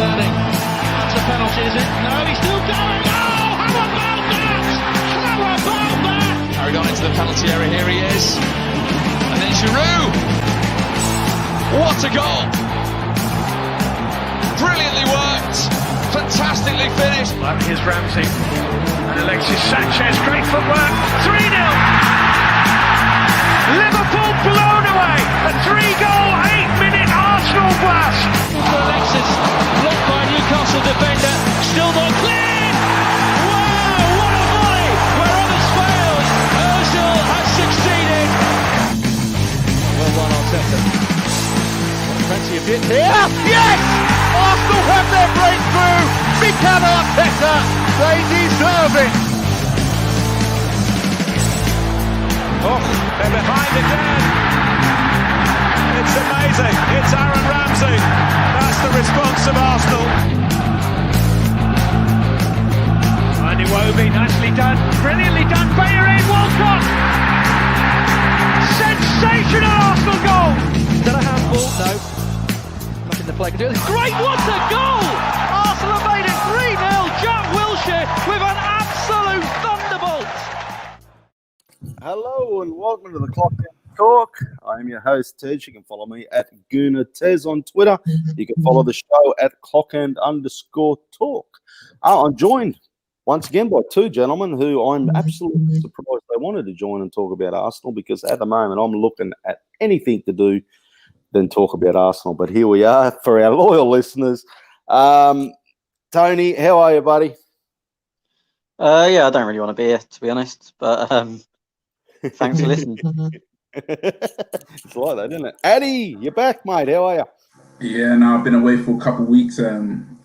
turning. It's a penalty, is it? No, he's still going. Oh, how about that? How about that? Carried on into the penalty area. Here he is. And then Giroud. What a goal. Brilliantly worked. Fantastically finished. Well, here's Ramsey. And Alexis Sanchez. Great footwork. 3-0. Liverpool blown away. A 3-goal, 8-minute Arsenal blast. Alexis blocked by Newcastle defender. Still not cleared. Wow, what a volley. Where others failed, Ozil has succeeded. Well done, Arteta. Plenty of hit here. Yes! Arsenal have their breakthrough. Mikel Arteta. They deserve it. Oh, they're behind again. It's amazing. It's Aaron Ramsey. That's the response of Arsenal. Andy Iwobi, nicely done. Brilliantly done. Bayer in, Walcott. Sensational Arsenal goal. Is that a handball? No. Nothing the play can do. Great, what a goal! Arsenal have made it 3-0. Jack Wilshere with an absolute thunderbolt. Hello and welcome to the Clock End Talk. I am your host, Tez. You can follow me at GoonerTez on Twitter. You can follow the show at clockend_talk. I'm joined once again by two gentlemen who I'm absolutely surprised they wanted to join and talk about Arsenal, because at the moment I'm looking at anything to do than talk about Arsenal. But here we are for our loyal listeners. Tony, how are you, buddy? Yeah, I don't really want to be here, to be honest. But thanks for listening. It's like that, isn't it? Addy, you're back, mate. How are you? Yeah, no, I've been away for a couple of weeks.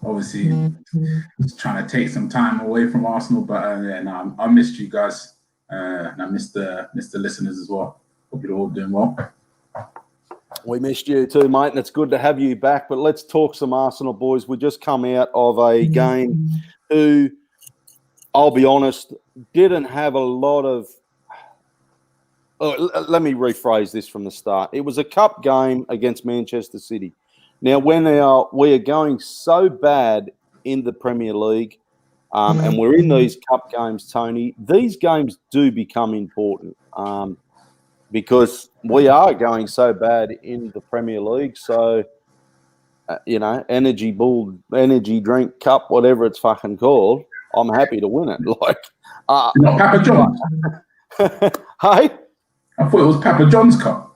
Obviously, just trying to take some time away from Arsenal, but yeah, no, I missed you guys, and I missed the listeners as well. Hope you're all doing well. We missed you too, mate, and it's good to have you back. But let's talk some Arsenal, boys. We just come out of a game who, I'll be honest, didn't have a lot of. Let me rephrase this from the start. It was a cup game against Manchester City. Now, when we are going so bad in the Premier League, and we're in these cup games, Tony, these games do become important because we are going so bad in the Premier League. So, energy drink cup, whatever it's fucking called, I'm happy to win it. Like, Papa John's. Hey. I thought it was Papa John's cup.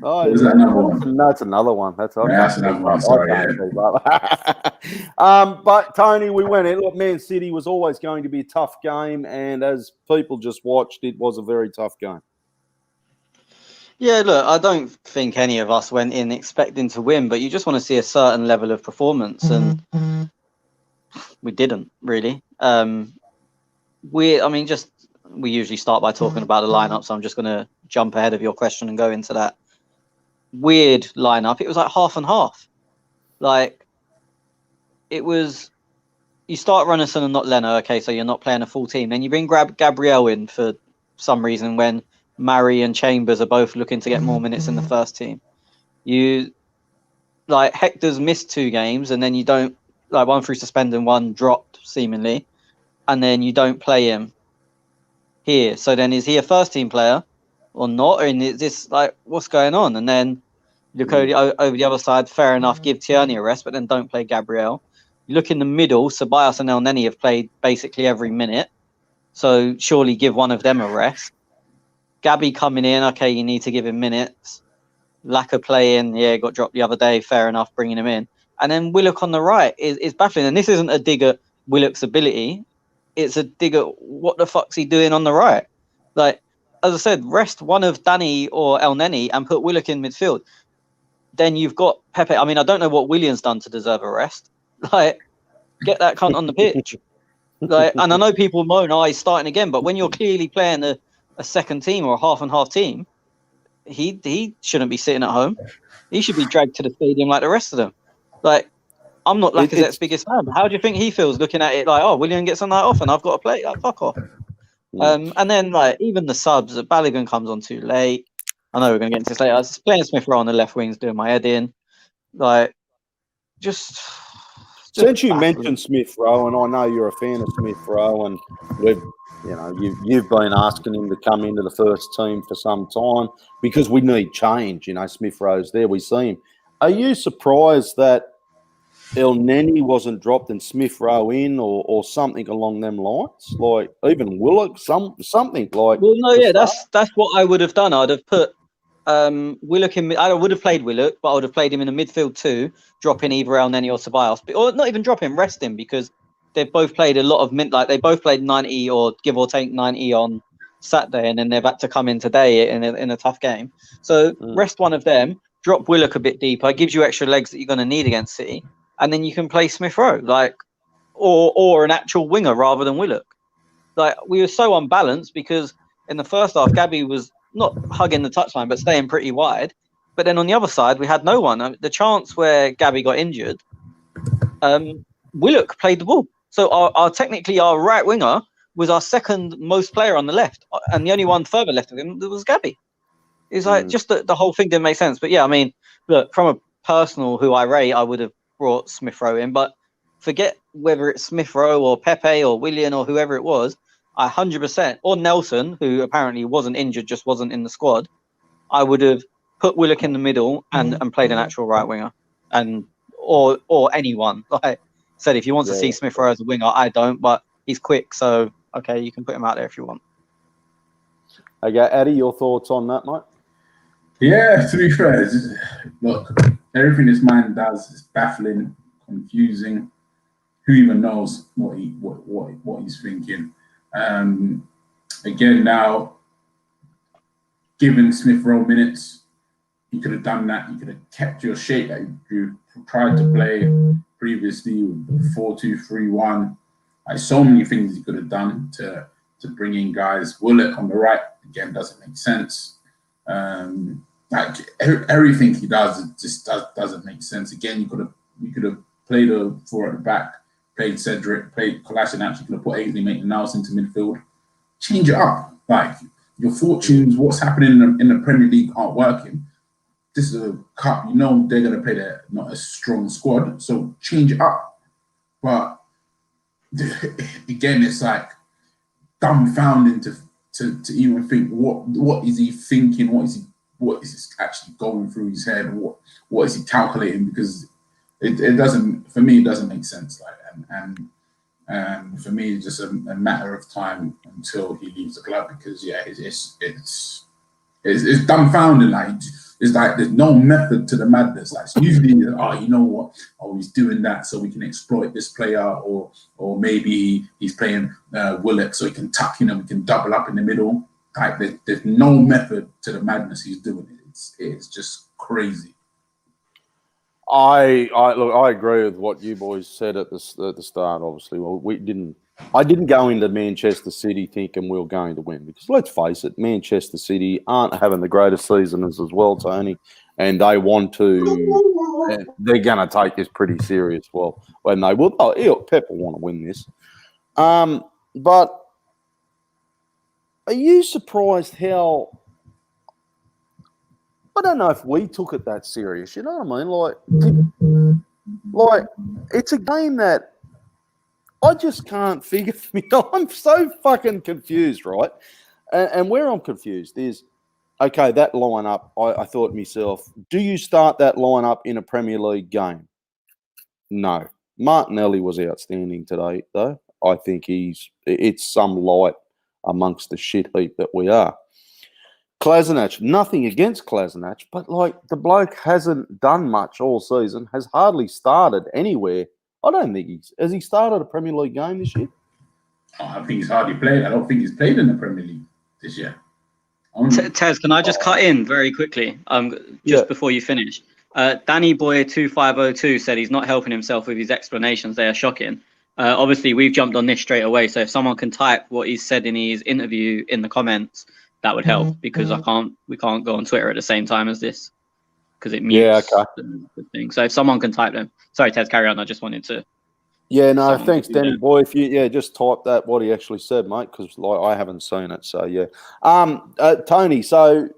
Oh, is that another one? No, that's another one. That's another one. Sorry, but Tony, we went in. Look, Man City was always going to be a tough game, and as people just watched, it was a very tough game. Yeah, look, I don't think any of us went in expecting to win, but you just want to see a certain level of performance, and we didn't really. We usually start by talking about the lineup, so I'm just going to jump ahead of your question and go into that. Weird lineup. It was like half and half. Like, it was, you start Runnison and not Leno, okay, so you're not playing a full team. Then you bring Gabriel in for some reason when Murray and Chambers are both looking to get more minutes in the first team. Hector's missed 2 games, and then you don't, one through suspend and 1 dropped, seemingly, and then you don't play him here. So then is he a first team player or not? Or is this what's going on? And then look over the other side, fair enough, give Tierney a rest, but then don't play Gabriel. You look in the middle, Ceballos and El Neni have played basically every minute. So surely give one of them a rest. Gabby coming in, okay, you need to give him minutes. Laka playing, got dropped the other day, fair enough, bringing him in. And then Willock on the right is baffling. And this isn't a dig at Willock's ability. It's a dig at what the fuck's he doing on the right. Like, as I said, rest one of Danny or El Neni and put Willock in midfield. Then you've got Pepe. I mean, I don't know what Willian's done to deserve a rest. Like, get that cunt on the pitch. Like, and I know people moan, he's starting again, but when you're clearly playing a second team or a half and half team, he shouldn't be sitting at home. He should be dragged to the stadium like the rest of them. Like, I'm not Lacazette's biggest fan. How do you think he feels looking at it like, Willian gets a night off and I've got to play? Like, fuck off. And then, even the subs, Balogun comes on too late. I know we're going to get into this later. I was playing Smith Rowe on the left wings, doing my head in. Like, just Since you mentioned Smith Rowe, and I know you're a fan of Smith Rowe, and you've been asking him to come into the first team for some time because we need change. Smith Rowe's there, we see him. Are you surprised that El Neni wasn't dropped and Smith Rowe in, or something along them lines? Like even Willock, something like. Well, no, yeah, that's what I would have done. I'd have put Willock in. I would have played Willock, but I would have played him in the midfield too, dropping either El Neni or Ceballos, or not even drop him, rest him, because they've both played a lot of they both played 90 or give or take 90 on Saturday, and then they've had to come in today in a tough game. So rest one of them, drop Willock a bit deeper, gives you extra legs that you're going to need against City, and then you can play Smith Rowe, or an actual winger rather than Willock. Like, we were so unbalanced because in the first half, Gabby was not hugging the touchline, but staying pretty wide. But then on the other side, we had no one. The chance where Gabby got injured, Willock played the ball. So technically our right winger was our second most player on the left, and the only one further left of him was Gabby. It's like just the whole thing didn't make sense. But yeah, I mean, look, from a personal who I rate, I would have brought Smith Rowe in, but forget whether it's Smith Rowe or Pepe or Willian or whoever it was. 100%, or Nelson, who apparently wasn't injured, just wasn't in the squad. I would have put Willock in the middle and played an actual right winger, or anyone. Like I said, if you want to see Smith Rowe as a winger, I don't, but he's quick, so okay, you can put him out there if you want. Okay, Addy, your thoughts on that, mate? Yeah, to be fair, look, everything this man does is baffling, confusing. Who even knows what he's thinking? Again, now, given Smith Rowe minutes, you could have done that. You could have kept your shape that you tried to play previously with 4-2-3-1. Like, so many things you could have done to bring in guys. Willock on the right, again, doesn't make sense. Everything he does doesn't make sense. Again, you could have played a four at the back, played Cedric, played Kolasinac. You could have put Ainsley Maitland-Niles into midfield. Change it up. Like, your fortunes, what's happening in the Premier League aren't working. This is a cup. You know they're going to play not a strong squad, so change it up. But again, it's like dumbfounding to even think what is he thinking? What is actually going through his head? What is he calculating? Because it doesn't, for me, it doesn't make sense. Like, and for me, it's just a matter of time until he leaves the club, because it's dumbfounding. Like, it's like there's no method to the madness. Like, so usually, you know what? He's doing that so we can exploit this player, or maybe he's playing Willock so he can tuck in and we can double up in the middle. Like, there's no method to the madness he's doing. It's just crazy. I agree with what you boys said at the start. Obviously, well, I didn't go into Manchester City thinking we were going to win, because let's face it, Manchester City aren't having the greatest seasons as well, Tony, and they want to. They're going to take this pretty serious. Well, when they will, Pep will want to win this. But are you surprised how? I don't know if we took it that serious. You know what I mean? Like it's a game that I just can't figure. I'm so fucking confused, right? And where I'm confused is, okay, that lineup. I thought to myself, do you start that lineup in a Premier League game? No. Martinelli was outstanding today, though. I think it's some light amongst the shit heap that we are. Kolasinac, nothing against Kolasinac, but like the bloke hasn't done much all season, has hardly started anywhere. I don't think has he started a Premier League game this year? I think he's hardly played. I don't think he's played in the Premier League this year. Tez, can I just cut in very quickly? Before you finish. Danny Boy 2502 said he's not helping himself with his explanations. They are shocking. Obviously, we've jumped on this straight away. So if someone can type what he said in his interview in the comments, that would help, because we can't go on Twitter at the same time as this, because it mutes the thing. So if someone can type them. Sorry, Tez, carry on. I just wanted to. Yeah, no, thanks, Danny Boy. If you just type that what he actually said, mate, because like I haven't seen it. So yeah, Tony. So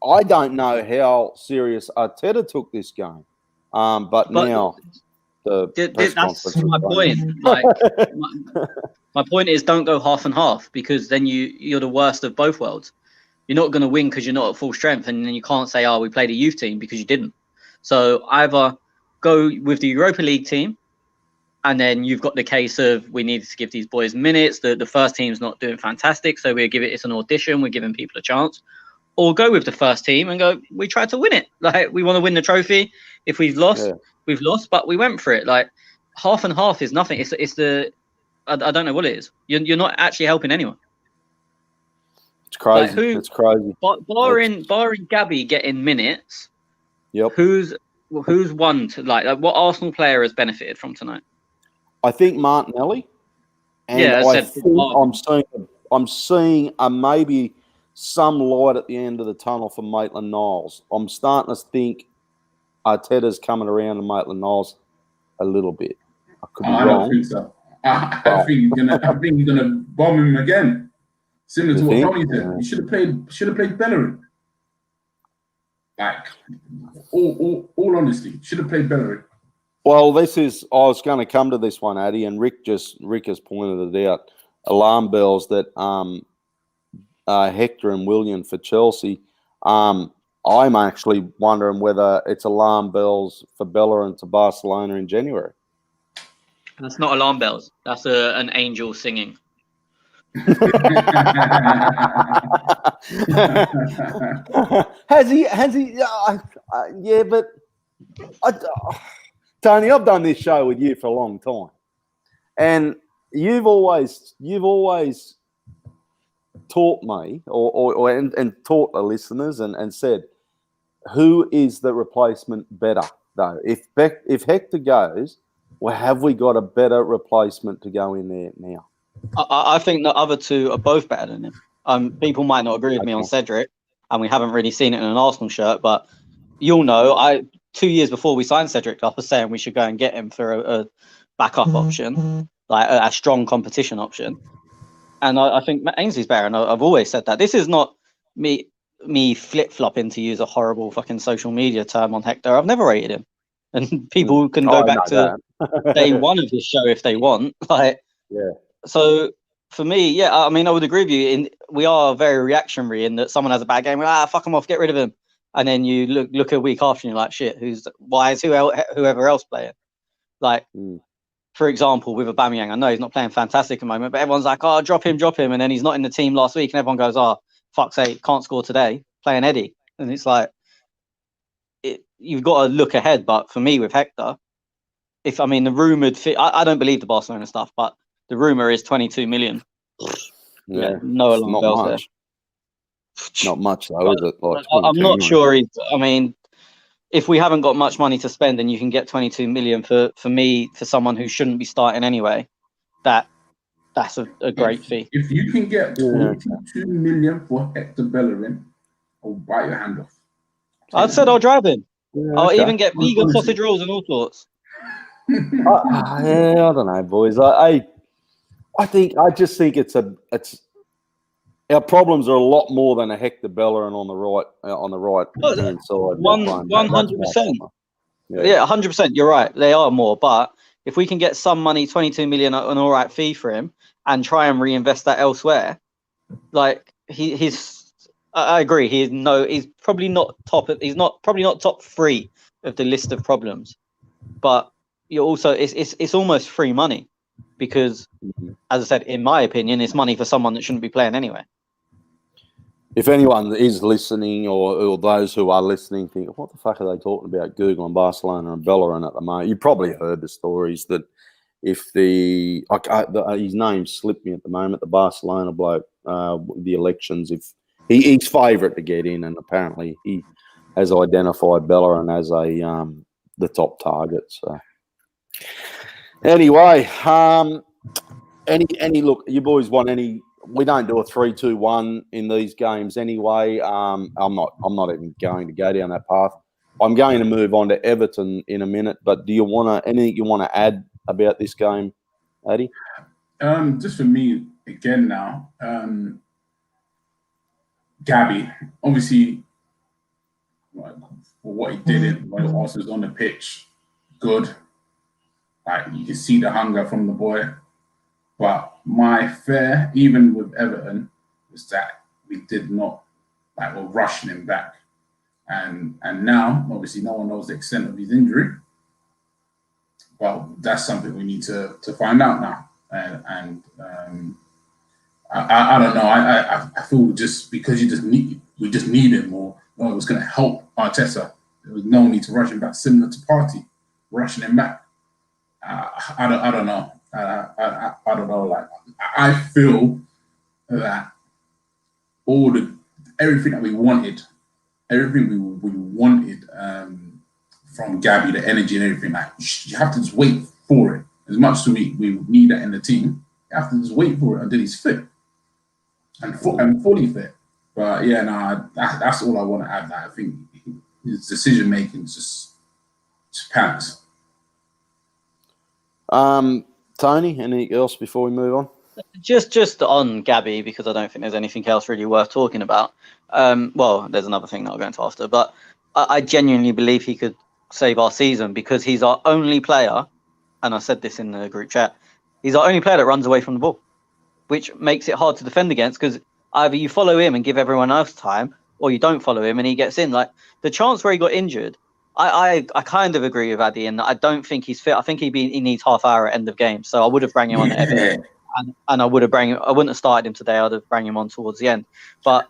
I don't know how serious Arteta took this game, but now the press that's conference. my point. Like, my point is, don't go half and half, because then you're the worst of both worlds. You're not going to win because you're not at full strength, and then you can't say, "Oh, we played a youth team," because you didn't. So either go with the Europa League team, and then you've got the case of we needed to give these boys minutes. The first team's not doing fantastic, so it's an audition. We're giving people a chance. Or go with the first team and go, we tried to win it. Like, we want to win the trophy. If we've lost, we've lost, but we went for it. Like, half and half is nothing. I don't know what it is. You're not actually helping anyone. It's crazy. Like, It's crazy. Barring Gabby getting minutes. Yep. Who's won to like what Arsenal player has benefited from tonight? I think Martinelli. And yeah, I'm seeing a maybe some light at the end of the tunnel for Maitland-Niles. I'm starting to think Arteta's coming around to Maitland-Niles a little bit. I could be wrong. Don't think so. I think he's gonna bomb him again. Similar to what Tony said. He should have played Bellerin. Like, all honesty, should have played Bellerin. Well, I was going to come to this one, Addy, and Rick has pointed it out. Alarm bells that Hector and William for Chelsea. I'm actually wondering whether it's alarm bells for Bellerin to Barcelona in January. That's not alarm bells. That's an angel singing. Has he? Yeah, but Tony, I've done this show with you for a long time, and you've always taught me and taught the listeners and said, who is the replacement better though? If Hector goes, well, have we got a better replacement to go in there now? I think the other two are both better than him. People might not agree with me on Cedric, and we haven't really seen it in an Arsenal shirt, but you'll know, 2 years before we signed Cedric, I was saying we should go and get him for a backup option, like a strong competition option. And I think Ainsley's better, and I've always said that. This is not me flip-flopping, to use a horrible fucking social media term on Hector. I've never rated him. And people can go back to day one of this show if they want. So for me, I mean, I would agree with you. We are very reactionary in that someone has a bad game, fuck him off, get rid of him. And then you look a week after and you're like, shit, why is whoever else playing? Like, for example, with Aubameyang, I know he's not playing fantastic at the moment, but everyone's like, oh, drop him. And then he's not in the team last week, and everyone goes, oh, fuck's sake, can't score today, playing Eddie. And it's like, you've got to look ahead. But for me, with Hector, the rumoured fit, I don't believe the Barcelona stuff, but the rumour is 22 million. No alarm bells there. Not much though, is it? Like, I'm not sure. If we haven't got much money to spend and you can get 22 million for someone who shouldn't be starting anyway, that's a great fee. If you can get 22 million for Hector Bellerin, I'll bite your hand off. I'd said I'll drive him. I'll even get vegan sausage rolls and all sorts. I don't know, boys. I just think it's our problems are a lot more than a Hector Bellerin on the right hand side. 100%. Yeah, 100%. You're right. They are more, but if we can get some money, 22 million, an all right fee for him, and try and reinvest that elsewhere, like I agree. He's probably not top. He's probably not top 3 of the list of problems, but you're also it's almost free money, because, as I said, in my opinion, it's money for someone that shouldn't be playing anyway. If anyone is listening, or those who are listening think, what the fuck are they talking about, Googling Barcelona and Bellerin at the moment? You probably heard the stories that if his name slipped me at the moment, the Barcelona bloke, the elections, if he's favourite to get in, and apparently he has identified Bellerin as the top target. So anyway, any look, you boys want any? We don't do a 3-2-1 in these games anyway. I'm not even going to go down that path. I'm going to move on to Everton in a minute. But do you anything you want to add about this game, Addy? Just for me again now, Gabby, obviously, for what he did when Arsenal was on the pitch, good. Like you can see the hunger from the boy. But my fear, even with Everton, was that we did not, like, we're rushing him back. And now, obviously, no one knows the extent of his injury. Well, that's something we need to find out now. I don't know. I feel just because we just need him, or it was going to help Arteta. There was no need to rush him back, similar to Partey, rushing him back. I don't know. I don't know. Like, I feel that everything that we wanted, everything we wanted from Gabby, the energy and everything, like, you have to just wait for it. As much as we need that in the team, you have to just wait for it until he's fit and fully fit. But yeah, no, that's all I want to add. That I think his decision making is just pants. Tony, anything else before we move on? Just on Gabby, because I don't think there's anything else really worth talking about. Well, there's another thing that I'll go into after, but I genuinely believe he could save our season because he's our only player, and I said this in the group chat, he's our only player that runs away from the ball, which makes it hard to defend against because either you follow him and give everyone else time, or you don't follow him and he gets in. Like the chance where he got injured, I kind of agree with Addy, and I don't think he's fit. I think he needs half hour at end of game, so I would have brought him on at Everton, and I wouldn't have started him today. I'd have brought him on towards the end, but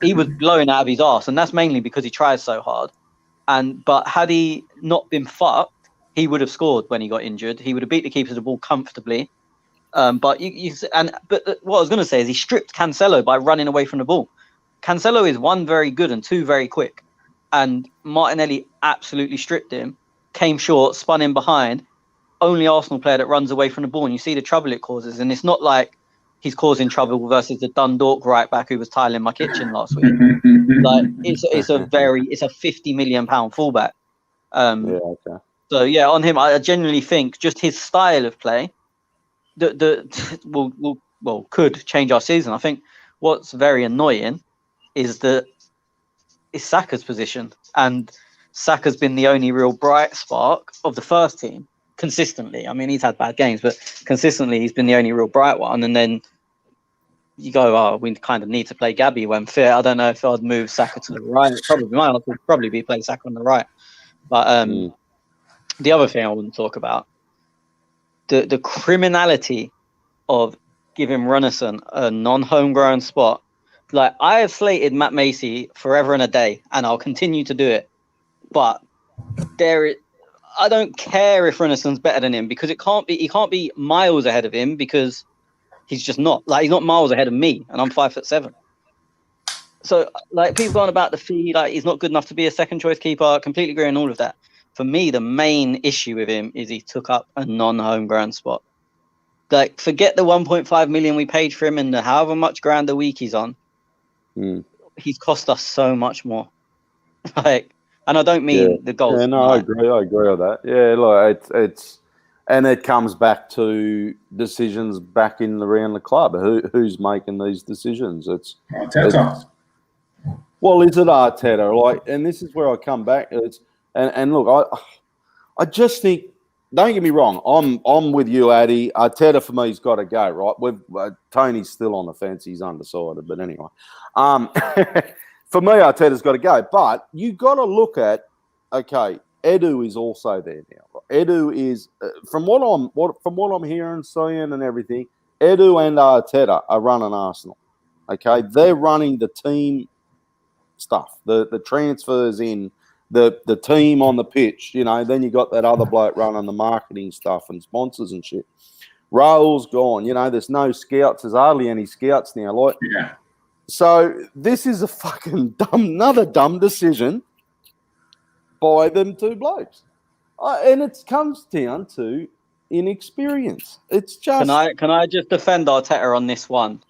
he was blowing out of his arse, and that's mainly because he tries so hard. But had he not been fucked, he would have scored when he got injured. He would have beat the keeper to the ball comfortably. But what I was going to say is he stripped Cancelo by running away from the ball. Cancelo is one, very good, and two, very quick. And Martinelli absolutely stripped him, came short, spun him behind. Only Arsenal player that runs away from the ball, and you see the trouble it causes. And it's not like he's causing trouble versus the Dundalk right back who was tiling my kitchen last week. Like it's a £50 million fullback. Okay. So yeah, on him, I genuinely think just his style of play could change our season. I think what's very annoying is that it's Saka's position, and Saka's been the only real bright spark of the first team consistently. I mean, he's had bad games, but consistently he's been the only real bright one. And then you go, we kind of need to play Gabby when fit. I don't know if I'd move Saka to the right. Probably be playing Saka on the right. But the other thing I wouldn't talk about, the criminality of giving Runnison a non-homegrown spot. Like, I have slated Matt Macey forever and a day, and I'll continue to do it. But I don't care if Runnison's better than him, because he can't be miles ahead of him, because he's just not. Like, he's not miles ahead of me, and I'm 5'7". So, like, people going about the fee, like, he's not good enough to be a second choice keeper. I completely agree on all of that. For me, the main issue with him is he took up a non-homegrown spot. Like, forget the 1.5 million we paid for him and the however much grand a week he's on. He's cost us so much more. Like, and I don't mean the goals. Yeah, no, I agree with that. Yeah, look, it's and it comes back to decisions back around the club. Who's making these decisions? It's Arteta. Well, is it Arteta? Like, and this is where I come back. And look, I just think. Don't get me wrong. I'm with you, Addy. Arteta for me's got to go, right? Tony's still on the fence. He's undecided, but anyway, for me, Arteta's got to go. But you got to look at, okay, Edu is also there now. Edu is from what I'm hearing, seeing, and everything. Edu and Arteta are running Arsenal. Okay, they're running the team stuff, the transfers in. The team on the pitch, then you got that other bloke running the marketing stuff and sponsors and shit. Raul's gone, there's no scouts. There's hardly any scouts now. Like, yeah. So this is a fucking another dumb decision by them two blokes. And it comes down to inexperience. It's just... Can I just defend Arteta on this one?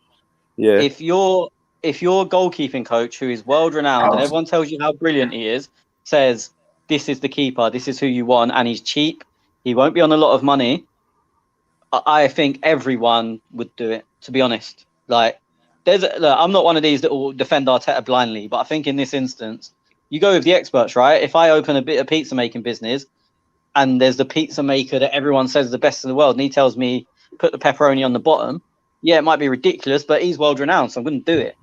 Yeah. If your goalkeeping coach, who is world renowned and everyone tells you how brilliant he is, says this is the keeper, this is who you want, and he's cheap, he won't be on a lot of money, I think everyone would do it, to be honest. Like, I'm not one of these that will defend Arteta blindly, but I think in this instance, you go with the experts, right? If I open a bit of pizza making business, and there's the pizza maker that everyone says is the best in the world, and he tells me put the pepperoni on the bottom. Yeah, it might be ridiculous, but he's world renowned, so I'm going to do it.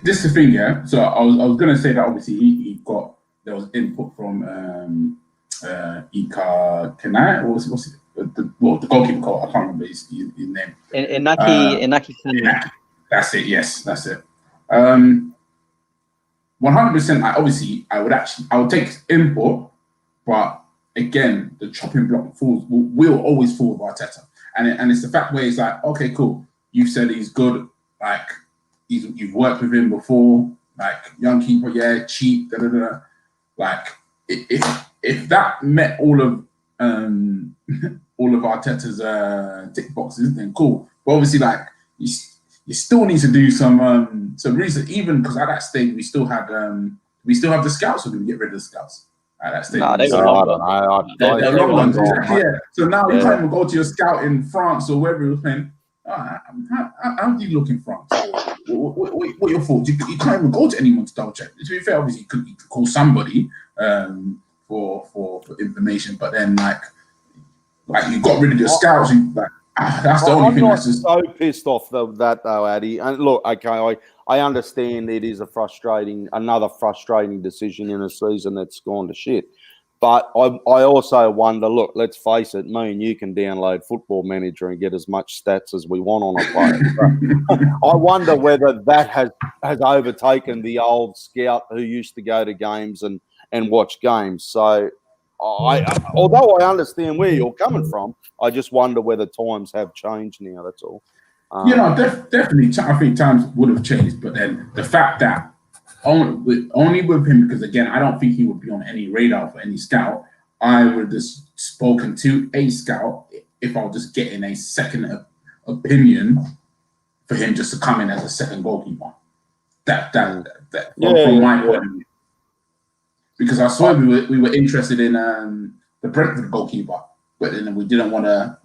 This is the thing, yeah. So I was going to say that obviously there was input from Ika Kanai, or what's it? The goalkeeper called, I can't remember his name. Inaki. That's it. Yes, that's it. 100%. I would take input, but again, the chopping block will always fall with Arteta, and it's the fact where it's like, okay, cool. You said he's good, like you've worked with him before, like young keeper, yeah, cheap, da da da. Like if that met all of Arteta's tick boxes, then cool. But obviously, like you still need to do some research, even because at that stage we still have the scouts, or do we get rid of the scouts at that stage? Nah, they were I don't know. They're long ones, exactly, yeah. So now you Yeah. can't even go to your scout in France or wherever you're playing. How do you look in France? What are your thoughts? You can't even go to anyone to double check. To be fair, obviously you could call somebody for information, but then like you got rid of your scouts. That's the only thing that's just so pissed off that though, Addy. And look, okay, I understand it is another frustrating decision in a season that's gone to shit. But I also wonder, look, let's face it, me and you can download Football Manager and get as much stats as we want on a player. I wonder whether that has overtaken the old scout who used to go to games and watch games. So although I understand where you're coming from, I just wonder whether times have changed now, that's all. Definitely. I think times would have changed, but then the fact that only with him, because again, I don't think he would be on any radar for any scout. I would have just spoken to a scout if I was just getting a second opinion for him just to come in as a second goalkeeper. That from my point of view. Because I saw we were interested in the Brentford goalkeeper, but then we didn't want to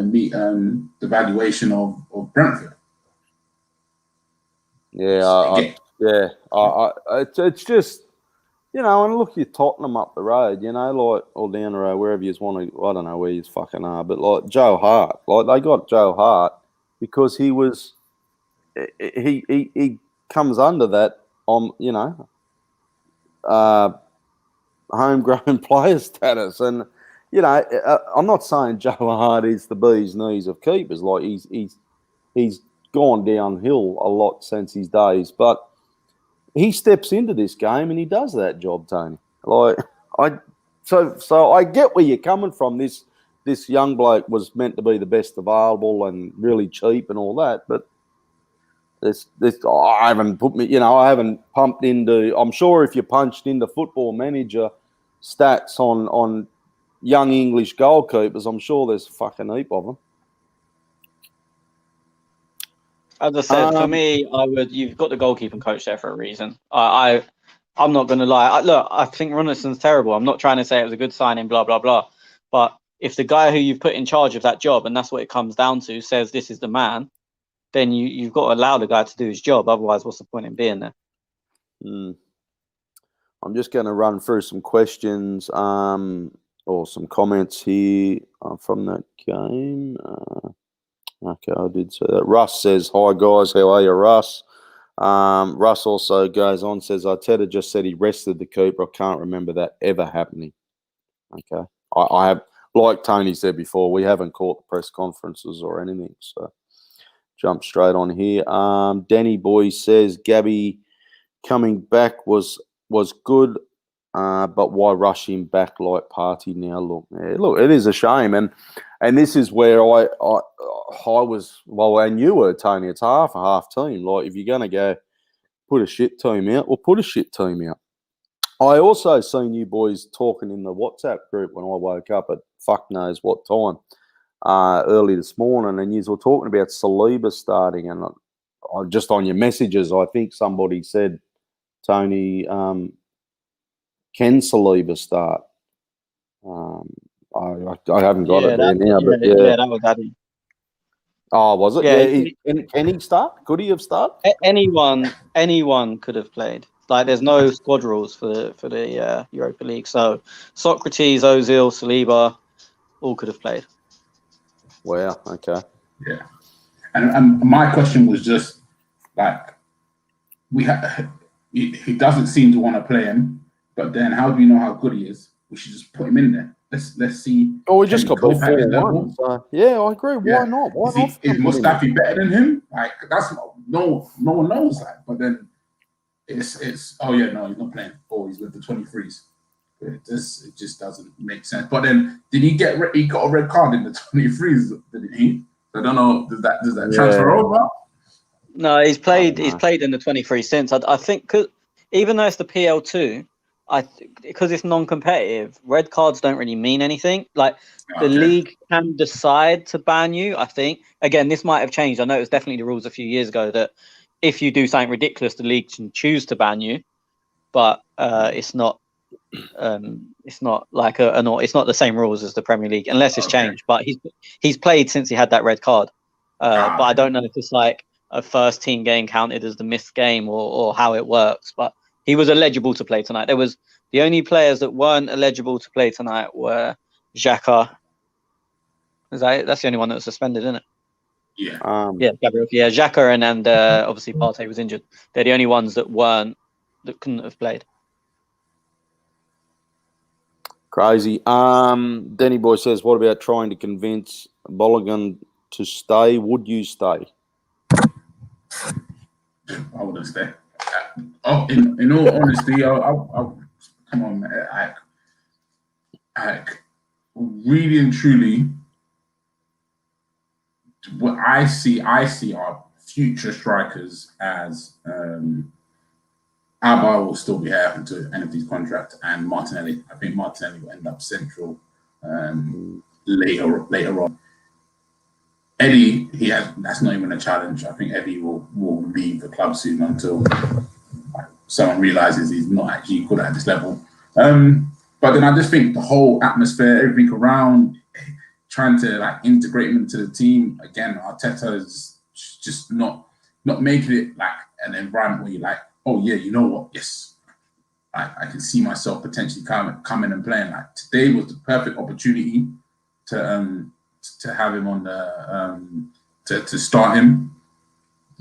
meet the valuation of Brentford. It's just, and look, you Tottenham up the road, like, or down the road, wherever you want to. I don't know where you fucking are, but like Joe Hart, like they got Joe Hart because he comes under that homegrown player status, and I'm not saying Joe Hart is the bee's knees of keepers. Like he's gone downhill a lot since his days, but he steps into this game and he does that job, Tony. So I get where you're coming from. This young bloke was meant to be the best available and really cheap and all that, but I haven't pumped into. I'm sure if you punched into Football Manager stats on young English goalkeepers, I'm sure there's a fucking heap of them. As I said, for me, you've got the goalkeeping coach there for a reason. I'm not going to lie. I think Runnelson's terrible. I'm not trying to say it was a good signing, blah, blah, blah. But if the guy who you've put in charge of that job, and that's what it comes down to, says this is the man, then you've got to allow the guy to do his job. Otherwise, what's the point in being there? I'm just going to run through some questions or some comments here from that game. Okay, I did say that. Russ says, hi, guys. How are you, Russ? Russ also goes on, says, Arteta just said he rested the keeper. I can't remember that ever happening. Okay. I have, like Tony said before, we haven't caught the press conferences or anything. So jump straight on here. Danny Boy says, Gabby coming back was good, but why rush him back like Partey now? Look, it is a shame. And this is where I was, and you were, Tony, it's a half team. Like, if you're going to go put a shit team out, well, put a shit team out. I also seen you boys talking in the WhatsApp group when I woke up at fuck knows what time early this morning, and you were talking about Saliba starting, and just on your messages, I think somebody said, Tony, can Saliba start? I haven't got it there now, but yeah, that was Addy. Oh, was it? Yeah. Can he start? Could he have started? Anyone could have played. Like, there's no squad rules for the Europa League. So Socrates, Ozil, Saliba, all could have played. Wow. Okay. Yeah. And my question was just like, he doesn't seem to want to play him, but then how do we know how good he is? We should just put him in there. Let's see. Oh, we just got beat beat 4-1. So, yeah, I agree. Why not? Why not? Is Mustafi better than him? Like, that's no one knows that. But then it's oh yeah, no, he's not playing. Oh, he's with the 23s. It just doesn't make sense. But then did he got a red card in the 23s? Didn't he? I don't know. Does that transfer over? No, he's played in the 23 since. I think even though it's the PL2, because it's non-competitive, red cards don't really mean anything. Like, the league can decide to ban you, I think. Again, this might have changed. I know it was definitely the rules a few years ago that if you do something ridiculous, the league can choose to ban you. But it's not it's not the same rules as the Premier League unless it's changed. But he's played since he had that red card. But I don't know if it's like a first team game counted as the missed game or how it works. But he was eligible to play tonight. There was the only players that weren't eligible to play tonight were Xhaka. That's the only one that was suspended, isn't it? Yeah. Gabriel. Yeah, Xhaka and obviously Partey was injured. They're the only ones that couldn't have played. Crazy. Danny Boy says, what about trying to convince Bolligan to stay? Would you stay? I wouldn't stay. In all honesty, I'll come on, man. I really and truly, what I see our future strikers as Alba will still be here until the end of his contract, and Martinelli. I think Martinelli will end up central later on. Eddie, that's not even a challenge. I think Eddie will leave the club soon until someone realizes he's not actually good at this level. But then I just think the whole atmosphere, everything around, trying to integrate him into the team again. Arteta is just not making it like an environment where you're like, oh yeah, you know what? Yes, I can see myself potentially coming and playing. Like, today was the perfect opportunity to have him on the to start him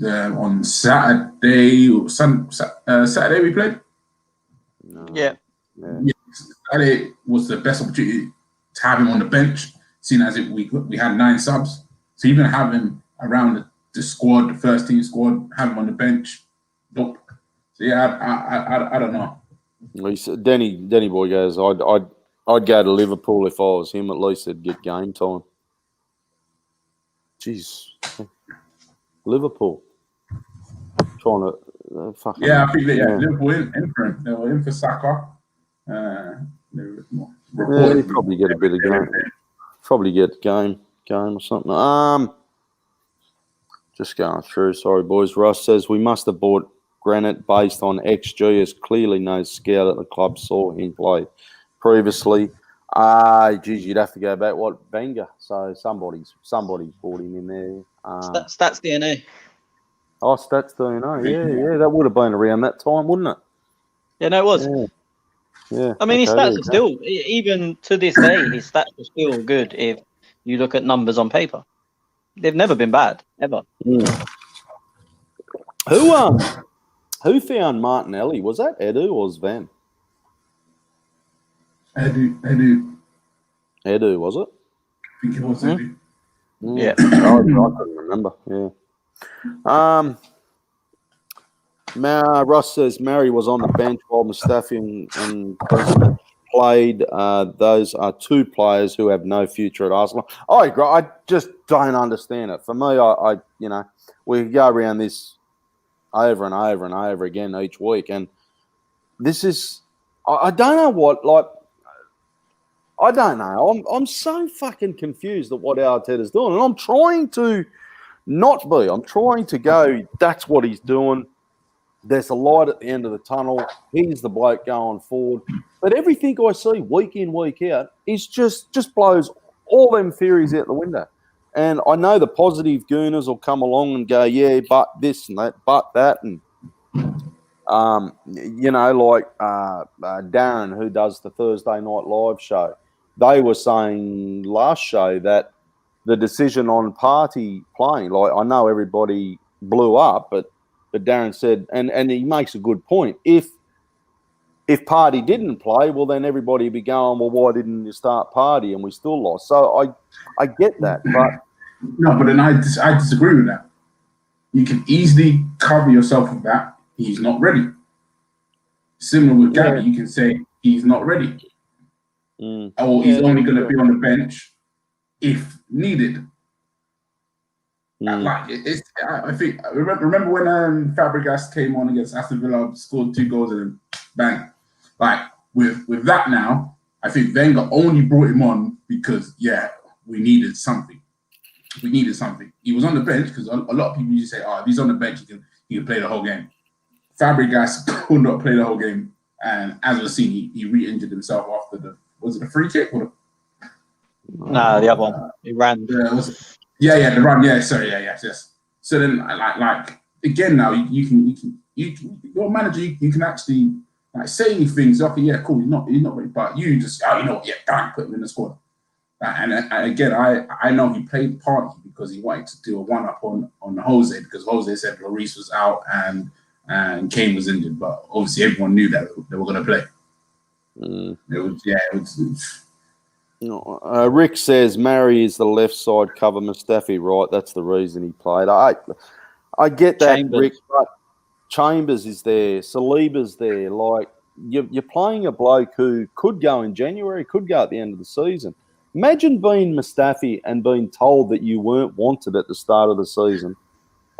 on Saturday. Saturday we played. Yeah. Saturday was the best opportunity to have him on the bench, seeing as we had 9 subs. So even have him around the squad, the first team squad, have him on the bench. Nope. So yeah, I don't know. Danny Boy goes, I'd go to Liverpool if I was him. At least they'd get game time. Jeez, Liverpool trying to fucking. Yeah, I think Liverpool in for him. They were in for Saka. He'd probably get a bit of game. Probably get game or something. Just going through. Sorry, boys. Russ says we must have bought Granite based on XG, as clearly no scout at the club saw him play previously. Geez, you'd have to go back. What, Wenger? So somebody's brought him in there. Stats DNA. Oh, Stats DNA. Yeah. That would have been around that time, wouldn't it? Yeah, no, it was. Yeah. I mean, his stats are still, even to this day, his stats are still good if you look at numbers on paper. They've never been bad, ever. Mm. Who found Martinelli? Was that Edu or Sven? Edu. Edu, was it? I think it was Edu. Yeah. I couldn't remember. Yeah. Ross says Mary was on the bench while Mustafi and President played. Those are 2 players who have no future at Arsenal. I agree. I just don't understand it. For me, I we go around this over and over and over again each week, and this is I don't know what, like, I don't know. I'm so fucking confused at what Arteta's doing, and I'm trying to not be. I'm trying to go, that's what he's doing. There's a light at the end of the tunnel. He's the bloke going forward. But everything I see week in, week out is just blows all them theories out the window. And I know the positive gooners will come along and go, yeah, but this and that, but that. And Darren, who does the Thursday Night Live show, they were saying last show that the decision on Partey playing, like I know everybody blew up, but Darren said, and he makes a good point. If Partey didn't play, well, then everybody would be going, well, why didn't you start Partey? And we still lost. So I get that, but no, but then I disagree with that. You can easily cover yourself with that. He's not ready. Similar with Gabby, you can say he's not ready, or he's only going to be on the bench if needed. I think remember when Fabregas came on against Aston Villa, scored 2 goals, and then bang. Like with that now, I think Wenger only brought him on because we needed something. We needed something. He was on the bench because a lot of people usually say, if he's on the bench, he can play the whole game. Fabregas could not play the whole game, and as we've seen, he re-injured himself after the free kick? No, the other one. He ran. The run. Yeah, sorry. Yes. So then, like again, now you can your manager, you can actually say things. Okay, yeah, cool. He's not ready, but you just put him in the squad. And again, I know he played Partey because he wanted to do a one-up on Jose, because Jose said Lloris was out and Kane was injured, but obviously everyone knew that they were going to play. Rick says Mary is the left side cover Mustafi, right? That's the reason he played. I get that, Chambers. Rick, but Chambers is there, Saliba's there. Like you're playing a bloke who could go in January, could go at the end of the season. Imagine being Mustafi and being told that you weren't wanted at the start of the season,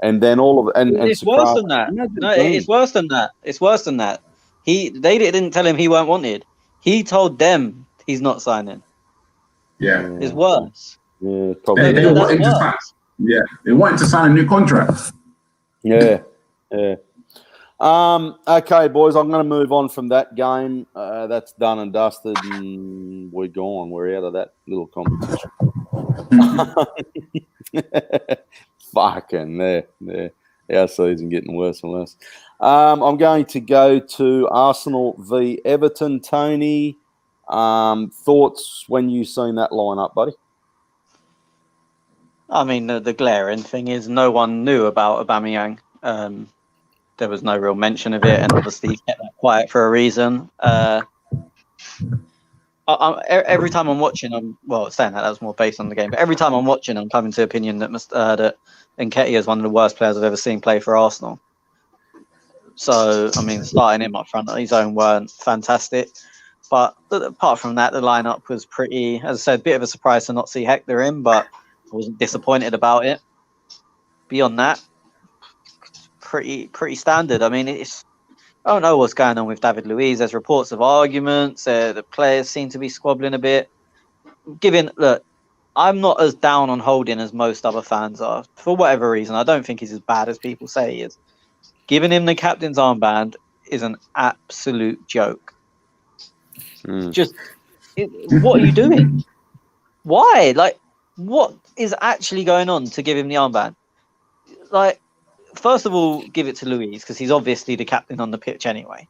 and then all of it. It's worse than that. It's worse than that. It's worse than that. They didn't tell him he weren't wanted. He told them he's not signing. Yeah, it's worse. Yeah, probably. They wanted to sign a new contract. Yeah. Okay, boys, I'm going to move on from that game. That's done and dusted, and we're gone. We're out of that little competition. Fucking there. Our season getting worse and worse. I'm going to go to Arsenal v Everton. Tony, thoughts when you seen that lineup, buddy? I mean, the glaring thing is no one knew about Aubameyang. There was no real mention of it, and obviously he kept that quiet for a reason. Every time I'm watching, saying that was more based on the game, but every time I'm watching, I'm coming to the opinion that Nketiah is one of the worst players I've ever seen play for Arsenal. So, I mean, starting him up front on his own weren't fantastic. But apart from that, the lineup was pretty, as I said, a bit of a surprise to not see Hector in, but I wasn't disappointed about it. Beyond that, pretty standard. I mean, I don't know what's going on with David Luiz. There's reports of arguments. The players seem to be squabbling a bit. Look, I'm not as down on Holding as most other fans are. For whatever reason, I don't think he's as bad as people say he is. Giving him the captain's armband is an absolute joke. What are you doing? Why? Like, what is actually going on to give him the armband? Like, first of all, give it to Luiz because he's obviously the captain on the pitch anyway.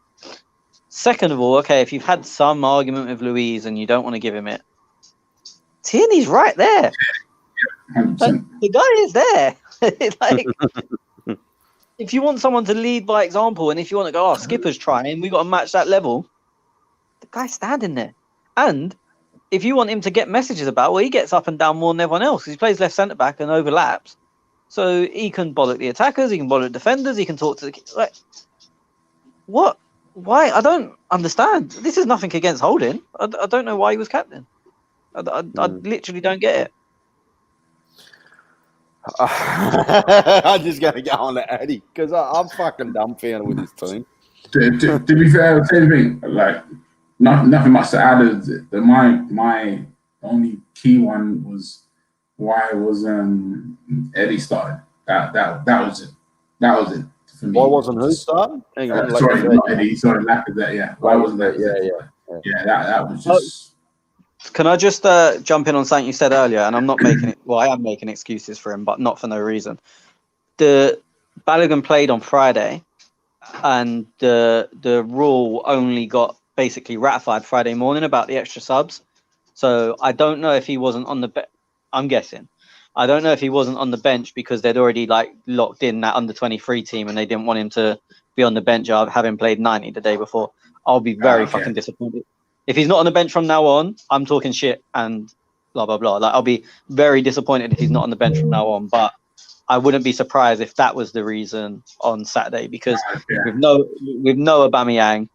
Second of all, okay, if you've had some argument with Luiz and you don't want to give him it, Tierney's right there. Like, the guy is there. Like, if you want someone to lead by example, and if you want to go, Skipper's trying, we got to match that level. The guy's standing there. And if you want him to get messages about, well, he gets up and down more than everyone else. He plays left centre back and overlaps. So he can bollock the attackers, he can bollock defenders, he can talk to the... Like, what? Why? I don't understand. This is nothing against Holding. I don't know why he was captain. I literally don't get it. I'm just going to go on to Addy because I'm fucking dumbfounded with this team. To be fair, same thing. Like, nothing much to add. My only key one was why was Eddie started. That was it. That was it for me. Why wasn't who started? Hang on, sorry, not Eddie. Sorry, Lacazette. Yeah. Why wasn't that? Yeah. That was just. Can I just jump in on something you said earlier? And I'm not making it. Well, I am making excuses for him, but not for no reason. The Balogun played on Friday, and the rule only got basically ratified Friday morning about the extra subs. So I don't know if he wasn't on the bench. I'm guessing. I don't know if he wasn't on the bench because they'd already like locked in that under 23 team and they didn't want him to be on the bench having played 90 the day before. I'll be very fucking disappointed. If he's not on the bench from now on, I'm talking shit and blah, blah, blah. Like, I'll be very disappointed if he's not on the bench from now on. But I wouldn't be surprised if that was the reason on Saturday because with no Aubameyang,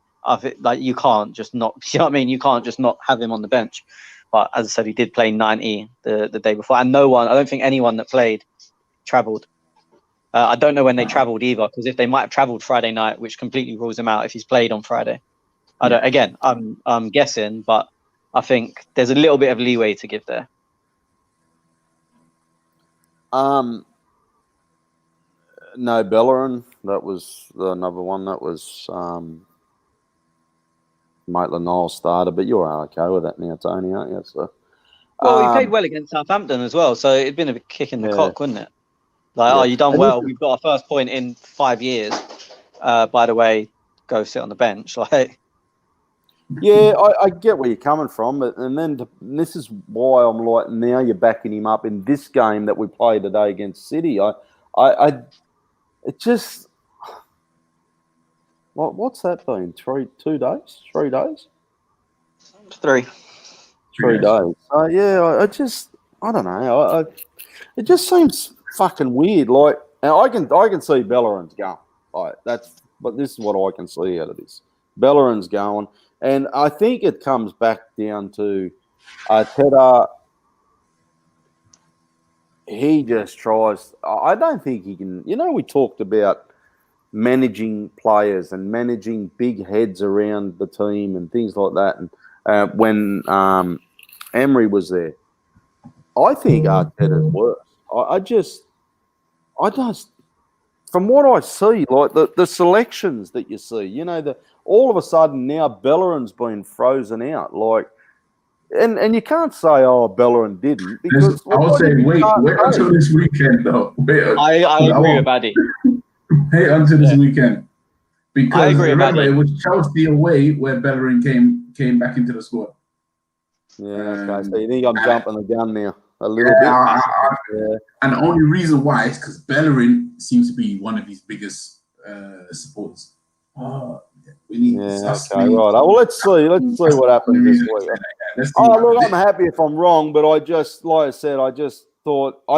like you can't just not. You know what I mean? You can't just not have him on the bench. But as I said, he did play 90 the day before, and I don't think anyone that played travelled. I don't know when they travelled either, because if they might have travelled Friday night, which completely rules him out if he's played on Friday. I don't. Again, I'm guessing, but I think there's a little bit of leeway to give there. No, Bellerin. That was another one. That was Maitland-Niles started, but you're okay with that now, Tony, aren't you? So, well, he played well against Southampton as well, so it'd been a kick in the cock, wouldn't it? Like, you done well. We've got our first point in 5 years. By the way, go sit on the bench. Like, yeah, I get where you're coming from, but and this is why I'm like, now you're backing him up in this game that we played today against City. It just, what's that been? 3 days? 3 days? 3. 3 days. I don't know. It just seems fucking weird. Like, and I can see Bellerin's going. But this is what I can see out of this. Bellerin's going, and I think it comes back down to Tedder. He just tries. I don't think he can. You know, we talked about managing players and managing big heads around the team and things like that. And when Emery was there, I think Arteta's worse. I just, from what I see, like the selections that you see, you know, all of a sudden now Bellerin's been frozen out, like. And you can't say, oh, Bellerin didn't. Because I would say, wait until this weekend, though. I agree with Addy. Wait until this weekend. Because I agree remember, with it was Chelsea away where Bellerin came back into the squad. Yeah, okay. So you think I'm jumping the gun now a little bit? And the only reason why is because Bellerin seems to be one of his biggest supporters. We need okay, right. Well, let's see what happens this week. Look, I'm happy if I'm wrong, but I just, like I said, I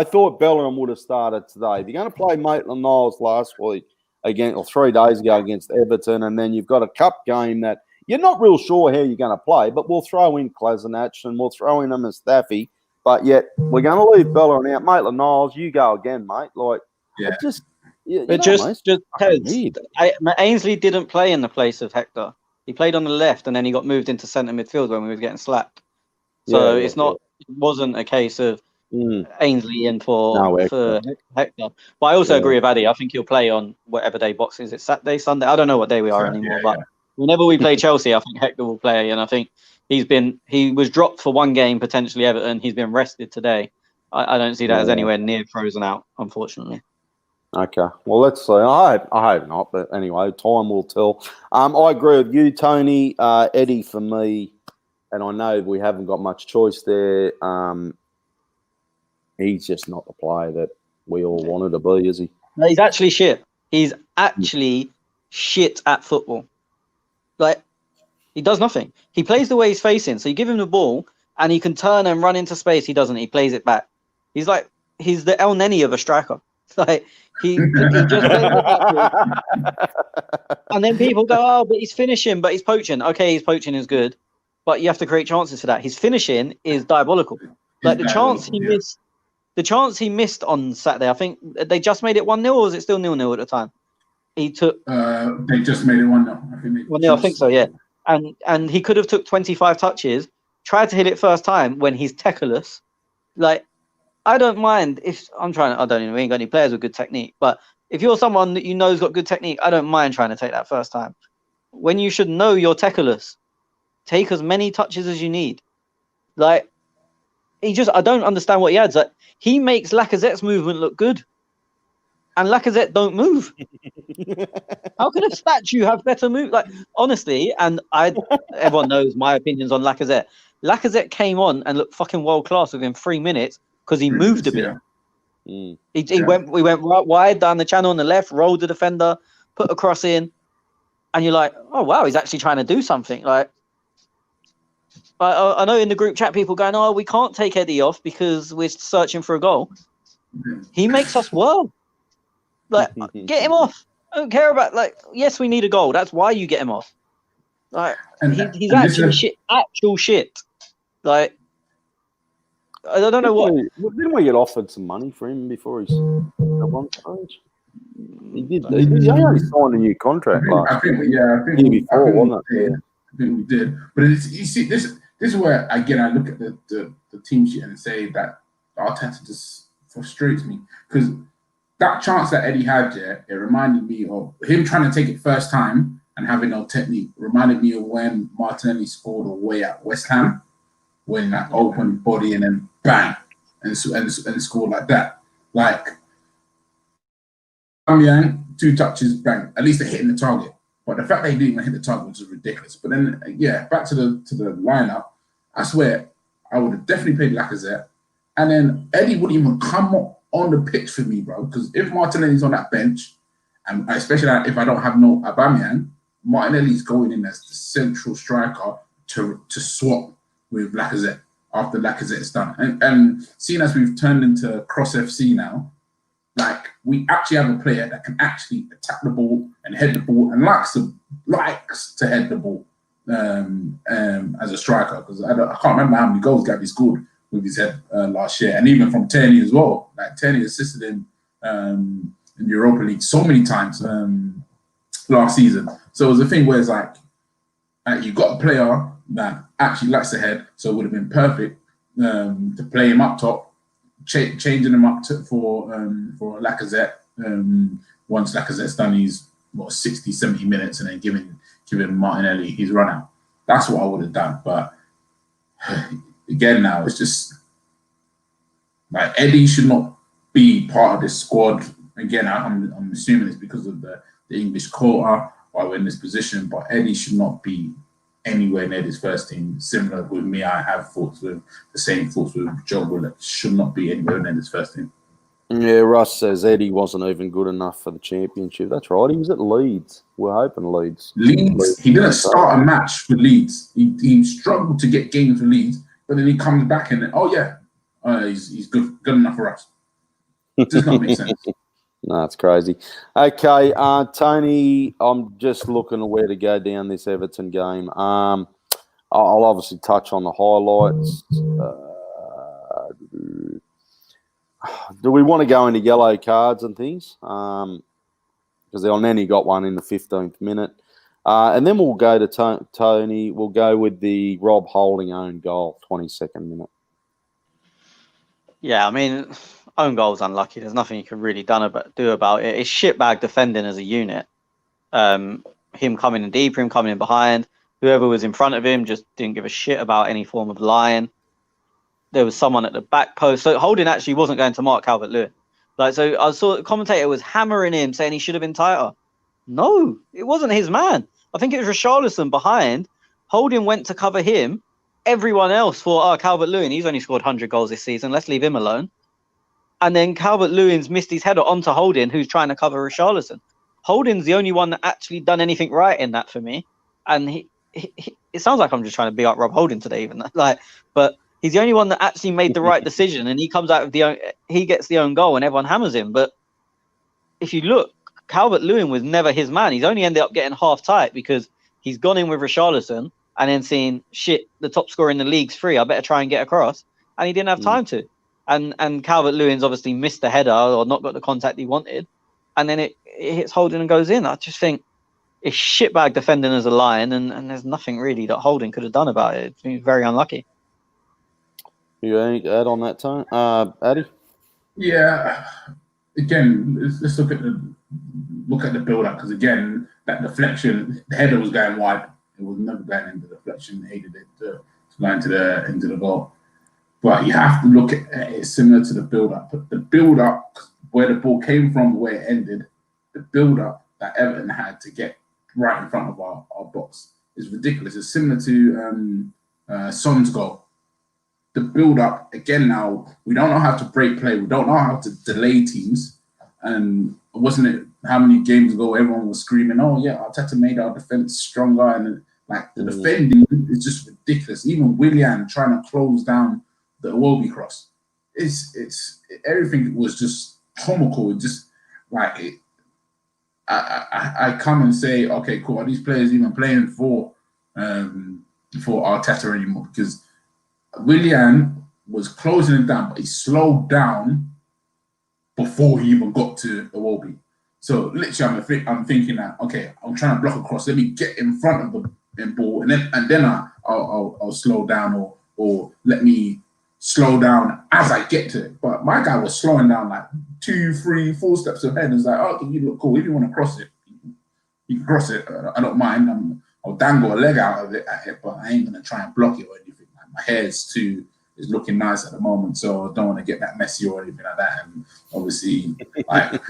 thought Bellerin would have started today. If you're going to play Maitland-Niles last week or 3 days ago against Everton, and then you've got a cup game that you're not real sure how you're going to play, but we'll throw in Kolasinac and we'll throw in Mustafi, but yet we're going to leave Bellerin out. Maitland-Niles, you go again, mate. Like, Tez, Ainsley didn't play in the place of Hector. He played on the left, and then he got moved into centre midfield when we were getting slapped. So it wasn't a case of Ainsley in for Hector. But I also agree with Addy. I think he'll play on whatever day box is. It Saturday, Sunday? I don't know what day we are anymore. But whenever we play Chelsea, I think Hector will play, and I think he was dropped for one game, potentially Everton. He's been rested today. I don't see that as anywhere near frozen out, unfortunately. Okay, well, let's see. I hope not, but anyway, time will tell. I agree with you, Tony. Eddie, for me, and I know we haven't got much choice there. He's just not the player that we all wanted to be, is he? No, he's actually shit. He's actually shit at football. Like, he does nothing. He plays the way he's facing, so you give him the ball, and he can turn and run into space. He doesn't. He plays it back. He's the El Neni of a striker. Like, he just plays it back. And then people go, oh, but he's finishing, but he's poaching. Okay, his poaching is good, but you have to create chances for that. His finishing is diabolical. Like the chance he missed on Saturday, I think they just made it 1-0, or was it still 0-0 at the time? He took. They just made it 1-0. 1-0, I think so. Yeah, and he could have took 25 touches, tried to hit it first time when he's techless. Like, I don't mind if we ain't got any players with good technique, but if you're someone that you know has got good technique, I don't mind trying to take that first time. When you should know you're techless, take as many touches as you need. Like, I don't understand what he adds. Like, he makes Lacazette's movement look good. and Lacazette don't move. How can a statue have better move? Like, honestly, and everyone knows my opinions on Lacazette. Lacazette came on and looked fucking world class within 3 minutes because he moved a bit. Yeah. We went right wide down the channel on the left, rolled the defender, put a cross in, and you're like, oh wow, he's actually trying to do something. Like, I know in the group chat people going, oh, we can't take Eddie off because we're searching for a goal. He makes us work. Like, get him off. I don't care about, like, yes, we need a goal. That's why you get him off. Like, he's actually shit. Actual shit. Like, I don't know what. Didn't we get offered some money for him before he's at one stage? He did. He only signed a new contract last year. I think we did. But you see, this is where again I look at the team sheet and say that Arteta just frustrates me because that chance that Eddie had there, it reminded me of him trying to take it first time and having no technique. It reminded me of when Martinelli scored away at West Ham, when that opened body and then bang and scored like that. Like Aubameyang, 2 touches, bang. At least they're hitting the target. But the fact that he didn't even hit the target was ridiculous. But then, back to the lineup. I swear, I would have definitely played Lacazette, and then Eddie wouldn't even come on the pitch for me, bro. Because if Martinelli's on that bench, and especially if I don't have no Aubameyang, Martinelli's going in as the central striker to swap with Lacazette after Lacazette's done. And seeing as we've turned into Cross FC now, like we actually have a player that can actually attack the ball and head the ball and likes to head the ball as a striker. Because I can't remember how many goals Gabby scored with his head last year, and even from Tony as well. Like Tony assisted him in the Europa League so many times last season. So it was a thing where it's like you got a player that actually likes to head, so it would have been perfect to play him up top. Changing him up for Lacazette once Lacazette's done his 60, 70 minutes and then giving Martinelli his run out. That's what I would have done. But again, now it's just like Eddie should not be part of this squad. Again, I'm assuming it's because of the English quota why we're in this position, but Eddie should not be anywhere near this first team. Similar with me, I have the same thoughts with Joe Willock. Should not be anywhere near this first team. Yeah, Russ says Eddie wasn't even good enough for the championship. That's right. He was at Leeds. We're hoping Leeds. He didn't start a match for Leeds. He struggled to get games for Leeds, but then he comes back and he's good enough for us. It does not make sense. No, it's crazy. Okay, Tony, I'm just looking at where to go down this Everton game. I'll obviously touch on the highlights. Do we want to go into yellow cards and things? Because Elneny got one in the 15th minute. And then we'll go to Tony. We'll go with the Rob Holding own goal, 22nd minute. Yeah, I mean, own goal's unlucky. There's nothing you can really do about it. It's shitbag defending as a unit. Him coming in deeper, him coming in behind. Whoever was in front of him just didn't give a shit about any form of line. There was someone at the back post. So Holding actually wasn't going to mark Calvert-Lewin. So I saw the commentator was hammering him, saying he should have been tighter. No, it wasn't his man. I think it was Richarlison behind. Holding went to cover him. Everyone else thought, Calvert-Lewin, he's only scored 100 goals this season. Let's leave him alone. And then Calvert-Lewin's missed his header onto Holding, who's trying to cover Richarlison. Holding's the only one that actually done anything right in that for me. And he it sounds like I'm just trying to big up Rob Holding today, even but he's the only one that actually made the right decision, and he comes out of he gets the own goal, and everyone hammers him. But if you look, Calvert-Lewin was never his man. He's only ended up getting half tight because he's gone in with Richarlison and then seen the top scorer in the league's free. I better try and get across, and he didn't have time to. And Calvert-Lewin's obviously missed the header or not got the contact he wanted, and then it hits Holding and goes in. I just think it's shitbag defending as a lion, and there's nothing really that Holding could have done about it. It's been very unlucky. You any add on that, Tony? Addy? Yeah. Again, let's look at the build-up, because again, that deflection, the header was going wide. It was never going into the deflection. Hated it to go into the goal. But you have to look at it similar to the build-up. But the build-up, where the ball came from, where it ended, the build-up that Everton had to get right in front of our box is ridiculous. It's similar to Son's goal. The build-up, again now, we don't know how to break play. We don't know how to delay teams. And wasn't it how many games ago everyone was screaming, oh yeah, Arteta made our defense stronger, and like the defending is just ridiculous. Even Willian trying to close down the Iwobi cross. It's everything was just comical. It just like it, I come and say, okay, cool, are these players even playing for Arteta anymore? Because Willian was closing it down, but he slowed down before he even got to Iwobi. So literally, I'm thinking that, okay, I'm trying to block across. Let me get in front of the ball, and then I'll slow down, or let me slow down as I get to it. But my guy was slowing down like 2, 3, 4 steps ahead. It's like, okay, you look cool. If you want to cross it, you can cross it. I don't mind. I'll dangle a leg out of it at it, but I ain't gonna try and block it or anything. Like, my hair is looking nice at the moment, so I don't want to get that messy or anything like that. And obviously, like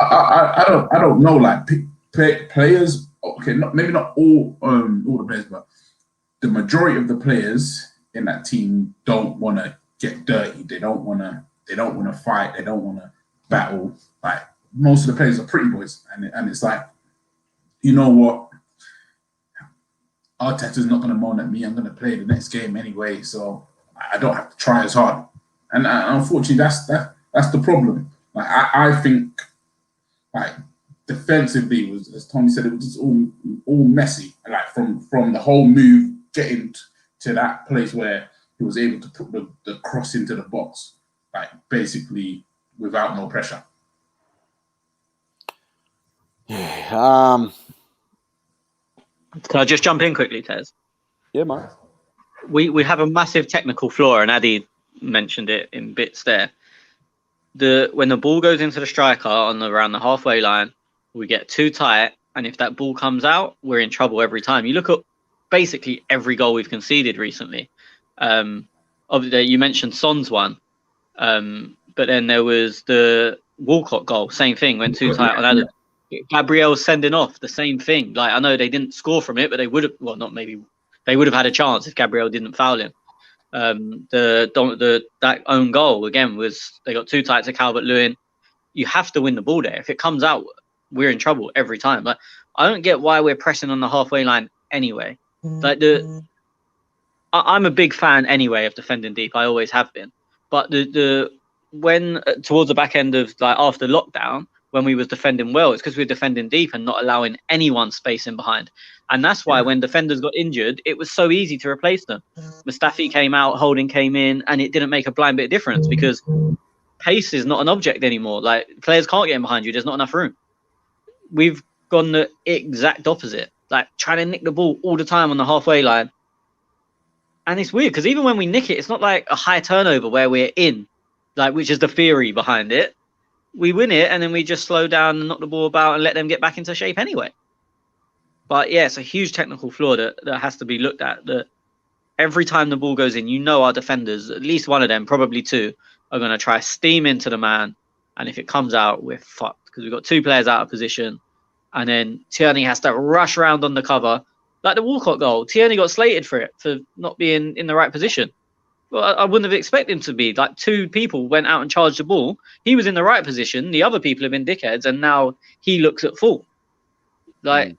I don't know, like players. Okay, maybe not all the players, but the majority of the players in that team don't want to get dirty. They don't want to fight. They don't want to battle. Like most of the players are pretty boys, and it's like, you know what? Arteta's not going to moan at me. I'm going to play the next game anyway, so I don't have to try as hard. And unfortunately, that's the problem. Like I think, like defensively, was, as Tony said, it was just all messy. Like from the whole move getting to that place where he was able to put the cross into the box, like basically without no pressure. Yeah. Can I just jump in quickly, Tez? Yeah, mate. We have a massive technical flaw, and Addy mentioned it in bits there. When the ball goes into the striker around the halfway line, we get too tight, and if that ball comes out, we're in trouble every time. You look at basically every goal we've conceded recently. Obviously, you mentioned Son's one, but then there was the Walcott goal. Same thing, went too tight on Adam. Gabriel sending off, the same thing. Like I know they didn't score from it, but they would have. Well, not maybe. They would have had a chance if Gabriel didn't foul him. That own goal again was they got too tight to Calvert-Lewin. You have to win the ball there. If it comes out, we're in trouble every time. Like I don't get why we're pressing on the halfway line anyway. Like I'm a big fan anyway of defending deep. I always have been. But when towards the back end of like after lockdown, when we was defending well, it's because we were defending deep and not allowing anyone space in behind. And that's why when defenders got injured, it was so easy to replace them. Mustafi came out, Holding came in, and it didn't make a blind bit of difference because pace is not an object anymore. Like players can't get in behind you. There's not enough room. We've gone the exact opposite, like trying to nick the ball all the time on the halfway line. And it's weird because even when we nick it, it's not like a high turnover where we're in, like which is the theory behind it. We win it and then we just slow down and knock the ball about and let them get back into shape anyway. But yeah, it's a huge technical flaw that has to be looked at. That every time the ball goes in, you know our defenders, at least one of them, probably two, are going to try steam into the man. And if it comes out, we're fucked because we've got two players out of position. And then Tierney has to rush around on the cover. Like the Walcott goal, Tierney got slated for it, for not being in the right position. Well, I wouldn't have expected him to be. Like two people went out and charged the ball. He was in the right position. The other people have been dickheads, and now he looks at fault. Like,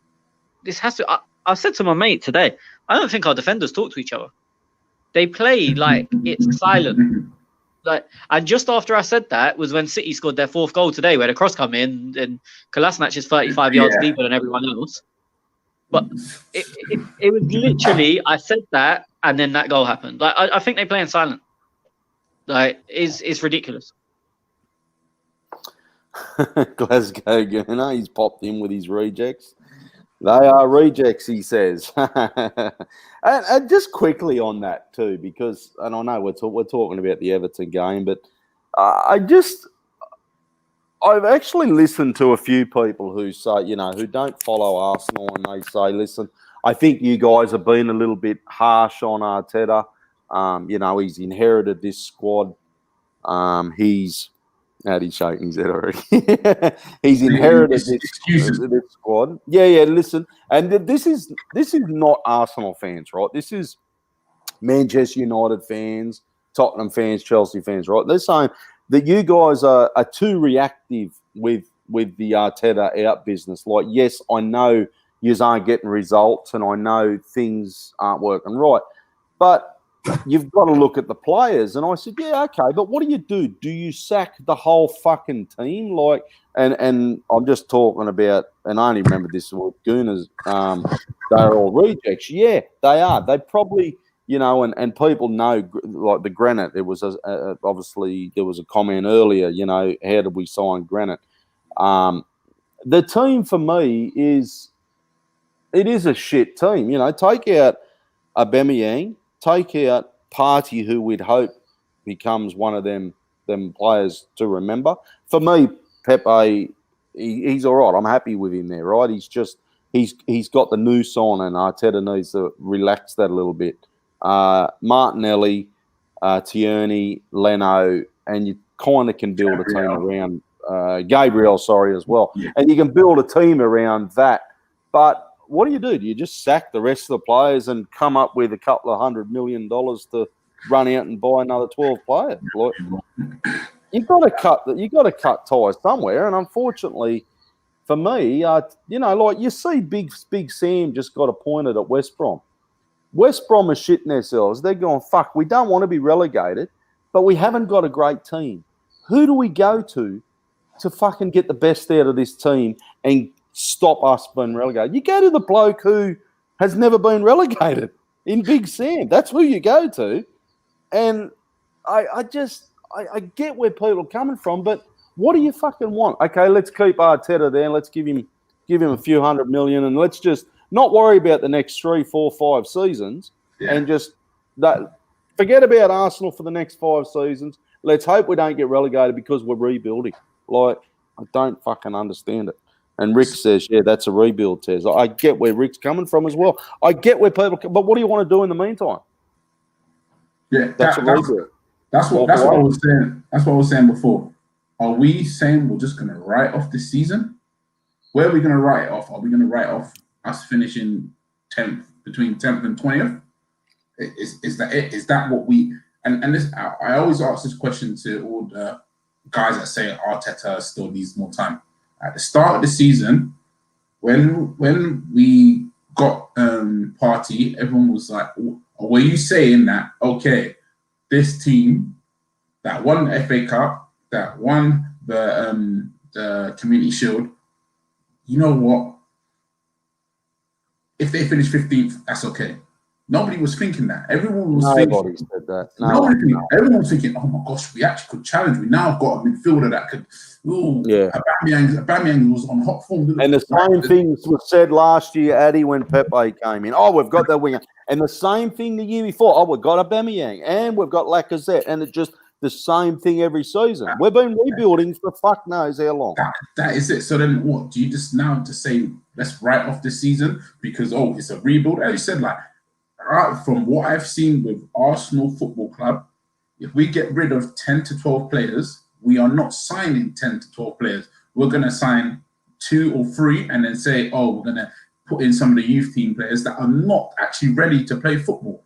this has to... I said to my mate today, I don't think our defenders talk to each other. They play like it's silent. Like, and just after I said that was when City scored their fourth goal today, where the cross come in, and Kolasinac is 35 yards deeper than everyone else. But it was literally, I said that, and then that goal happened. Like I think they play in silent. Like it's ridiculous. Glasgow Gunner, he's popped in with his rejects. They are rejects, he says. and just quickly on that too, because, and I know we're talking about the Everton game, but I've actually listened to a few people who say, who don't follow Arsenal, and they say, listen, I think you guys have been a little bit harsh on Arteta. He's inherited this squad. He's He's shaking his head already. He's inherited this squad. Yeah. Listen, and this is not Arsenal fans, right? This is Manchester United fans, Tottenham fans, Chelsea fans, right? They're saying that you guys are too reactive with the Arteta out business. Like, yes, I know you aren't getting results, and I know things aren't working right, but you've got to look at the players. And I said, yeah, okay, but what do? Do you sack the whole fucking team? Like, and I'm just talking about, and I only remember this with Gooners, they're all rejects. Yeah, they are. They probably, and people know, like the Granite, there was obviously there was a comment earlier, how did we sign Granite? The team for me is a shit team. Take out Aubameyang, take out Partey, who we'd hope becomes one of them players to remember. For me, Pepe, he's all right. I'm happy with him there, right? He's got the noose on, and Arteta needs to relax that a little bit. Martinelli, Tierney, Leno, and you kind of can build a team around Gabriel, as well. Yeah. And you can build a team around that. But what do? Do you just sack the rest of the players and come up with a couple of $100 million to run out and buy another 12 players? Like, you've got to cut ties somewhere. And unfortunately, for me, like you see, Big Sam just got appointed at West Brom. West Brom are shitting themselves. They're going, fuck, we don't want to be relegated, but we haven't got a great team. Who do we go to fucking get the best out of this team and stop us being relegated? You go to the bloke who has never been relegated in Big Sam. That's who you go to. And I get where people are coming from, but what do you fucking want? Okay, let's keep Arteta there and let's give him a few $100 million, and let's just not worry about the next 3, 4, 5 seasons, and just forget about Arsenal for the next 5 seasons. Let's hope we don't get relegated because we're rebuilding. Like, I don't fucking understand it. And Rick says, yeah, that's a rebuild, Tez. I get where Rick's coming from as well. I get where people – but what do you want to do in the meantime? Yeah, that's a rebuild. That's what I was saying. That's what I was saying before. Are we saying we're just going to write off this season? Where are we going to write it off? Are we going to write off us finishing 10th, between 10th and 20th? Is that what we – and this, I always ask this question to all the guys that say Arteta still needs more time. At the start of the season, when we got Partey, everyone was like, were you saying that, okay, this team that won the FA Cup, that won the Community Shield, you know what? If they finish 15th, that's okay. Nobody was thinking that. Everyone was Nobody said that. Everyone was thinking, oh my gosh, we actually could challenge. We now got a midfielder that could. Aubameyang was on hot form. And the same things was said last year, Addy, when Pepe came in. Oh, we've got that winger. And the same thing the year before. Oh, we've got Aubameyang and we've got Lacazette. And it's just the same thing every season. We've been rebuilding for fuck knows how long. That is it. So then what? Do you just now to say, let's write off this season because, it's a rebuild? As you said, like, from what I've seen with Arsenal Football Club, if we get rid of 10 to 12 players, we are not signing 10 to 12 players. We're going to sign 2 or 3 and then say, we're going to put in some of the youth team players that are not actually ready to play football.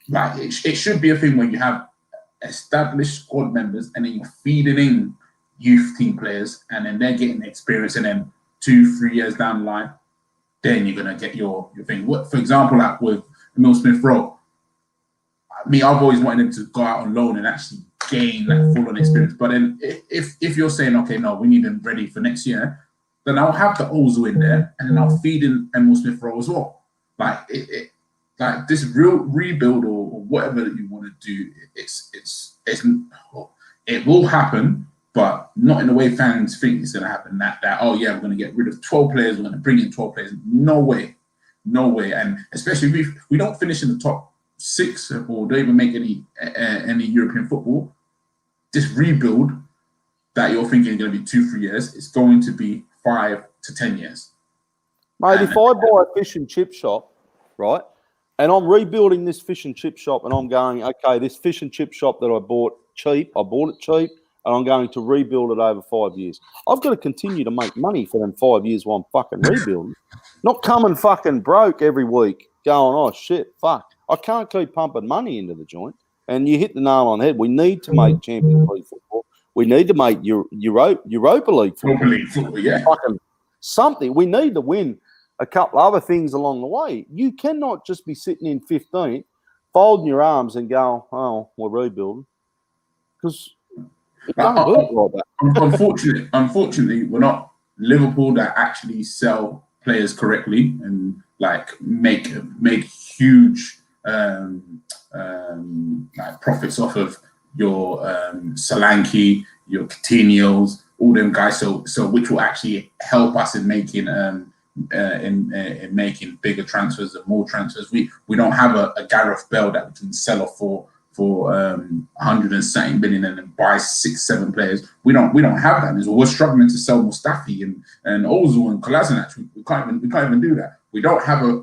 Like, it should be a thing where you have established squad members and then you're feeding in youth team players and then they're getting the experience, and then 2-3 years down the line, then you're going to get your thing. For example, like with Emil Smith-Rowe, I've always wanted him to go out on loan and actually gain that full-on experience. But then if you're saying, okay, no, we need him ready for next year, then I'll have the Ozil in there and then I'll feed in Emil Smith-Rowe as well. Like like this real rebuild or whatever that you want to do, it will happen, but not in the way fans think it's going to happen. That we're going to get rid of 12 players, we're going to bring in 12 players. No way. And especially if we don't finish in the top 6 or don't even make any European football, this rebuild that you're thinking is going to be 2-3 years, it's going to be 5 to 10 years. Mate, if I buy a fish and chip shop, right, and I'm rebuilding this fish and chip shop and I'm going, okay, this fish and chip shop that I bought it cheap, and I'm going to rebuild it over 5 years. I've got to continue to make money for them 5 years while I'm fucking rebuilding. Not coming fucking broke every week going, oh, shit, fuck. I can't keep pumping money into the joint. And you hit the nail on the head. We need to make Champions League football. We need to make Europa League football. Yeah. Fucking something. We need to win a couple other things along the way. You cannot just be sitting in 15th, folding your arms and go, oh, we're rebuilding. Because it don't work like that. Unfortunately, we're not Liverpool that actually sell players correctly and like make huge like profits off of your Solanke, your Coutinho's, all them guys. So which will actually help us in making in making bigger transfers and more transfers. We don't have a Gareth Bale that we can sell off for 170 million and then buy 6-7 players. We don't have that. We're struggling to sell Mustafi and Ozil and Kolasinac. We can't even do that. We don't have a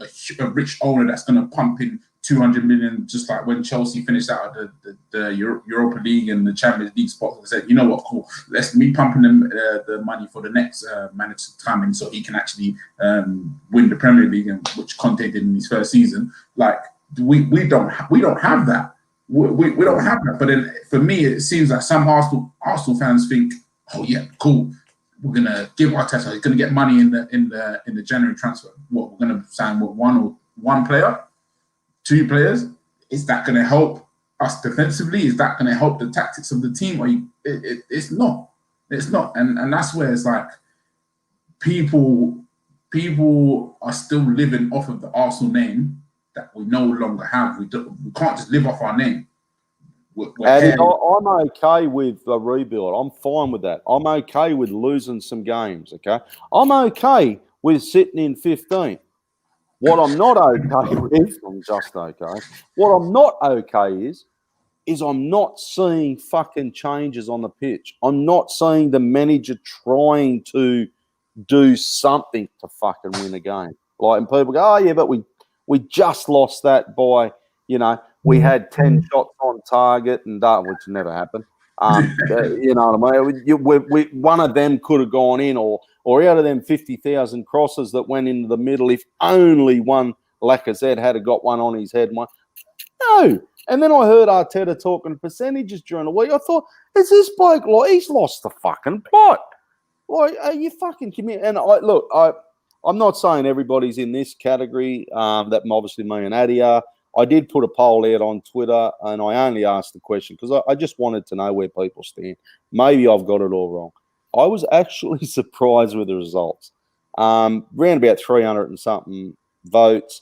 rich owner that's going to pump in 200 million, just like when Chelsea finished out of the Europa League and the Champions League spots. I said, you know what, cool, let's me pumping them the money for the next manager to come in so he can actually win the Premier League, and which Conte did in his first season. Like we don't have that. We don't have that. But then for me, it seems like some Arsenal fans think, oh yeah, cool, we're gonna give Arteta, he's gonna get money in the January transfer. What, we're gonna sign one player? 2 players? Is that going to help us defensively? Is that going to help the tactics of the team? Or it's not. It's not. And that's where it's like people are still living off of the Arsenal name that we no longer have. We can't just live off our name. And I'm okay with the rebuild. I'm fine with that. I'm okay with losing some games, okay? I'm okay with sitting in 15th. What I'm not okay with, I'm just okay. What I'm not okay is I'm not seeing fucking changes on the pitch. I'm not seeing the manager trying to do something to fucking win a game. Like, and people go, oh yeah, but we just lost that by, we had 10 shots on target and that, which never happened. You know what I mean? One of them could have gone in, or out of them 50,000 crosses that went into the middle, if only one Lacazette had got one on his head. No. And then I heard Arteta talking percentages during the week. I thought, is this bloke like he's lost the fucking plot? Like, are you fucking committed? And I'm not saying everybody's in this category. That obviously me and Addy are. I did put a poll out on Twitter, and I only asked the question because I just wanted to know where people stand. Maybe I've got it all wrong. I was actually surprised with the results. Around about 300 and something votes.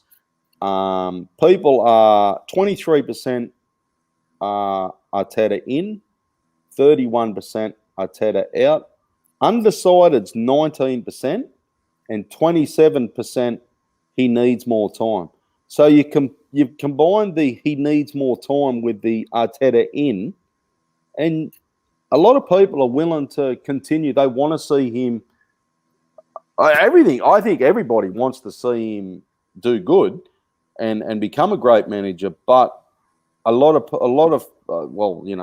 People are 23% Arteta in, 31% Arteta out. Undecided's 19%, and 27% he needs more time. So you've combined the he needs more time with the Arteta in, and a lot of people are willing to continue. They want to see him everything. I think everybody wants to see him do good and become a great manager. But a lot of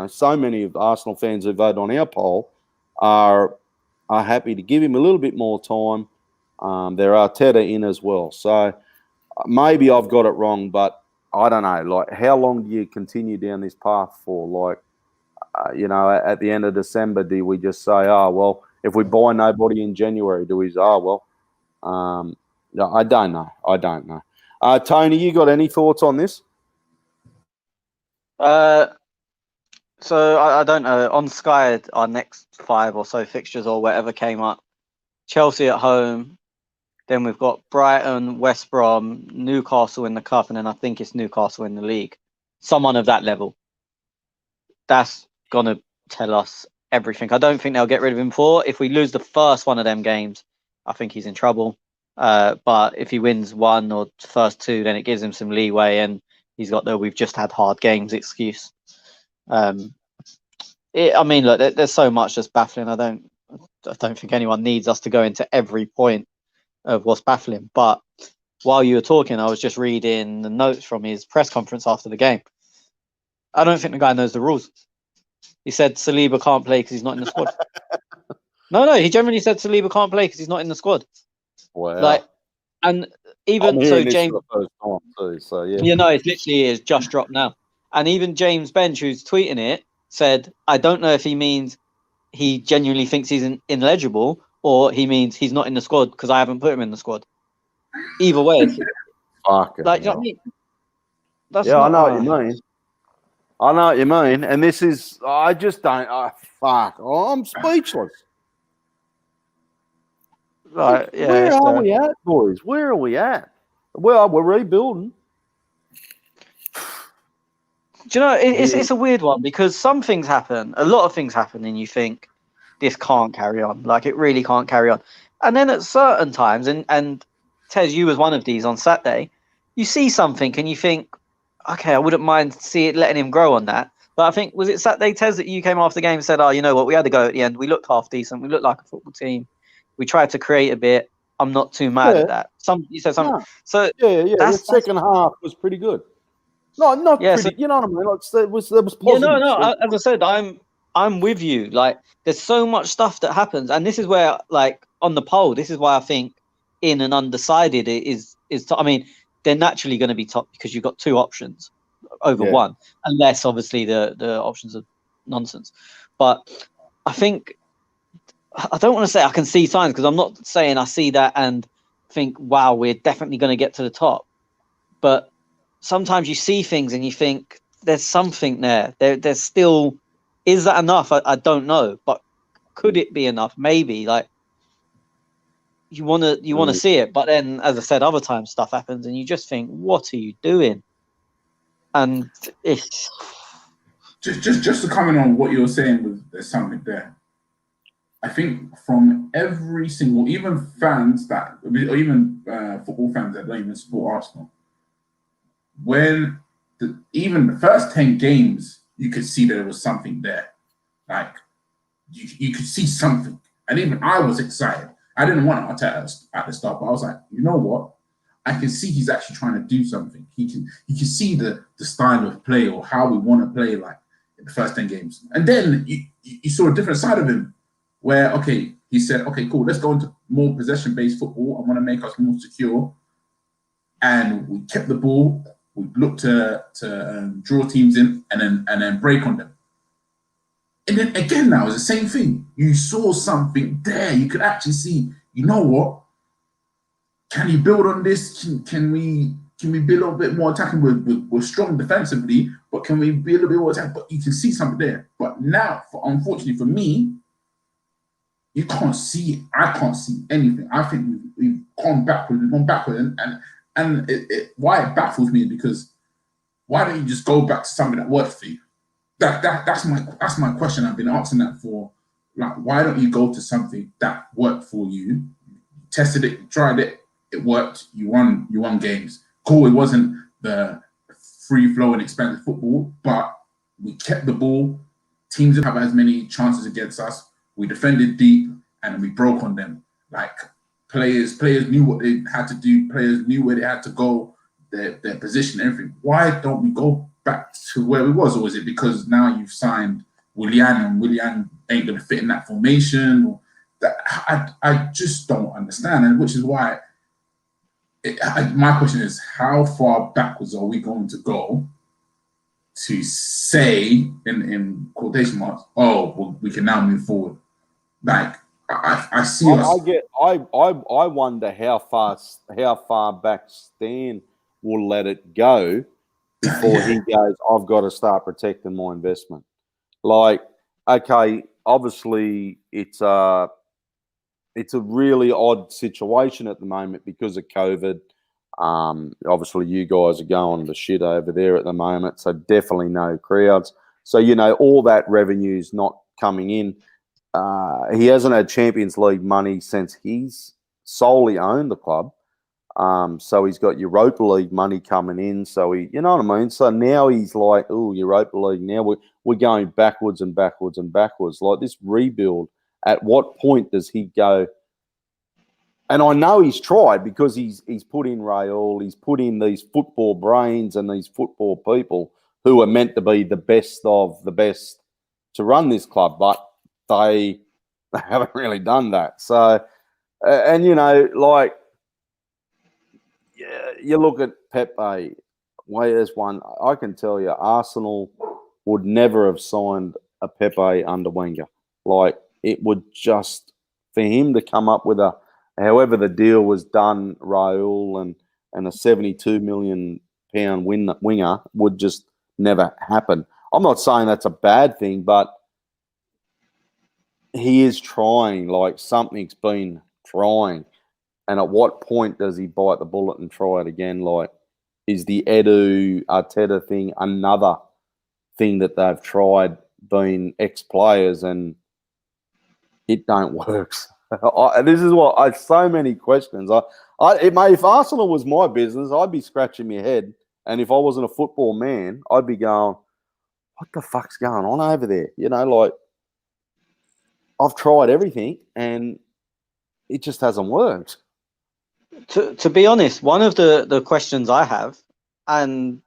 so many of the Arsenal fans who voted on our poll are happy to give him a little bit more time. They're Arteta in as well. So maybe I've got it wrong, but I don't know. Like, how long do you continue down this path for? Like, at the end of December, do we just say, oh, well, if we buy nobody in January, do we say, oh, well, I don't know. Tony, you got any thoughts on this? So I don't know. On Sky, our next 5 or so fixtures or whatever came up. Chelsea at home. Then we've got Brighton, West Brom, Newcastle in the cup, and then I think it's Newcastle in the league. Someone of that level. That's going to tell us everything. I don't think they'll get rid of him for. If we lose the first one of them games, I think he's in trouble. But if he wins one or the first 2, then it gives him some leeway, and he's got the we've just had hard games excuse. Look, there's so much that's baffling. I don't think anyone needs us to go into every point of what's baffling. But while you were talking, I was just reading the notes from his press conference after the game. I don't think the guy knows the rules. He said Saliba can't play because he's not in the squad. No, he generally said Saliba can't play because he's not in the squad. Wow. Like, and even I'm so, hearing this James. for the first time too. So yeah. You know, it's literally just dropped now. And even James Bench, who's tweeting it, said, "I don't know if he means he genuinely thinks he's ineligible or he means he's not in the squad because I haven't put him in the squad." Either way, it's Fucking like, you know hell. what I mean? That's Yeah, not, I know what you mean. I know what you mean. And this is, I just don't, fuck. I'm speechless. Like, yeah, Where are we at, boys? Where are we at? Well, we're rebuilding. Do you know, it's a weird one because some things happen, a lot of things happen, and you think this can't carry on. Like, it really can't carry on. And then at certain times, and Tez, you was one of these on Saturday, you see something and you think, okay, I wouldn't mind letting him grow on that. But I think, was it Saturday, Tez, that you came after the game and said, oh, you know what, we had to go at the end. We looked half decent. We looked like a football team. We tried to create a bit. I'm not too mad at that. You said something. No. So yeah. The second half was pretty good. No, not pretty. So, you know what I mean? Like, there was positive. Yeah, no. As I said, I'm with you. Like, there's so much stuff that happens, and this is where, like, on the poll, this is why I think in and undecided is top. I mean, they're naturally going to be top because you've got two options over one, unless obviously the options are nonsense. But I think I don't want to say I can see signs because I'm not saying I see that and think, wow, we're definitely going to get to the top. But sometimes you see things and you think there's something there. There's still, is that enough? I don't know, but could it be enough? Maybe. Like, you want to see it, but then, as I said, other times stuff happens and you just think, what are you doing? And it's just to comment on what you're saying with there's something there. I think from every single, even fans that, or even football fans that don't even support Arsenal, when even the first 10 games, you could see there was something there. Like, you could see something. And even I was excited. I didn't want Arteta at the start, but I was like, you know what? I can see he's actually trying to do something. You can see the style of play or how we want to play, like, in the first 10 games. And then you saw a different side of him where, okay, he said, okay, cool, let's go into more possession-based football. I want to make us more secure. And we kept the ball. We looked to draw teams in and then break on them. And then again, now it's the same thing. You saw something there. You could actually see, you know what? Can you build on this? Can we be a little bit more attacking? We're strong defensively, but can we be a little bit more attacking? But you can see something there. But now, unfortunately for me, you can't see it. I can't see anything. I think we've gone backwards. We've gone backwards, and why it baffles me is because why don't you just go back to something that worked for you? That's my question. I've been asking that for, like, why don't you go to something that worked for you? You tested it, you tried it, it worked. You won games. Cool. It wasn't the free flowing, expensive football, but we kept the ball. Teams didn't have as many chances against us. We defended deep and we broke on them. Like, players knew what they had to do. Players knew where they had to go, their position, everything. Why don't we go back to where we was? Or is it because now you've signed Willian and Willian ain't going to fit in that formation? Or that I just don't understand. And which is why my question is, how far backwards are we going to go to say, in quotation marks, oh, well, we can now move forward? Like, I see us. I wonder how far back Stan will let it go before he goes, I've got to start protecting my investment. Like, okay, obviously it's a really odd situation at the moment because of COVID. Obviously you guys are going to shit over there at the moment, so definitely no crowds. So, you know, all that revenue's not coming in. He hasn't had Champions League money since he's solely owned the club. So he's got Europa League money coming in. So you know what I mean? So now he's like, oh, Europa League. Now we're going backwards and backwards and backwards. Like, this rebuild, at what point does he go? And I know he's tried because he's put in Raul, he's put in these football brains and these football people who are meant to be the best of the best to run this club, but they haven't really done that. So, and you know, like, yeah, you look at Pepe. There's one I can tell you, Arsenal would never have signed a Pepe under Wenger. Like, it would just, for him to come up with however the deal was done, Raul and a £72 million winger would just never happen. I'm not saying that's a bad thing, but he is trying. Like, something's been trying. And at what point does he bite the bullet and try it again? Like, is the Edu Arteta thing another thing that they've tried, being ex-players, and it don't work? This is what so many questions. If Arsenal was my business, I'd be scratching my head, and if I wasn't a football man, I'd be going, "What the fuck's going on over there?" You know, like, I've tried everything, and it just hasn't worked. To be honest, one of the questions I have, and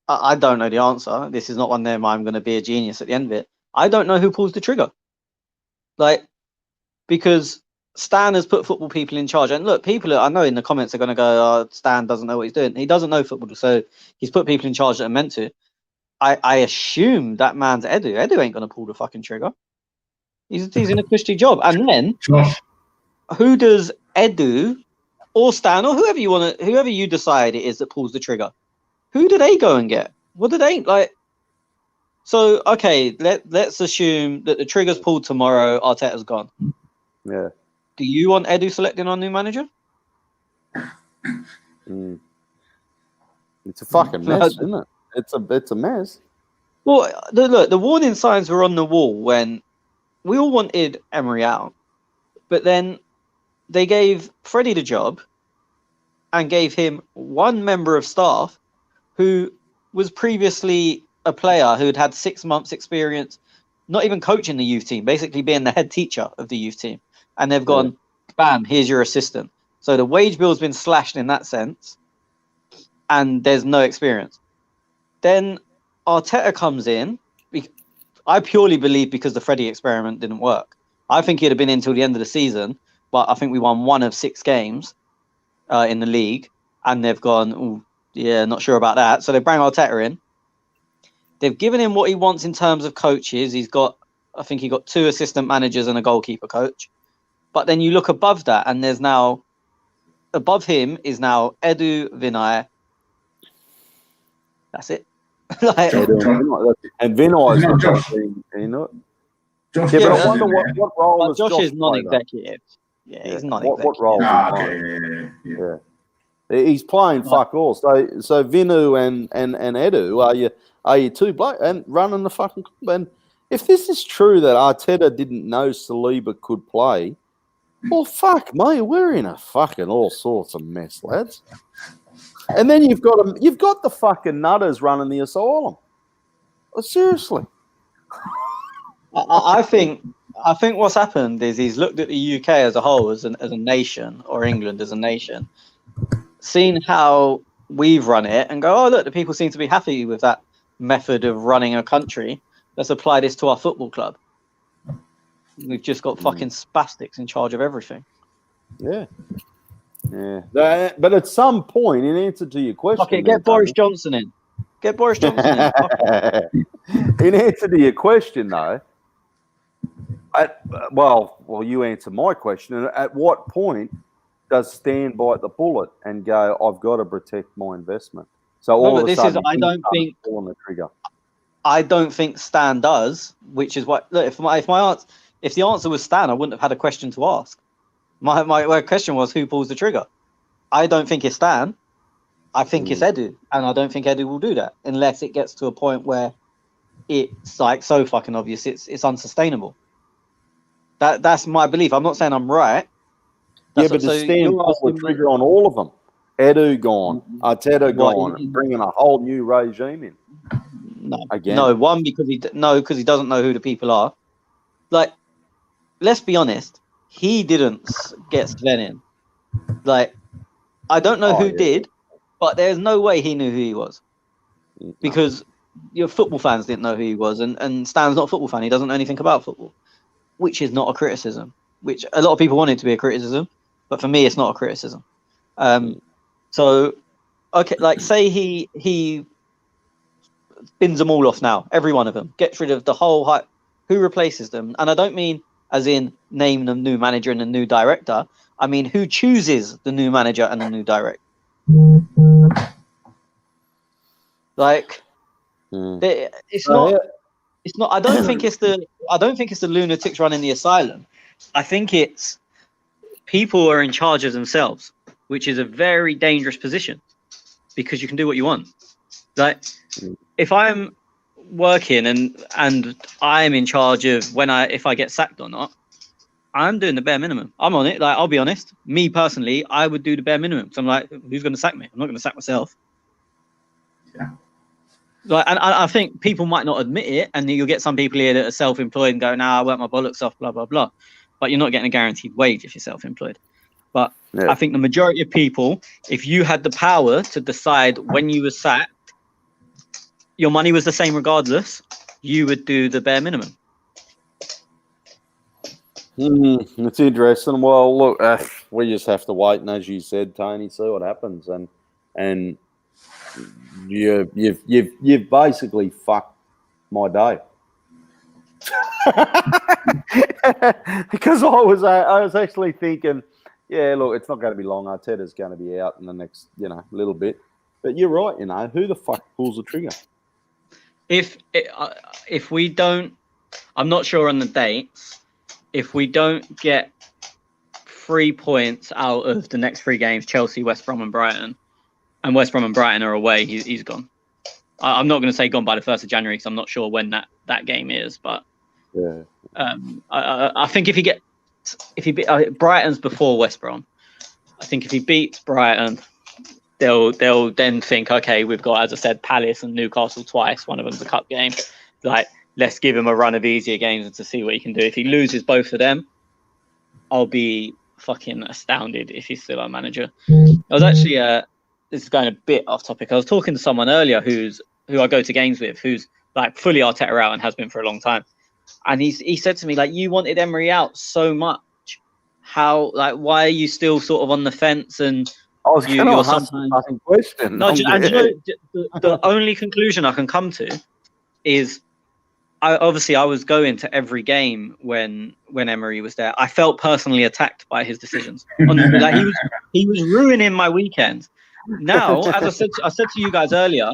I don't know the answer. This is not one of them I'm going to be a genius at the end of it. I don't know who pulls the trigger. Like, because Stan has put football people in charge. And look, people, I know in the comments are going to go, "Oh, Stan doesn't know what he's doing." He doesn't know football, so he's put people in charge that are meant to. I assume that man's Edu. Edu ain't going to pull the fucking trigger. He's in a cushy job. And then, Josh, who does Edu or Stan or whoever you decide it is that pulls the trigger? Who do they go and get? What do they like? So, okay, let's assume that the trigger's pulled tomorrow. Arteta's gone. Yeah. Do you want Edu selecting our new manager? It's a fucking mess, isn't it? It's a mess. Well, the warning signs were on the wall when we all wanted Emery out, but then they gave Freddie the job and gave him one member of staff who was previously a player who had 6 months experience, not even coaching the youth team, basically being the head teacher of the youth team. And they've gone, bam, here's your assistant. So the wage bill's been slashed in that sense, and there's no experience. Then Arteta comes in. I purely believe because the Freddie experiment didn't work. I think he'd have been in until the end of the season, but I think we won 1 of 6 games in the league, and they've gone, "Ooh, yeah, not sure about that." So they bring Arteta in. They've given him what he wants in terms of coaches. I think he got 2 assistant managers and a goalkeeper coach. But then you look above that, and there's now, above him is now Edu, Vinay. That's it. Like, and Vinay is not Josh. You know. Josh, Yeah, but Josh I wonder what role but does Josh is play, non-executive. Yeah, he's non-executive. What role? Yeah. He's playing fuck all. So Vinu and Edu are you 2 blokes and running the fucking club. And if this is true that Arteta didn't know Saliba could play, well, fuck me, we're in a fucking all sorts of mess, lads. And then you've got the fucking nutters running the asylum. Oh, seriously. I think what's happened is he's looked at the UK as a whole, as a nation, or England as a nation, seen how we've run it, and go, "Oh, look, the people seem to be happy with that method of running a country. Let's apply this to our football club. We've just got fucking spastics in charge of everything." Yeah. But at some point, in answer to your question, Okay, get Boris Johnson in. Get Boris Johnson in. In answer to your question, though, well, you answer my question. At what point does Stan bite the bullet and go, "I've got to protect my investment"? So all of a sudden, pulling the trigger. I don't think Stan does, which is what. Look, if the answer was Stan, I wouldn't have had a question to ask. My question was, who pulls the trigger? I don't think it's Stan. I think it's Edu, and I don't think Edu will do that unless it gets to a point where it's like so fucking obvious it's unsustainable. That's my belief. I'm not saying I'm right. But does Stan pull the trigger on all of them? Edu gone, Arteta gone, bringing a whole new regime in. No, again. No, one because he doesn't know who the people are. Like, let's be honest, he didn't get Sven in. Like, I don't know who did, but there's no way he knew who he was, because your football fans didn't know who he was, and Stan's not a football fan. He doesn't know anything about football, which is not a criticism. Which a lot of people want it to be a criticism, but for me, it's not a criticism. So, okay, like say he bins them all off now, every one of them, gets rid of the whole hype. Who replaces them? And I don't mean as in name the new manager and the new director. I mean who chooses the new manager and the new director. Like, it's not. It's not. I don't think it's the lunatics running the asylum. I think it's people are in charge of themselves, which is a very dangerous position because you can do what you want. Like, if I'm working and I'm in charge of if I get sacked or not, I'm doing the bare minimum. I'm on it. Like, I'll be honest. Me personally, I would do the bare minimum. So I'm like, who's going to sack me? I'm not going to sack myself. Yeah. Like, and I think people might not admit it, and you'll get some people here that are self-employed and go, "Nah, I work my bollocks off, blah blah blah." But you're not getting a guaranteed wage if you're self-employed. But I think the majority of people, if you had the power to decide when you were sacked, your money was the same regardless, you would do the bare minimum. It's interesting. Well, look, we just have to wait, and as you said, Tony, see what happens, and you've basically fucked my day. Because I was actually thinking, yeah, look, it's not going to be long. Arteta's going to be out in the next, little bit. But you're right, who the fuck pulls the trigger? If we don't, I'm not sure on the dates. If we don't get 3 points out of the next 3 games, Chelsea, West Brom and Brighton, and West Brom and Brighton are away, he's gone. I'm not going to say gone by the 1st of January because I'm not sure when that game is, but yeah. I think if he Brighton's before West Brom, I think if he beats Brighton, they'll then think, okay, we've got, as I said, Palace and Newcastle twice. One of them's a cup game. Like, let's give him a run of easier games and to see what he can do. If he loses both of them, I'll be fucking astounded if he's still our manager. I was actually this is going a bit off topic. I was talking to someone earlier who I go to games with, who's like fully Arteta out and has been for a long time. And he said to me, like, you wanted Emery out so much. How, like, why are you still sort of on the fence? And I was going to ask a question. No, the only conclusion I can come to is, I was going to every game when Emery was there. I felt personally attacked by his decisions. Like, he was ruining my weekend. Now, as I said to you guys earlier,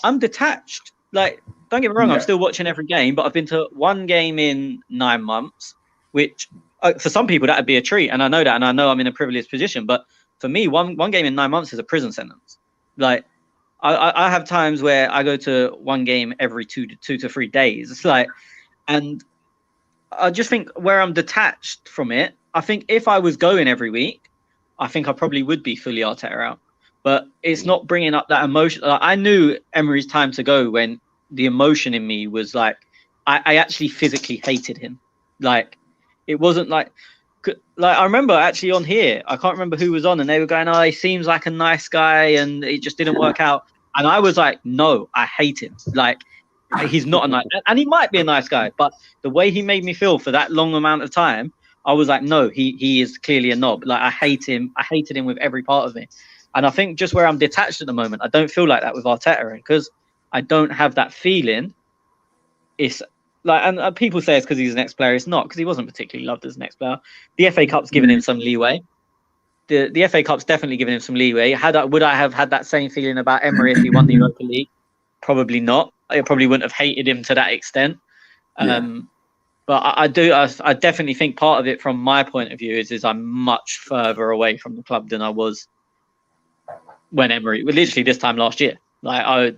I'm detached. Like, don't get me wrong, I'm still watching every game, but I've been to 1 game in 9 months, which for some people that would be a treat, and I know that, and I know I'm in a privileged position. But for me, one game in 9 months is a prison sentence. Like, I have times where I go to 1 game every 2 to 3 days. It's like, and I just think where I'm detached from it, I think if I was going every week, I think I probably would be fully Arteta out. But it's not bringing up that emotion. Like, I knew Emery's time to go when the emotion in me was like, I actually physically hated him. Like, it wasn't like I remember actually on here, I can't remember who was on, and they were going, oh, he seems like a nice guy, and it just didn't work out. And I was like, no, I hate him. Like, he's not a nice, and he might be a nice guy, but the way he made me feel for that long amount of time, I was like, no, he is clearly a knob. Like, I hate him. I hated him with every part of me. And I think just where I'm detached at the moment, I don't feel like that with Arteta, and because I don't have that feeling, it's like, and people say it's because he's an ex-player. It's not, because he wasn't particularly loved as an ex-player. The FA Cup's given him some leeway. The FA Cup's definitely given him some leeway. Would I have had that same feeling about Emery if he won the Europa League? Probably not. I probably wouldn't have hated him to that extent. But I definitely think part of it, from my point of view, is I'm much further away from the club than I was when Emery, literally this time last year. Like,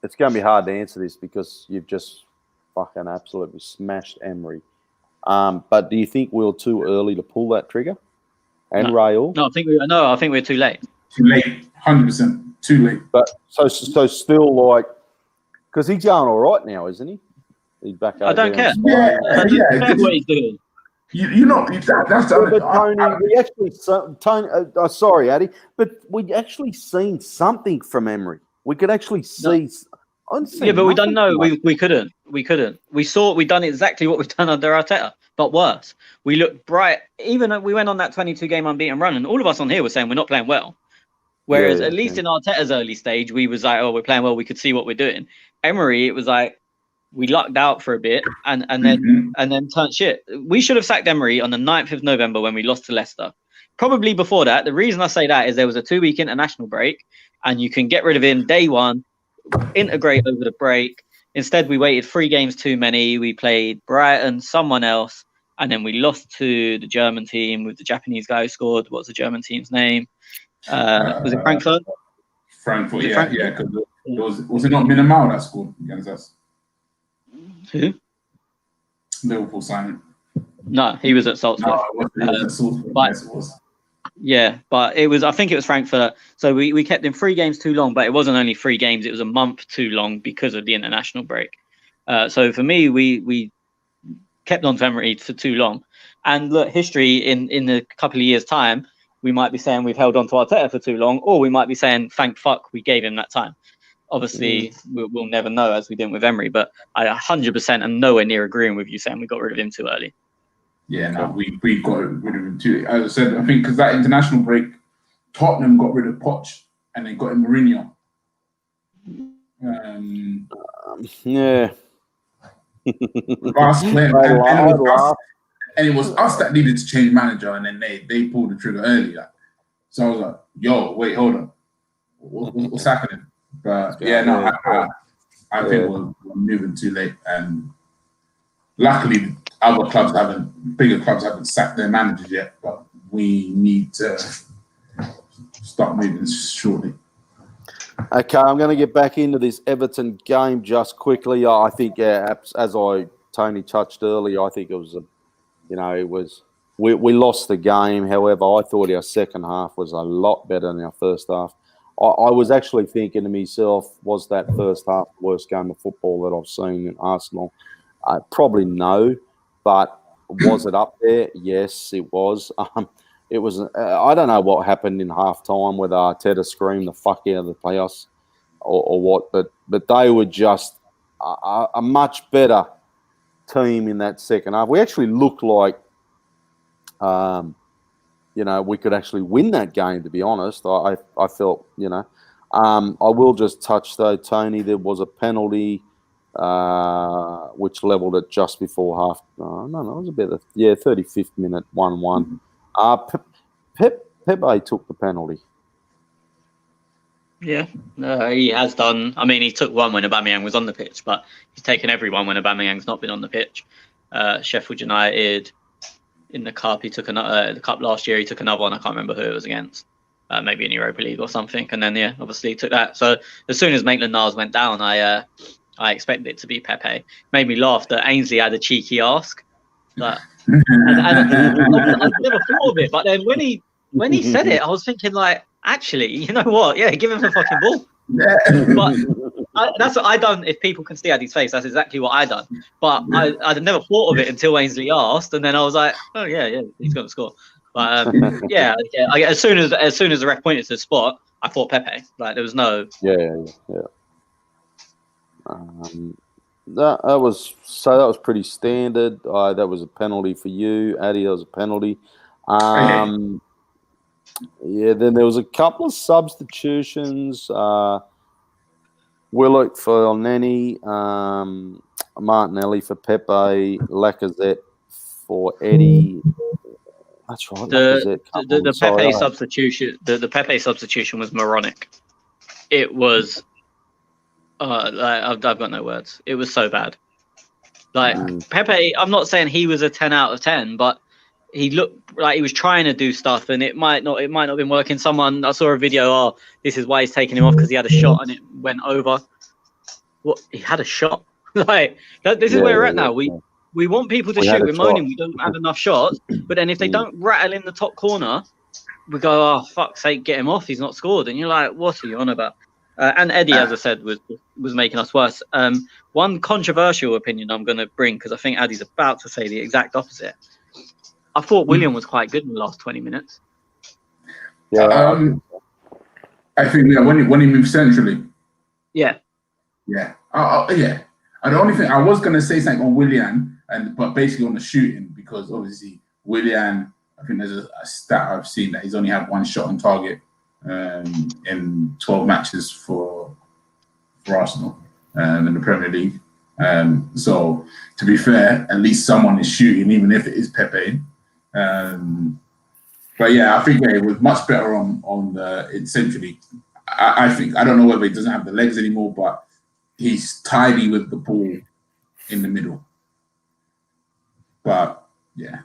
it's going to be hard to answer this because you've just fucking absolutely smashed Emery. But do you think we're too early to pull that trigger? And Raul? No, I think we're too late. Too late, 100% too late. But so still, like, because he's going all right now, isn't he? He's back over. I don't care. Yeah. What he's doing. You know, that's Tony, we actually, Tony, sorry, Addy, but we actually seen something from Emery. We could actually see. Yeah, but we don't know. We couldn't. We done exactly what we've done under Arteta, but worse. We looked bright. Even we went on that 22-game unbeaten run, and all of us on here were saying we're not playing well. Whereas at least in Arteta's early stage, we was like, oh, we're playing well. We could see what we're doing. Emery, it was like we lucked out for a bit and then turned shit. We should have sacked Emery on the 9th of November when we lost to Leicester. Probably before that. The reason I say that is there was a 2-week international break, and you can get rid of him day one, integrate over the break. Instead, we waited 3 games too many. We played Brighton, someone else, and then we lost to the German team with the Japanese guy who scored. What's the German team's name? Was it Frankfurt? Frankfurt, yeah, Frankfurt? yeah. Because was it not Minimal that scored against us? Who? Liverpool signing. No, he was at Salzburg. No, it was at Salzburg. Yes, it was. Yeah, but it was. I think it was Frankfurt. So we kept him 3 games too long, but it wasn't only 3 games; it was a month too long because of the international break. So for me, we kept on to Emery for too long. And look, history in a couple of years' time, we might be saying we've held on to Arteta for too long, or we might be saying thank fuck we gave him that time. Obviously, we'll never know as we did with Emery, but I 100% am nowhere near agreeing with you saying we got rid of him too early. Yeah, no, we got rid of him too. As I said, I think because that international break, Tottenham got rid of Poch and they got in Mourinho. Yeah. Us playing, and it was us that needed to change manager, and then they pulled the trigger early. So I was like, "Yo, wait, hold on, what's happening?" But yeah, no, I think we're moving too late, and luckily, bigger clubs haven't sacked their managers yet. But we need to start moving shortly. Okay, I'm going to get back into this Everton game just quickly. I think, as Tony touched earlier, I think it was we lost the game. However, I thought our second half was a lot better than our first half. I was actually thinking to myself, was that first half the worst game of football that I've seen in Arsenal? Probably no, but was it up there? Yes, it was. It was. I don't know what happened in halftime whether Arteta screamed the fuck out of the playoffs or what, but they were just a much better team in that second half. We actually looked like, we could actually win that game. To be honest, I felt, I will just touch though, Tony. There was a penalty which levelled it just before half. No, it was a bit of 35th minute, 1-1. Pepe took the penalty. Yeah, he has done. I mean, he took one when Aubameyang was on the pitch, but he's taken every one when Aubameyang's not been on the pitch. Sheffield United in the cup, he took the cup last year. He took another one. I can't remember who it was against. Maybe in Europa League or something. And then obviously he took that. So as soon as Maitland-Niles went down, I expected it to be Pepe. Made me laugh that Ainsley had a cheeky ask. But I never thought of it, but then when he said it, I was thinking like, actually, you know what? Yeah, give him the fucking ball. But that's what I done. If people can see Addy's face, that's exactly what I done. But I'd never thought of it until Ainsley asked, and then I was like, oh yeah, he's going to score. But as soon as the ref pointed to the spot, I thought Pepe. Like there was no. Yeah. That was pretty standard. That was a penalty for you, Addy. That was a penalty. Yeah. Then there was a couple of substitutions. Willock for Elneny, Martinelli for Pepe, Lacazette for Eddie. That's right. The Pepe substitution. The Pepe substitution was moronic. It was. I've got no words. It was so bad. Like Pepe, I'm not saying he was a 10 out of 10, but he looked like he was trying to do stuff, and it might not have been working. I saw a video. This is why he's taking him off because he had a shot and it went over. What? He had a shot. This is where we're at now. We want people to shoot. We're moaning we don't have enough shots, but then if they don't rattle in the top corner, we go, oh fuck's sake, get him off. He's not scored, and you're like, what are you on about? And Eddie, as I said, was making us worse. One controversial opinion I'm going to bring, because I think Eddie's about to say the exact opposite. I thought William was quite good in the last 20 minutes. Yeah. I think when he moved centrally, Yeah. Yeah. Yeah. And the only thing I was going to say something on Willian, but basically on the shooting, because obviously Willian, I think there's a stat I've seen that he's only had one shot on target in 12 matches for Arsenal in the Premier League. So to be fair, at least someone is shooting, even if it is Pepe. But yeah, I think it was much better on the centrally. I think, I don't know whether he doesn't have the legs anymore, but he's tidy with the ball in the middle. But yeah,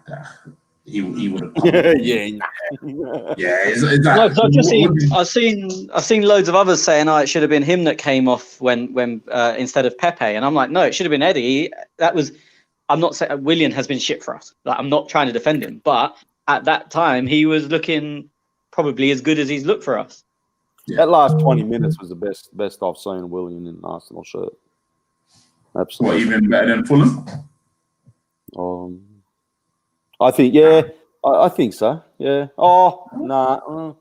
he would have. It's No, 'cause I've seen loads of others saying, "Oh, it should have been him that came off when instead of Pepe," and I'm like, no, it should have been Eddie. I'm not saying Willian has been shit for us. Like, I'm not trying to defend him, but at that time he was looking probably as good as he's looked for us. Yeah. That last 20 minutes was the best I've seen Willian in an Arsenal shirt. Absolutely. What, even better than Fulham? I think, yeah. I think so, yeah. Oh, nah.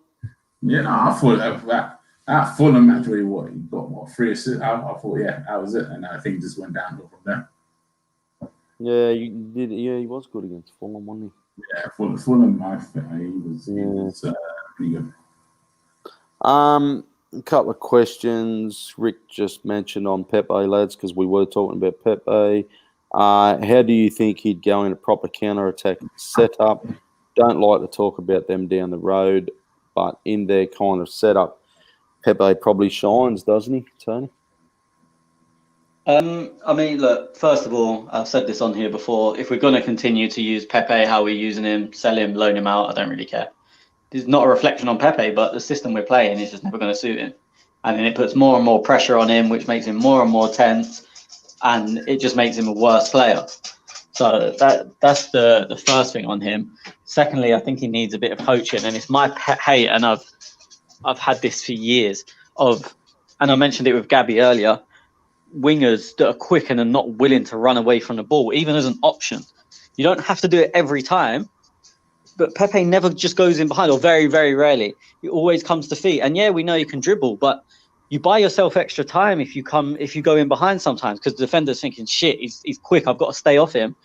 Yeah, no, I thought that Fulham match where he got 3 assists. I thought, yeah, that was it. And I think it just went downhill from there. Yeah, he did. Yeah, he was good against Fulham, wasn't he? Yeah, Fulham, I think he was pretty good. A couple of questions. Rick just mentioned on Pepe, lads, because we were talking about Pepe. How do you think he'd go in a proper counter-attack setup? Don't like to talk about them down the road, but in their kind of setup, Pepe probably shines, doesn't he, Tony? I mean, look, first of all, I've said this on here before. If we're going to continue to use Pepe, how we're using him, sell him, loan him out, I don't really care. It's not a reflection on Pepe, but the system we're playing is just never going to suit him. And then it puts more and more pressure on him, which makes him more and more tense, and it just makes him a worse player. So that's the first thing on him. Secondly, I think he needs a bit of coaching, and it's my pet hate, and I've had this for years, and I mentioned it with Gabby earlier, wingers that are quick and are not willing to run away from the ball, even as an option. You don't have to do it every time, but Pepe never just goes in behind, or very, very rarely. He always comes to feet. And yeah, we know you can dribble, but you buy yourself extra time if you go in behind sometimes, because the defender's thinking, shit, he's quick, I've got to stay off him.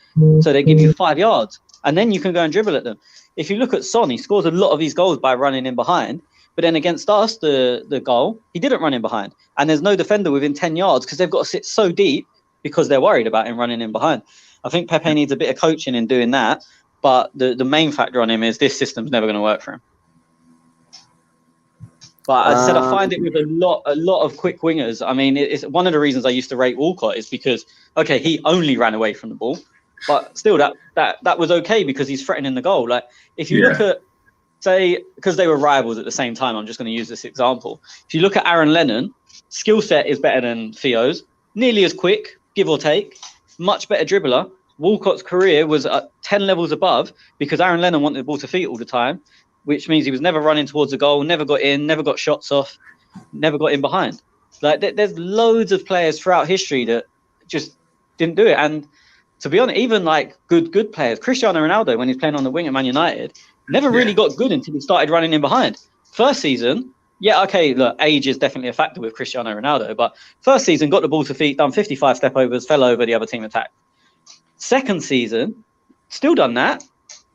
So they give you 5 yards, and then you can go and dribble at them. If you look at Son, he scores a lot of his goals by running in behind. But then against us, the goal, he didn't run in behind. And there's no defender within 10 yards because they've got to sit so deep because they're worried about him running in behind. I think Pepe needs a bit of coaching in doing that. But the main factor on him is this system's never going to work for him. But as I said, I find it with a lot of quick wingers. I mean, it's one of the reasons I used to rate Walcott is because, okay, he only ran away from the ball. But still, that was okay because he's threatening the goal. Like, if you look at, say, because they were rivals at the same time, I'm just going to use this example. If you look at Aaron Lennon, skill set is better than Theo's, nearly as quick, give or take, much better dribbler. Walcott's career was 10 levels above because Aaron Lennon wanted the ball to feet all the time, which means he was never running towards the goal, never got in, never got shots off, never got in behind. Like, there's loads of players throughout history that just didn't do it. And to be honest, even like good players, Cristiano Ronaldo, when he's playing on the wing at Man United, never really got good until he started running in behind. First season, yeah, okay, look, age is definitely a factor with Cristiano Ronaldo, but first season, got the ball to feet, done 55 step overs, fell over, the other team attacked. Second season, still done that,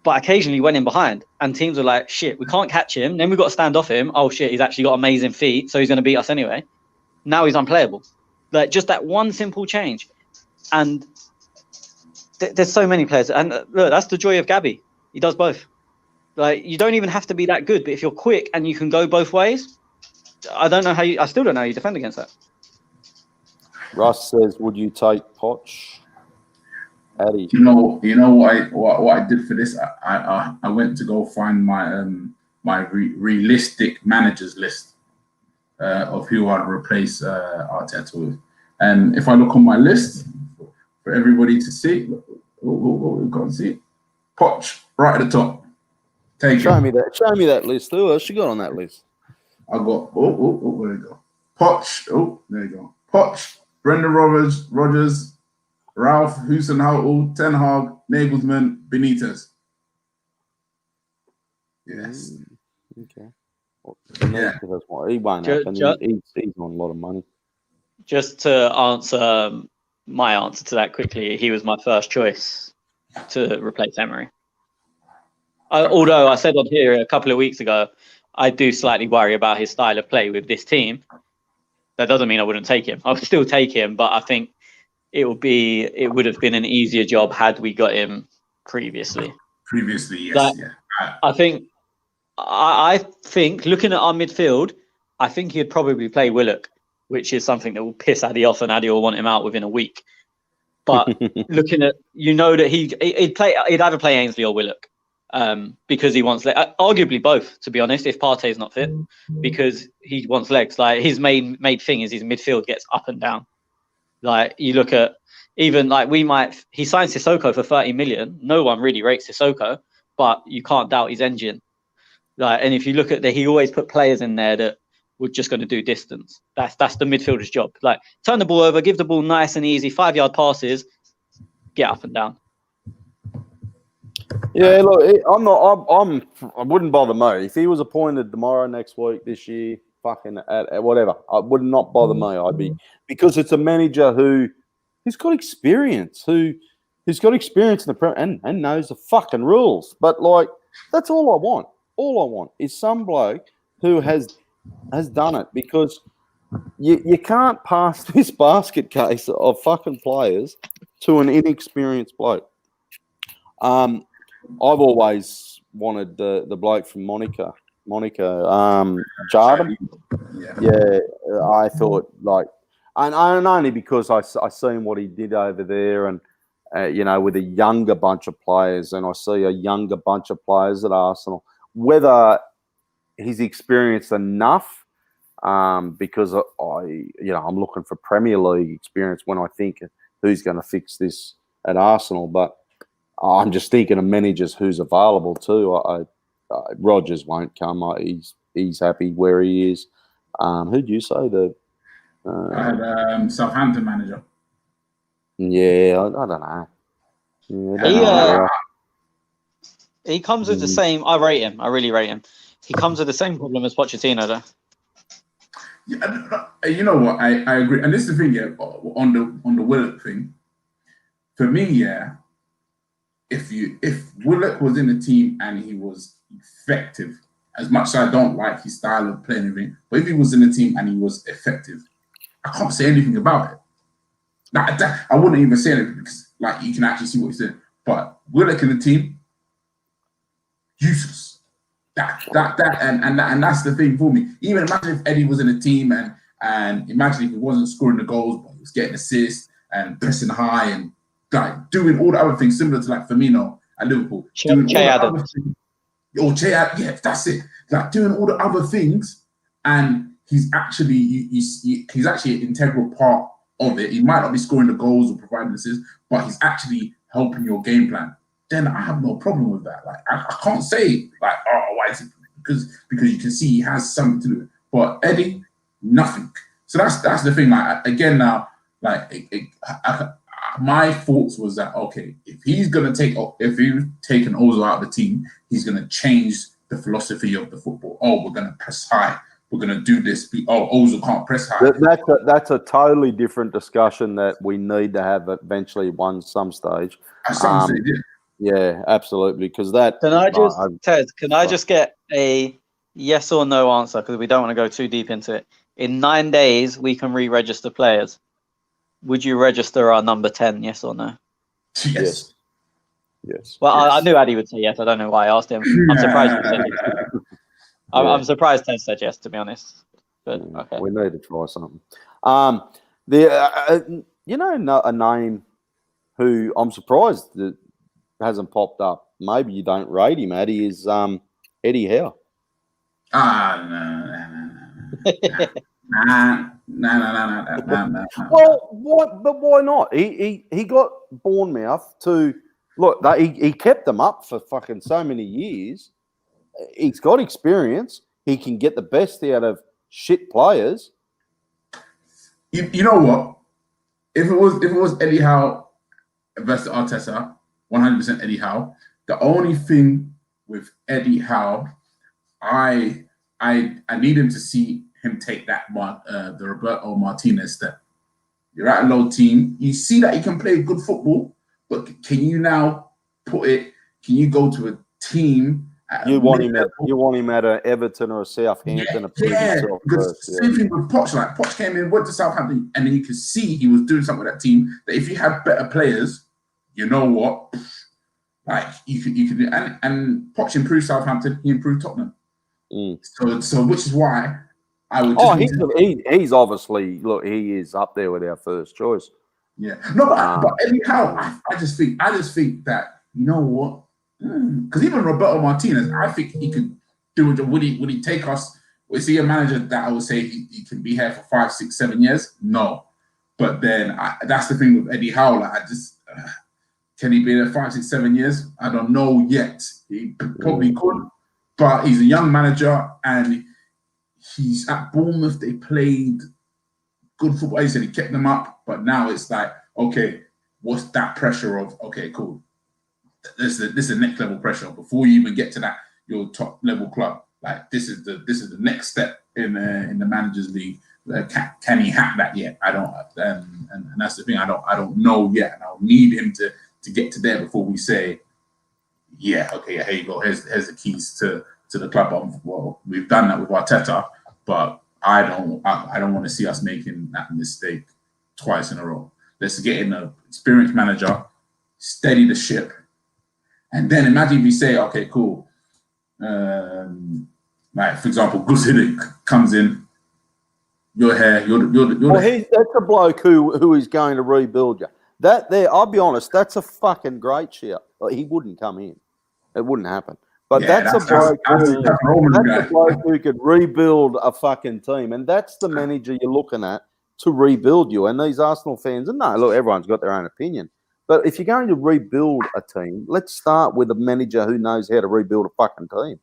but occasionally went in behind. And teams were like, shit, we can't catch him. Then we've got to stand off him. Oh, shit, he's actually got amazing feet, so he's going to beat us anyway. Now he's unplayable. Like, just that one simple change. And there's so many players. And look, that's the joy of Gabby. He does both. Like, you don't even have to be that good, but if you're quick and you can go both ways, I still don't know how you defend against that. Russ says, would you take Poch? Eddie. You know what I did for this? I went to go find my realistic managers list of who I'd replace Arteta with. And if I look on my list for everybody to see, we can't see Poch right at the top. Show me that list. Who else you got on that list? I got there you go. Poch. Oh, there you go. Poch, Brendan Rodgers, Ralph, Husenhautel, Ten Hag, Nagelsmann, Benitez. Yes. Okay. Well, he won't happen. He's on a lot of money. Just to answer my answer to that quickly, he was my first choice to replace Emery. Although I said on here a couple of weeks ago, I do slightly worry about his style of play with this team. That doesn't mean I wouldn't take him. I would still take him, but I think it would have been an easier job had we got him previously. Previously, yes, yeah. I think looking at our midfield, I think he'd probably play Willock, which is something that will piss Addy off, and Addy will want him out within a week. But looking at, that he'd either play Ainsley or Willock, because he wants arguably both, to be honest, if Partey's not fit, because he wants legs. Like his main thing is his midfield gets up and down. Like you look at even like he signed Sissoko for 30 million. No one really rates Sissoko, but you can't doubt his engine. Like, and if you look at he always put players in there that were just going to do distance. That's the midfielder's job. Like turn the ball over, give the ball nice and easy, 5-yard passes, get up and down. Yeah, look, I wouldn't bother me if he was appointed tomorrow, next week, this year, fucking at whatever. I would not bother me. Because it's a manager who's got experience, who's got experience in the Premier and knows the fucking rules. But like, that's all I want. All I want is some bloke who has done it, because you can't pass this basket case of fucking players to an inexperienced bloke. I've always wanted the bloke from Monaco, Jardim. Yeah, I thought like, and only because I seen what he did over there, and with a younger bunch of players, and I see a younger bunch of players at Arsenal. Whether he's experienced enough, because I'm looking for Premier League experience when I think who's going to fix this at Arsenal, but I'm just thinking of managers who's available too. Rodgers won't come. He's happy where he is. Who'd you say I had Southampton manager. Yeah, I don't know. Yeah, he comes with the same. I rate him. I really rate him. He comes with the same problem as Pochettino, though. Yeah, you know what? I agree, and this is the thing. Yeah, on the Willock thing, for me, yeah. If Willock was in the team and he was effective, as much as I don't like his style of playing, but if he was in the team and he was effective, I can't say anything about it. I wouldn't even say it because like you can actually see what he's saying. But Willock in the team, useless. And that's the thing for me. Even imagine if Eddie was in the team and imagine if he wasn't scoring the goals, but he was getting assists and pressing high and like doing all the other things similar to like Firmino at Liverpool. Che Adams. Yeah, that's it. Like doing all the other things, and he's actually he's actually an integral part of it. He might not be scoring the goals or providing assists, but he's actually helping your game plan. Then I have no problem with that. Like I can't say like, oh, why is it? Because you can see he has something to do with it. But Eddie, nothing. So that's the thing. Like again now, like my thoughts was that okay, if he's taken Ozil out of the team, he's gonna change the philosophy of the football. Oh, we're gonna press high. We're gonna do this. Ozil can't press high. That's a totally different discussion that we need to have eventually some stage. At some stage, yeah. Yeah, absolutely. Because that. Can I just get a yes or no answer? Because we don't want to go too deep into it. In 9 days, we can re-register players. Would you register our number 10? Yes or no? Yes. Well, yes. I knew Addy would say yes. I don't know why I asked him. I'm surprised he said yes. I'm surprised Tez said yes, to be honest. But okay, we need to try something. A name who I'm surprised that hasn't popped up. Maybe you don't rate him, Addy, is Eddie Howe. No. Well, why not? He got Bournemouth to look. He kept them up for fucking so many years. He's got experience. He can get the best out of shit players. You know what? If it was Eddie Howe versus Arteta, 100% Eddie Howe. The only thing with Eddie Howe, I need him to see him take that the Roberto Martinez step. You're at a low team. You see that he can play good football, but can you now put it? Can you go to a team? You want him at a Everton or a Southampton to prove himself because first. Same thing with Poch. Like Poch came in, went to Southampton, and then you could see he was doing something with that team. That if you had better players, you know what? Like you could, and Poch improved Southampton. He improved Tottenham. So which is why I would. He's obviously he is up there with our first choice. Yeah, no, but anyhow, I just think that you know what, because even Roberto Martinez, I think he could do it. Would he take us? Is he a manager that I would say he can be here for 5, 6, 7 years? No, but then that's the thing with Eddie Howe. Like, I just can he be there 5, 6, 7 years? I don't know yet. He probably could, but he's a young manager and he's at Bournemouth. They played good football. He said he kept them up, but now it's like, okay, what's that pressure of? Okay, cool. This is the next level pressure. Before you even get to that, your top level club. Like this is the next step in the managers league. Can he hack that yet? I don't, and that's the thing. I don't know yet. And I'll need him to get to there before we say, yeah, okay, here you go. Here's the keys to the club. Well, we've done that with Arteta, but I don't want to see us making that mistake twice in a row. Let's get in an experienced manager, steady the ship, and then imagine if you say, okay, cool. Like for example, Gus Hiddink comes in. You're here. That's a bloke who is going to rebuild you. That there, I'll be honest, that's a fucking great shout. He wouldn't come in. It wouldn't happen. But that's a bloke who could rebuild a fucking team. And that's the manager you're looking at to rebuild you. And these Arsenal fans, and no, look, everyone's got their own opinion. But if you're going to rebuild a team, let's start with a manager who knows how to rebuild a fucking team.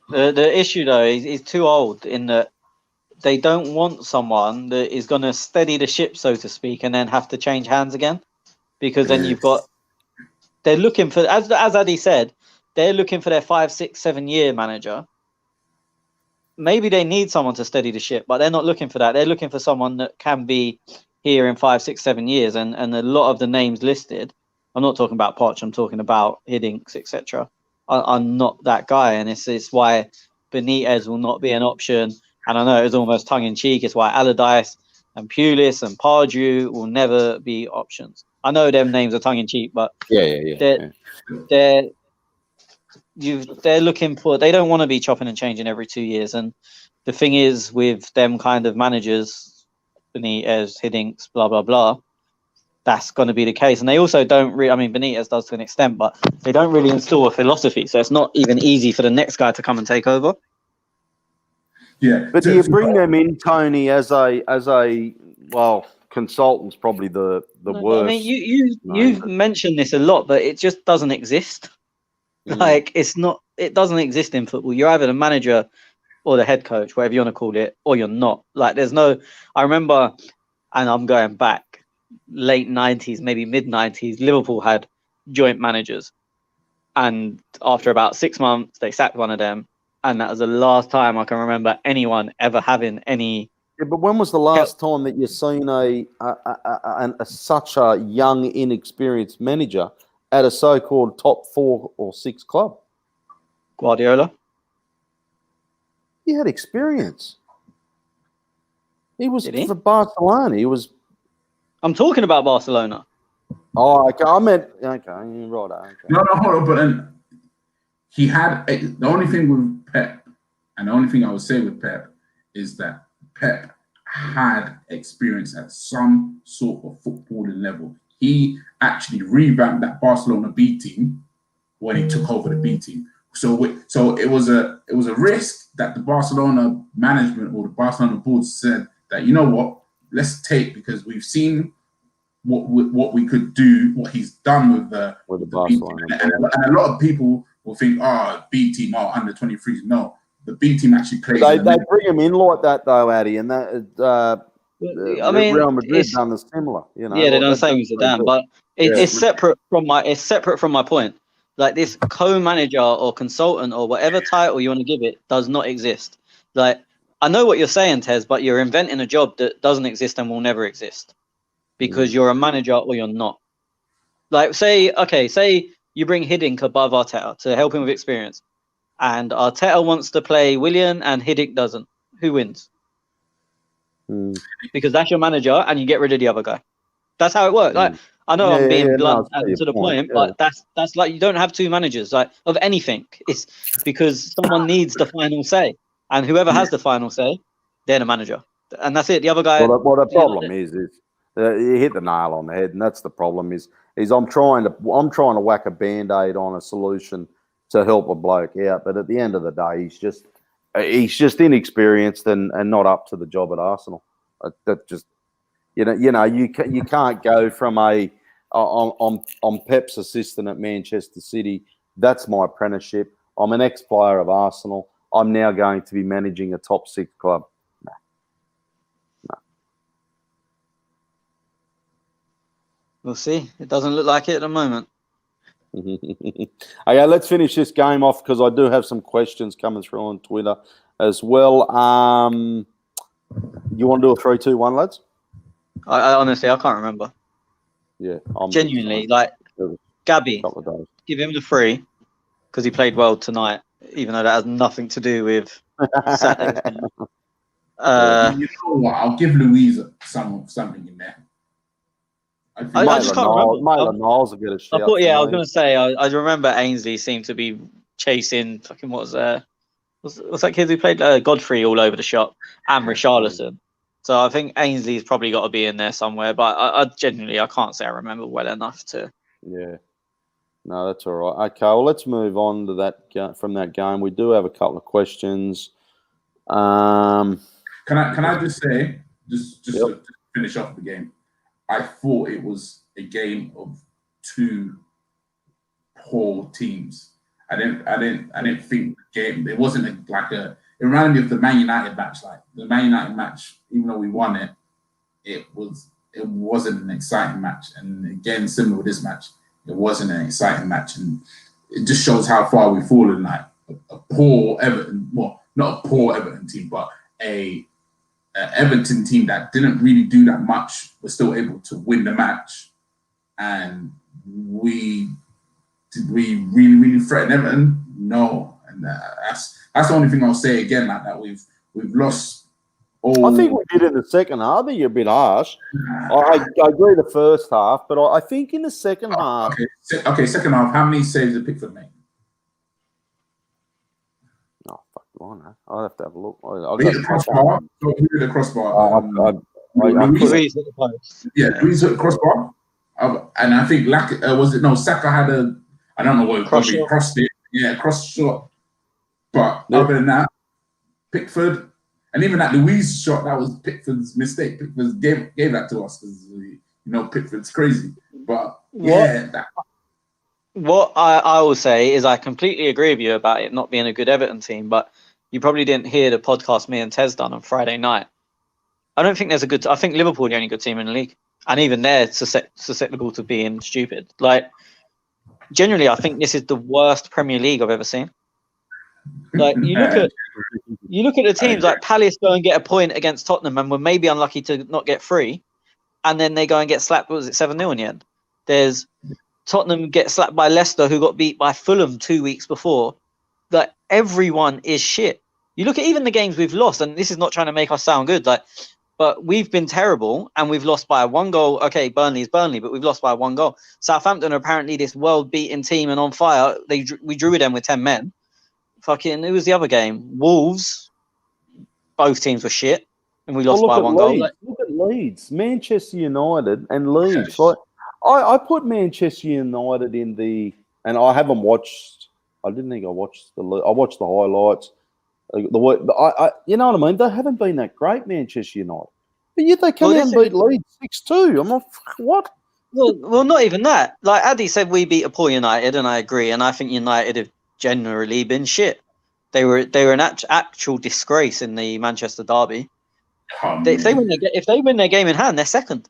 The issue, though, is he's too old in that they don't want someone that is going to steady the ship, so to speak, and then have to change hands again. Because then you've got... They're looking for, as Adi said, they're looking for their 5, 6, 7 year manager. Maybe they need someone to steady the ship, but they're not looking for that. They're looking for someone that can be here in 5, 6, 7 years. And a lot of the names listed, I'm not talking about Poch, I'm talking about Hiddink, etc. are not that guy. And it's why Benitez will not be an option. And I know it's almost tongue in cheek. It's why Allardyce and Pulis and Pardew will never be options. I know them names are tongue in cheek, but they're looking for. They don't want to be chopping and changing every 2 years. And the thing is, with them kind of managers, Benitez, Hiddink, blah blah blah, that's going to be the case. And they also don't really. I mean, Benitez does to an extent, but they don't really instill a philosophy. So it's not even easy for the next guy to come and take over. Yeah, but do you bring them in, Tony, as a consultant's probably the worst. I mean, you've mentioned this a lot, but it just doesn't exist. Like it doesn't exist in football. You're either the manager or the head coach, whatever you want to call it, or you're not. Like there's no. I remember, and I'm going back, late 90s, maybe mid 90s. Liverpool had joint managers, and after about 6 months, they sacked one of them. And that was the last time I can remember anyone ever having any. Yeah, but when was the last time that you've seen such a young, inexperienced manager at a so-called top 4 or 6 club? Guardiola. He had experience. He was for Barcelona. He was. I'm talking about Barcelona. Oh, okay. I meant okay. You're right. Okay. No, hold on. But then he had the only thing with Pep, and the only thing I would say with Pep is that Pep had experience at some sort of footballing level. He actually revamped that Barcelona B team when he took over the B team. So it was a risk that the Barcelona management or the Barcelona board said that, you know what, let's take, because we've seen what we could do, what he's done with the Barcelona. And a lot of people will think, B team, under 23s. No, the B team actually plays. They bring him in like that though, Addy, and that. I mean, Real Madrid done the similar. You know, yeah, they've done the same as Zidane, but it's separate from my point. Like this co-manager or consultant or whatever title you want to give it does not exist. Like I know what you're saying, Tez, but you're inventing a job that doesn't exist and will never exist. because you're a manager or you're not. Like, say you bring Hiddink above Arteta to help him with experience, and Arteta wants to play Willian and Hiddink doesn't. Who wins? Because that's your manager, and you get rid of the other guy. That's how it works. Like, I know I'm being blunt and to the point, but that's like, you don't have two managers like of anything. It's because someone needs the final say, and whoever has the final say, they're the manager, and that's it. The other guy. Well, the problem is you hit the nail on the head, and that's the problem. Is I'm trying to whack a band-aid on a solution to help a bloke out, but at the end of the day, he's just inexperienced and not up to the job at Arsenal. That just you can't go from I'm Pep's assistant at Manchester City. That's my apprenticeship. I'm an ex-player of Arsenal. I'm now going to be managing a top 6 club. No. We'll see. It doesn't look like it at the moment. Okay, let's finish this game off because I do have some questions coming through on Twitter as well. You want to do a 3-2-1, lads? I honestly, I can't remember. Yeah, genuinely, like Gabby, give him the 3 because he played well tonight, even though that has nothing to do with Saturday's game. You know what? I'll give Louise something in there. I just can't remember. Maitland-Niles will get a shout. I thought, I was going to say, I remember Ainsley seemed to be chasing fucking what's that kid who played Godfrey all over the shop and Richarlison. So I think Ainsley's probably got to be in there somewhere, but I genuinely can't say I remember well enough to. Yeah, no, that's all right. Okay, well, let's move on to that from that game. We do have a couple of questions. Can I just say to finish off the game? I thought it was a game of 2 poor teams. I didn't think the game. It wasn't it reminded me of the Man United match. Like the Man United match, even though we won it, it wasn't an exciting match. And again, similar with this match, it wasn't an exciting match, and it just shows how far we've fallen. Like a poor Everton, well, not a poor Everton team, but a Everton team that didn't really do that much was still able to win the match, and did we really threaten Everton? No, and that's the only thing I'll say again. Like that, we've lost. I think we did in the second half. I think you're a bit harsh. I agree the first half, but I think in the second half. Okay, second half. How many saves did Pickford make? Oh, fuck, I'll have to have a look. Who hit the crossbar? Who hit the crossbar? Louise hit the post. Yeah, Louise hit the crossbar. And I think Saka had I don't know what he crossed it. Yeah, cross shot. But other than that, Pickford, and even that Louise shot, that was Pickford's mistake. Pickford gave that to us because Pickford's crazy. But what I will say is I completely agree with you about it not being a good Everton team, but you probably didn't hear the podcast me and Tez done on Friday night. I don't think there's I think Liverpool are the only good team in the league. And even they're susceptible to being stupid. Like, generally, I think this is the worst Premier League I've ever seen. Like, you look at the teams like Palace go and get a point against Tottenham and were maybe unlucky to not get 3, and then they go and get slapped. What was it, 7-0 in the end? There's Tottenham get slapped by Leicester, who got beat by Fulham 2 weeks before. Like, everyone is shit. You look at even the games we've lost, and this is not trying to make us sound good, but we've been terrible and we've lost by 1 goal. Okay, Burnley is Burnley, but we've lost by 1 goal. Southampton are apparently this world-beaten team and on fire. We drew with them with 10 men. Fucking, who was the other game? Wolves. Both teams were shit, and we lost by 1 goal. Look at Leeds, Manchester United, and Leeds. Like, I put Manchester United in the, and I haven't watched. I didn't think I watched I watched the highlights. You know what I mean? They haven't been that great, Manchester United. But yet they come out and beat Leeds 6-2. I'm like, what? Well, not even that. Like Addy said, we beat a poor United, and I agree. And I think United have generally been shit. They were an actual disgrace in the Manchester derby. If they win their game in hand, they're second.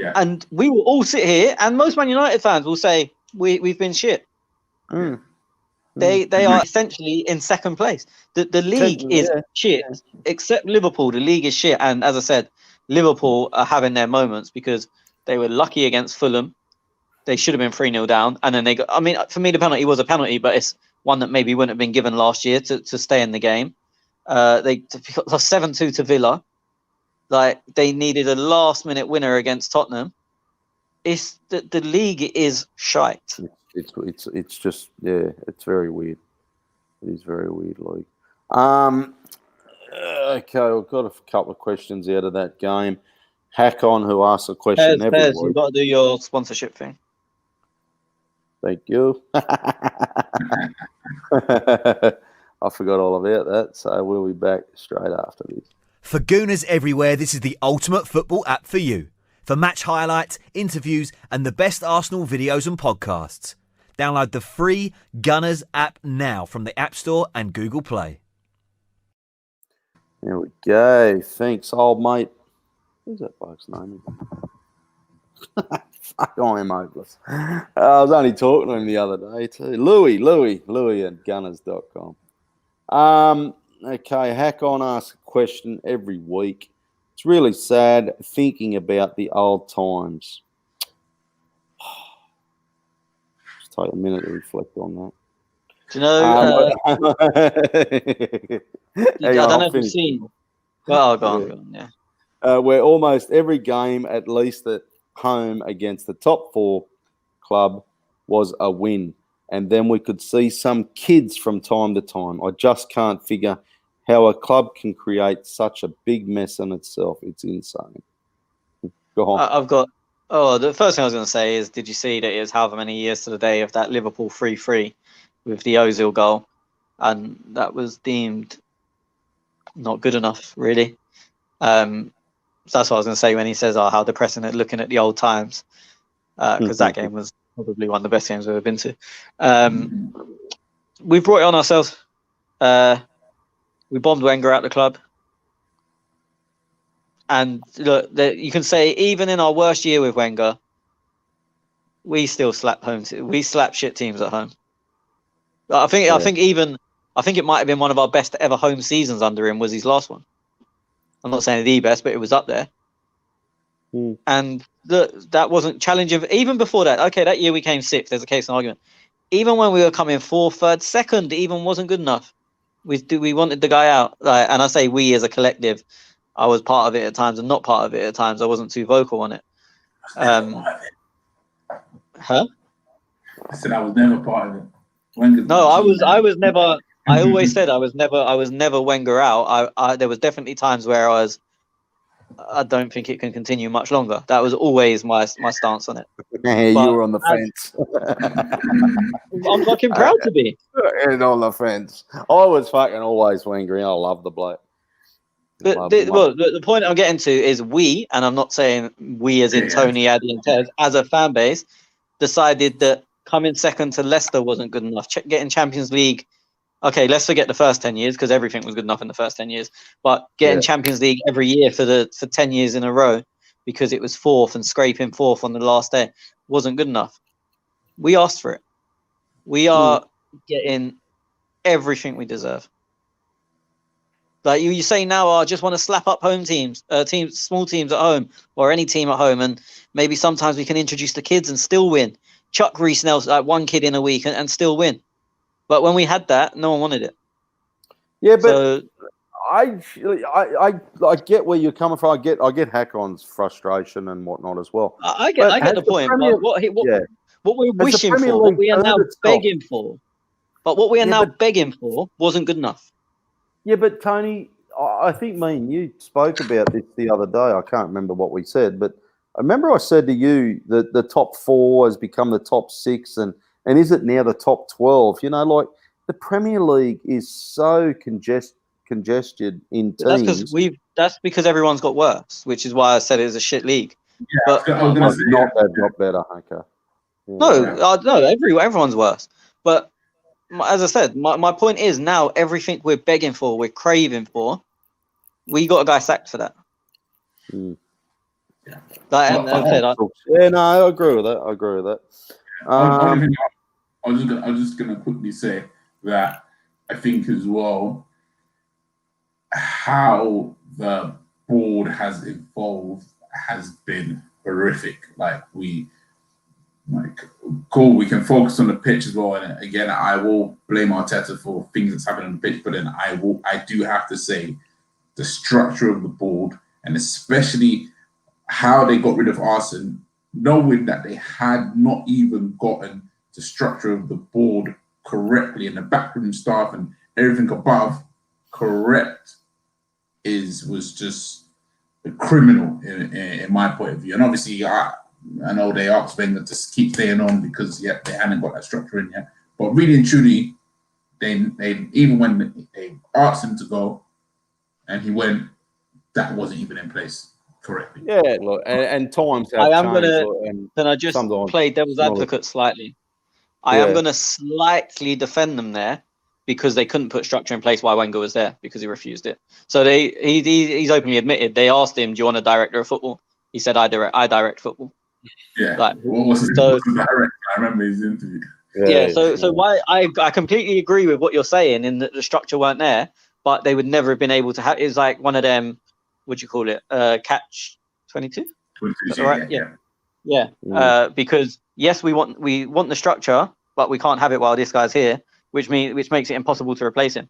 Yeah. And we will all sit here, and most Man United fans will say we've been shit. Mm. They are essentially in second place. The league is shit, except Liverpool. The league is shit, and as I said, Liverpool are having their moments because They were lucky against Fulham. They should have been 3-0 down. And then they got, I mean, for me, the penalty was a penalty, but it's one that maybe wouldn't have been given last year to stay in the game. They lost 7-2 to Villa. Like, they needed a last-minute winner against Tottenham. It's the league is shite. It's just, yeah, it's very weird. It is very weird league. Okay, we've got a couple of questions out of that game. Hack-On, who asks a question every Pez, week. you've got to do your sponsorship thing. Thank you. I forgot all about that, so we'll be back straight after this. For Gooners everywhere, this is the ultimate football app for you. For match highlights, interviews, and the best Arsenal videos and podcasts. Download the free Gunners app now from the App Store and Google Play. There we go. Thanks, old mate. Who's that bloke's name? Fuck, I am hopeless. I was only talking to him the other day too. Louis at gunners.com. Okay, Hack-On asks a question every week. It's really sad thinking about the old times. Just take a minute to reflect on that. Do you know? I don't know if you've seen. Well, go on, yeah. Where almost every game, at least at home against the top 4 club, was a win. And then we could see some kids from time to time. I just can't figure how a club can create such a big mess in itself. It's insane. Go on. I've got... the first thing I was going to say is, did you see that it was however many years to the day of that Liverpool 3-3 with the Ozil goal? And that was deemed not good enough, really. So that's what I was going to say when he says, how depressing it looking at the old times. Because that game was probably one of the best games I've ever been to. We brought it on ourselves. We bombed Wenger out the club. And look, you can say even in our worst year with Wenger, we still slap we slap shit teams at home. I think it might have been one of our best ever home seasons under him was his last one. I'm not saying the best, but it was up there. And that wasn't challenging. Even before that, okay, that year we came 6th. There's a case and argument. Even when we were coming 4th, 3rd, 2nd, even wasn't good enough. We wanted the guy out. And I say we as a collective. I was part of it at times and not part of it at times. I wasn't too vocal on it. Huh? I said I was never part of it. No, I was never. I always said I was never Wenger out. There was definitely times where I don't think it can continue much longer. That was always my stance on it. Yeah, you were on the fence. I'm fucking proud to be. And on the fence. I was fucking always Wenger. I love the bloke. The point I'm getting to is we, and I'm not saying we as in Tony, Addy, and Tez, as a fan base, decided that coming second to Leicester wasn't good enough. Getting Champions League. Okay, let's forget the first 10 years because everything was good enough in the first 10 years. But getting Champions League every year for 10 years in a row because it was 4th and scraping 4th on the last day wasn't good enough. We asked for it. We are getting everything we deserve. Like you say now, I just want to slap up home teams, small teams at home, or any team at home, and maybe sometimes we can introduce the kids and still win. Chuck Reece Nelson, like one kid in a week, and still win. But when we had that, no one wanted it. Yeah, but I get where you're coming from. I get Hack-On's frustration and whatnot as well. I get the point. What we're wishing for, what we are now begging for, but what we are now begging for wasn't good enough. Yeah, but Tony, I think me and you spoke about this the other day. I can't remember what we said, but I remember I said to you that the top 4 has become the top 6 and is it now the top 12? You know, like the Premier League is so congested in teams. That's because everyone's got worse, which is why I said it's a shit league. Yeah, but not better. Okay. Yeah. No, everyone's worse. But as I said, my point is now everything we're begging for, we're craving for, we got a guy sacked for that. Yeah. I agree with that. I was just gonna quickly say that I think as well how the board has evolved has been horrific. Cool, we can focus on the pitch as well. And again, I will blame Arteta for things that's happening on the pitch, but then I do have to say the structure of the board, and especially how they got rid of Arsene, knowing that they had not even gotten the structure of the board correctly and the backroom staff and everything above correct was just a criminal in my point of view. And obviously, I know they asked Wenger to keep staying on because they hadn't got that structure in yet. But really and truly, they even when they asked him to go and he went, that wasn't even in place correctly. Yeah, look, and times have I am changed. can I just play devil's advocate slightly? I am going to slightly defend them there because they couldn't put structure in place while Wenger was there because he refused it. So he's openly admitted, they asked him, do you want a director of football? He said, I direct football. Yeah. What was the director? I remember his interview. So why I completely agree with what you're saying in that the structure weren't there, but they would never have been able to have. It's like one of them. What'd you call it? Catch 22. Right? Yeah. Because yes, we want the structure, but we can't have it while this guy's here, which makes it impossible to replace him.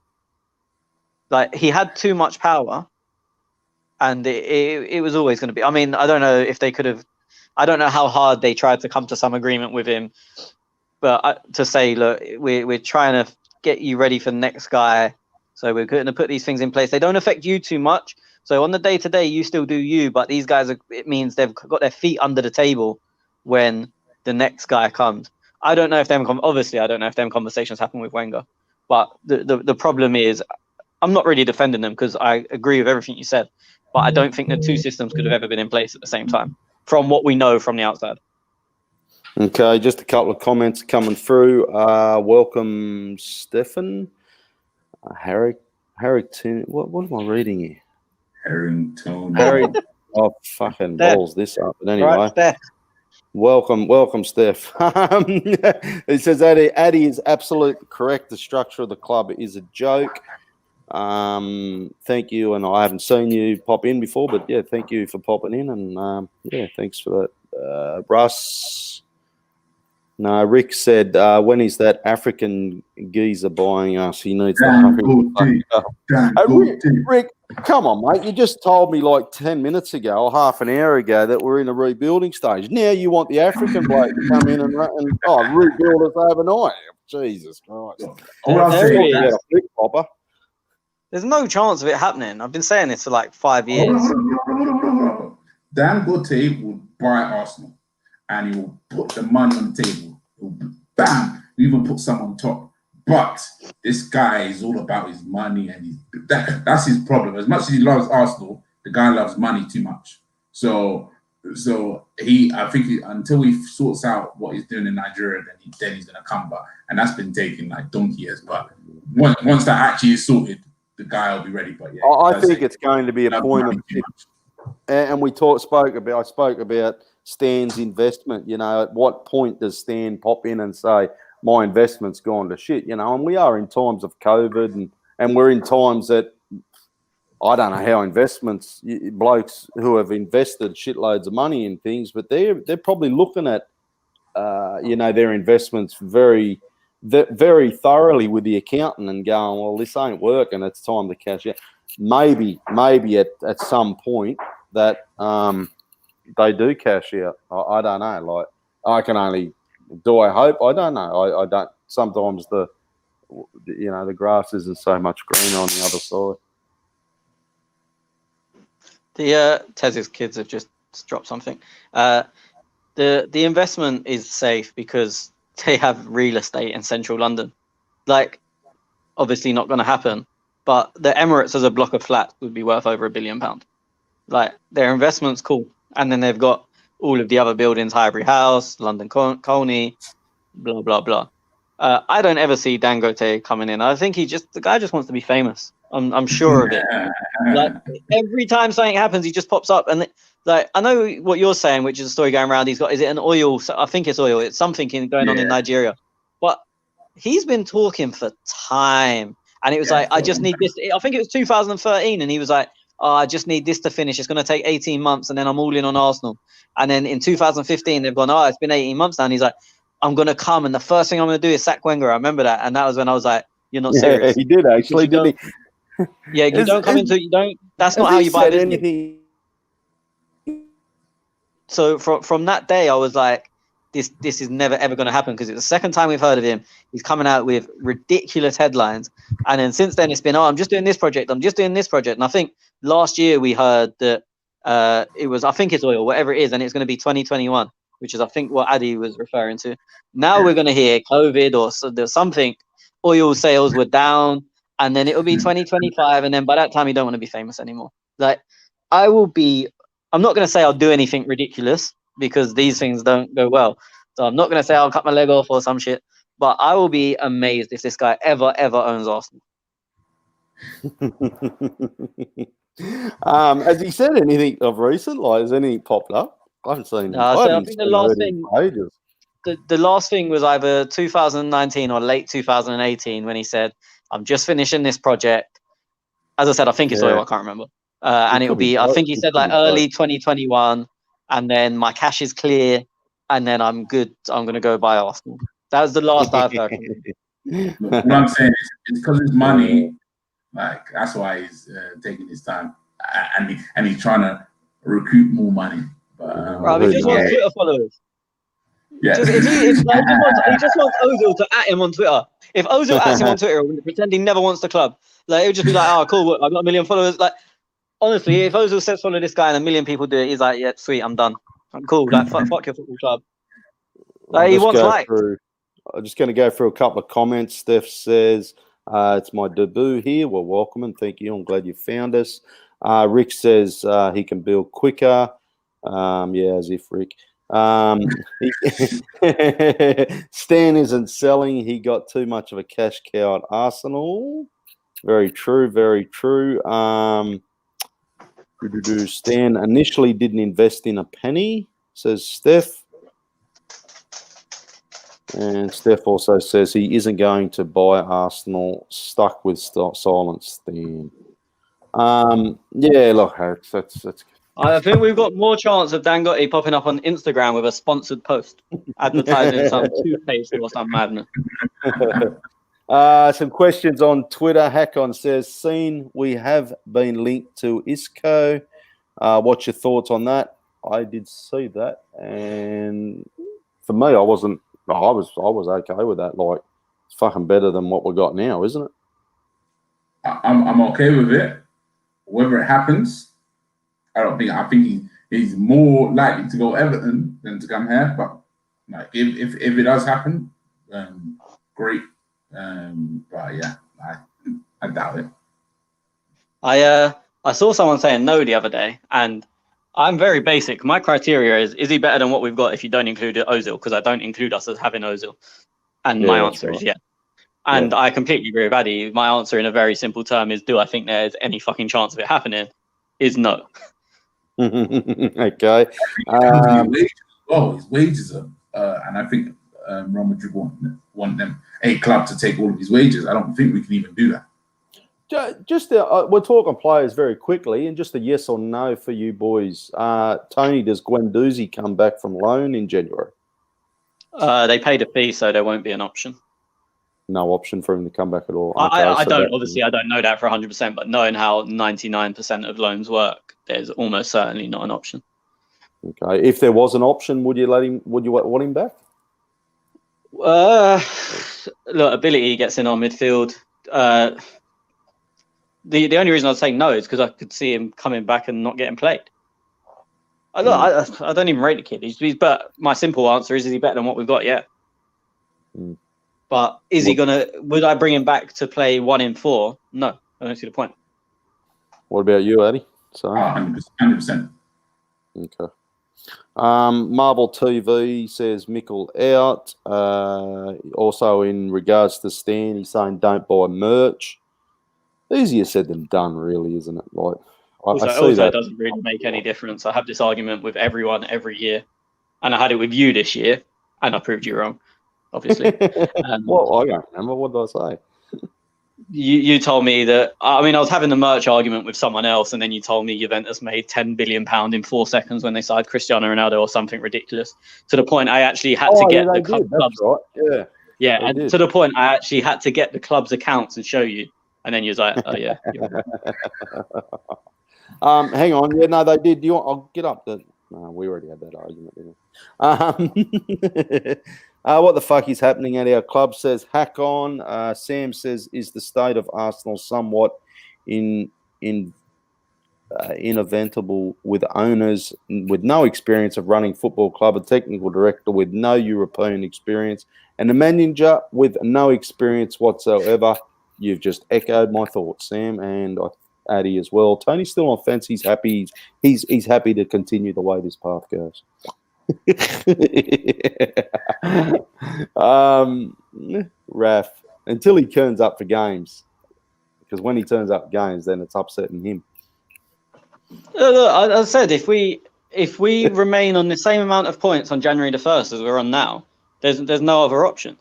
Like he had too much power, and it was always going to be. I mean, I don't know if they could have. I don't know how hard they tried to come to some agreement with him, but to say, look, we're trying to get you ready for the next guy, so we're going to put these things in place. They don't affect you too much. So on the day-to-day, you still do you, but these guys, it means they've got their feet under the table when the next guy comes. I don't know if them conversations happen with Wenger, but the problem is, I'm not really defending them because I agree with everything you said, but I don't think the two systems could have ever been in place at the same time, from what we know from the outside. Okay, just a couple of comments coming through. Welcome, Stefan. Harrington. What am I reading here? Harrington. Oh, fucking balls this up. But anyway. Right, Steph. Welcome, Steph. It says Addy is absolutely correct. The structure of the club is a joke. Thank you, and I haven't seen you pop in before, but yeah, thank you for popping in, and thanks for that. Russ. No, Rick said, when is that African geezer buying us? He needs to hurry. Rick, come on, mate. You just told me like 10 minutes ago or half an hour ago that we're in a rebuilding stage. Now you want the African bloke to come in and rebuild us overnight. Jesus Christ. There's no chance of it happening. I've been saying this for like 5 years. Dan Gote would buy Arsenal. And he will put the money on the table. Bam! We even put some on top. But this guy is all about his money, and that's his problem. As much as he loves Arsenal, the guy loves money too much. So I think until he sorts out what he's doing in Nigeria, then he's gonna come back. And that's been taking like donkey years. But once that actually is sorted, the guy will be ready. But yeah, I think it's going to be a point of, and I spoke about Stan's investment. You know, at what point does Stan pop in and say, my investment's gone to shit? You know, and we are in times of COVID, and we're in times that I don't know how investments, blokes who have invested shitloads of money in things, but they're probably looking at, their investments very, very thoroughly with the accountant and going, well, this ain't working. It's time to cash out. Maybe at some point that they do cash out. I don't know. Like, I can only, do I hope? I don't know. I don't. Sometimes the grass isn't so much greener on the other side. The Tez's kids have just dropped something. The investment is safe because they have real estate in central London. Like, obviously not going to happen, but the Emirates as a block of flats would be worth over £1 billion. Like, their investment's cool. And then they've got all of the other buildings, Highbury House, London Colney, blah, blah, blah. I don't ever see Dangote coming in. I think the guy just wants to be famous. I'm sure of it. Like, every time something happens, he just pops up. And like, I know what you're saying, which is a story going around. Is it an oil? I think it's oil. It's something going on in Nigeria. But he's been talking for time. And it was I just need this. I think it was 2013. And he was like, I just need this to finish. It's going to take 18 months, and then I'm all in on Arsenal. And then in 2015, they've gone, it's been 18 months now. And he's like, I'm going to come, and the first thing I'm going to do is sack Wenger. I remember that. And that was when I was like, you're not serious. Yeah, he did actually, didn't he? Yeah, you don't come into, you don't, that's not how you buy business. Anything? So from that day, I was like, this is never, ever going to happen, because it's the second time we've heard of him. He's coming out with ridiculous headlines. And then since then, it's been, I'm just doing this project. I'm just doing this project. And I think last year we heard that it was, I think it's oil, whatever it is, and it's going to be 2021, which is, I think, what Addy was referring to. Now we're going to hear COVID or there's something. Oil sales were down, and then it will be 2025. And then by that time, you don't want to be famous anymore. Like, I'm not going to say I'll do anything ridiculous, because these things don't go well. So I'm not going to say I'll cut my leg off or some shit, but I will be amazed if this guy ever owns Arsenal. Has he said anything of recent? Like, has anything popped up? I haven't seen. No, I think the last thing, the last thing was either 2019 or late 2018 when he said, "I'm just finishing this project." As I said, I think it's oil. I can't remember. And it'll be, I think he said like early 2021, and then my cash is clear, and then I'm good. I'm going to go buy Arsenal. That was the last I've heard from him. What I'm saying is, it's because it's money. Like, that's why he's taking his time, and he's trying to recoup more money. But, he just wants Twitter followers. Yeah. He just wants Ozil to at him on Twitter. If Ozil at him on Twitter, pretend he never wants the club, like, it would just be like, oh, cool, I've got 1 million followers. Like, honestly, if Ozil says follow this guy and 1 million people do it, he's like, yeah, sweet, I'm done. I'm cool. Like, fuck your football club. Like, he wants likes. I'm just going to go through a couple of comments. Steph says, it's my debut here. Well, welcome and thank you. I'm glad you found us. Rick says he can build quicker. Yeah, as if Rick. Stan isn't selling. He got too much of a cash cow at Arsenal. Very true. Very true. Stan initially didn't invest in a penny, says Steph. And Steph also says he isn't going to buy Arsenal. Stuck with silence, Stan. Yeah, look, that's I think we've got more chance of Dangote popping up on Instagram with a sponsored post advertising some toothpaste or some madness. Some questions on Twitter. Hackon says, "Seen we have been linked to Isco. What's your thoughts on that?" I did see that, and for me, I was okay with that. Like, it's fucking better than what we got now, isn't it? I'm okay with it. Whether it happens, I think he's more likely to go Everton than to come here. But like, if it does happen, great. But yeah, I doubt it. I saw someone saying no the other day, and I'm very basic. My criteria is he better than what we've got if you don't include Ozil? Because I don't include us as having Ozil. And my answer is yes. And I completely agree with Addy. My answer in a very simple term is, do I think there's any fucking chance of it happening? Is no. Okay. His wages are, and I think Real Madrid want them, a club, to take all of his wages. I don't think we can even do that. Just we're talking players very quickly, and just a yes or no for you boys. Tony, does Guendouzi come back from loan in January? They paid a fee, so there won't be an option. No option for him to come back at all. I don't know that for 100%, but knowing how 99% of loans work, there's almost certainly not an option. Okay. If there was an option, would you want him back? Look, ability gets in our midfield. The only reason I'd say no is because I could see him coming back and not getting played. I don't even rate the kid. But my simple answer is he better than what we've got? Yeah. Mm. But would I bring him back to play 1 in 4? No, I don't see the point. What about you, Eddie? 100%. Okay. Marble TV says Mickle out. Also, in regards to Stan, he's saying don't buy merch. Easier said than done, really, isn't it? Like, I see that. It doesn't really make any difference. I have this argument with everyone every year, and I had it with you this year, and I proved you wrong, obviously. Well, I don't remember. What did I say? You told me that. I mean, I was having the merch argument with someone else, and then you told me Juventus made £10 billion in 4 seconds when they signed Cristiano Ronaldo or something ridiculous. To the point I actually had to get the clubs. That's right. Yeah. Yeah, and to the point I actually had to get the club's accounts and show you. And then you was like, oh yeah. Hang on. Yeah, no, they did. I'll get up the. No, we already had that argument, didn't we? What the fuck is happening at our club, says Hack On. Sam says, is the state of Arsenal somewhat inevitable with owners with no experience of running football club, a technical director with no European experience, and a manager with no experience whatsoever? You've just echoed my thoughts, Sam, and Addy as well. Tony's still on fence. He's happy. He's happy to continue the way this path goes. Raf, until he turns up for games, because when he turns up for games, then it's upsetting him. Look, I said if we remain on the same amount of points on January the 1st as we're on now, there's no other option.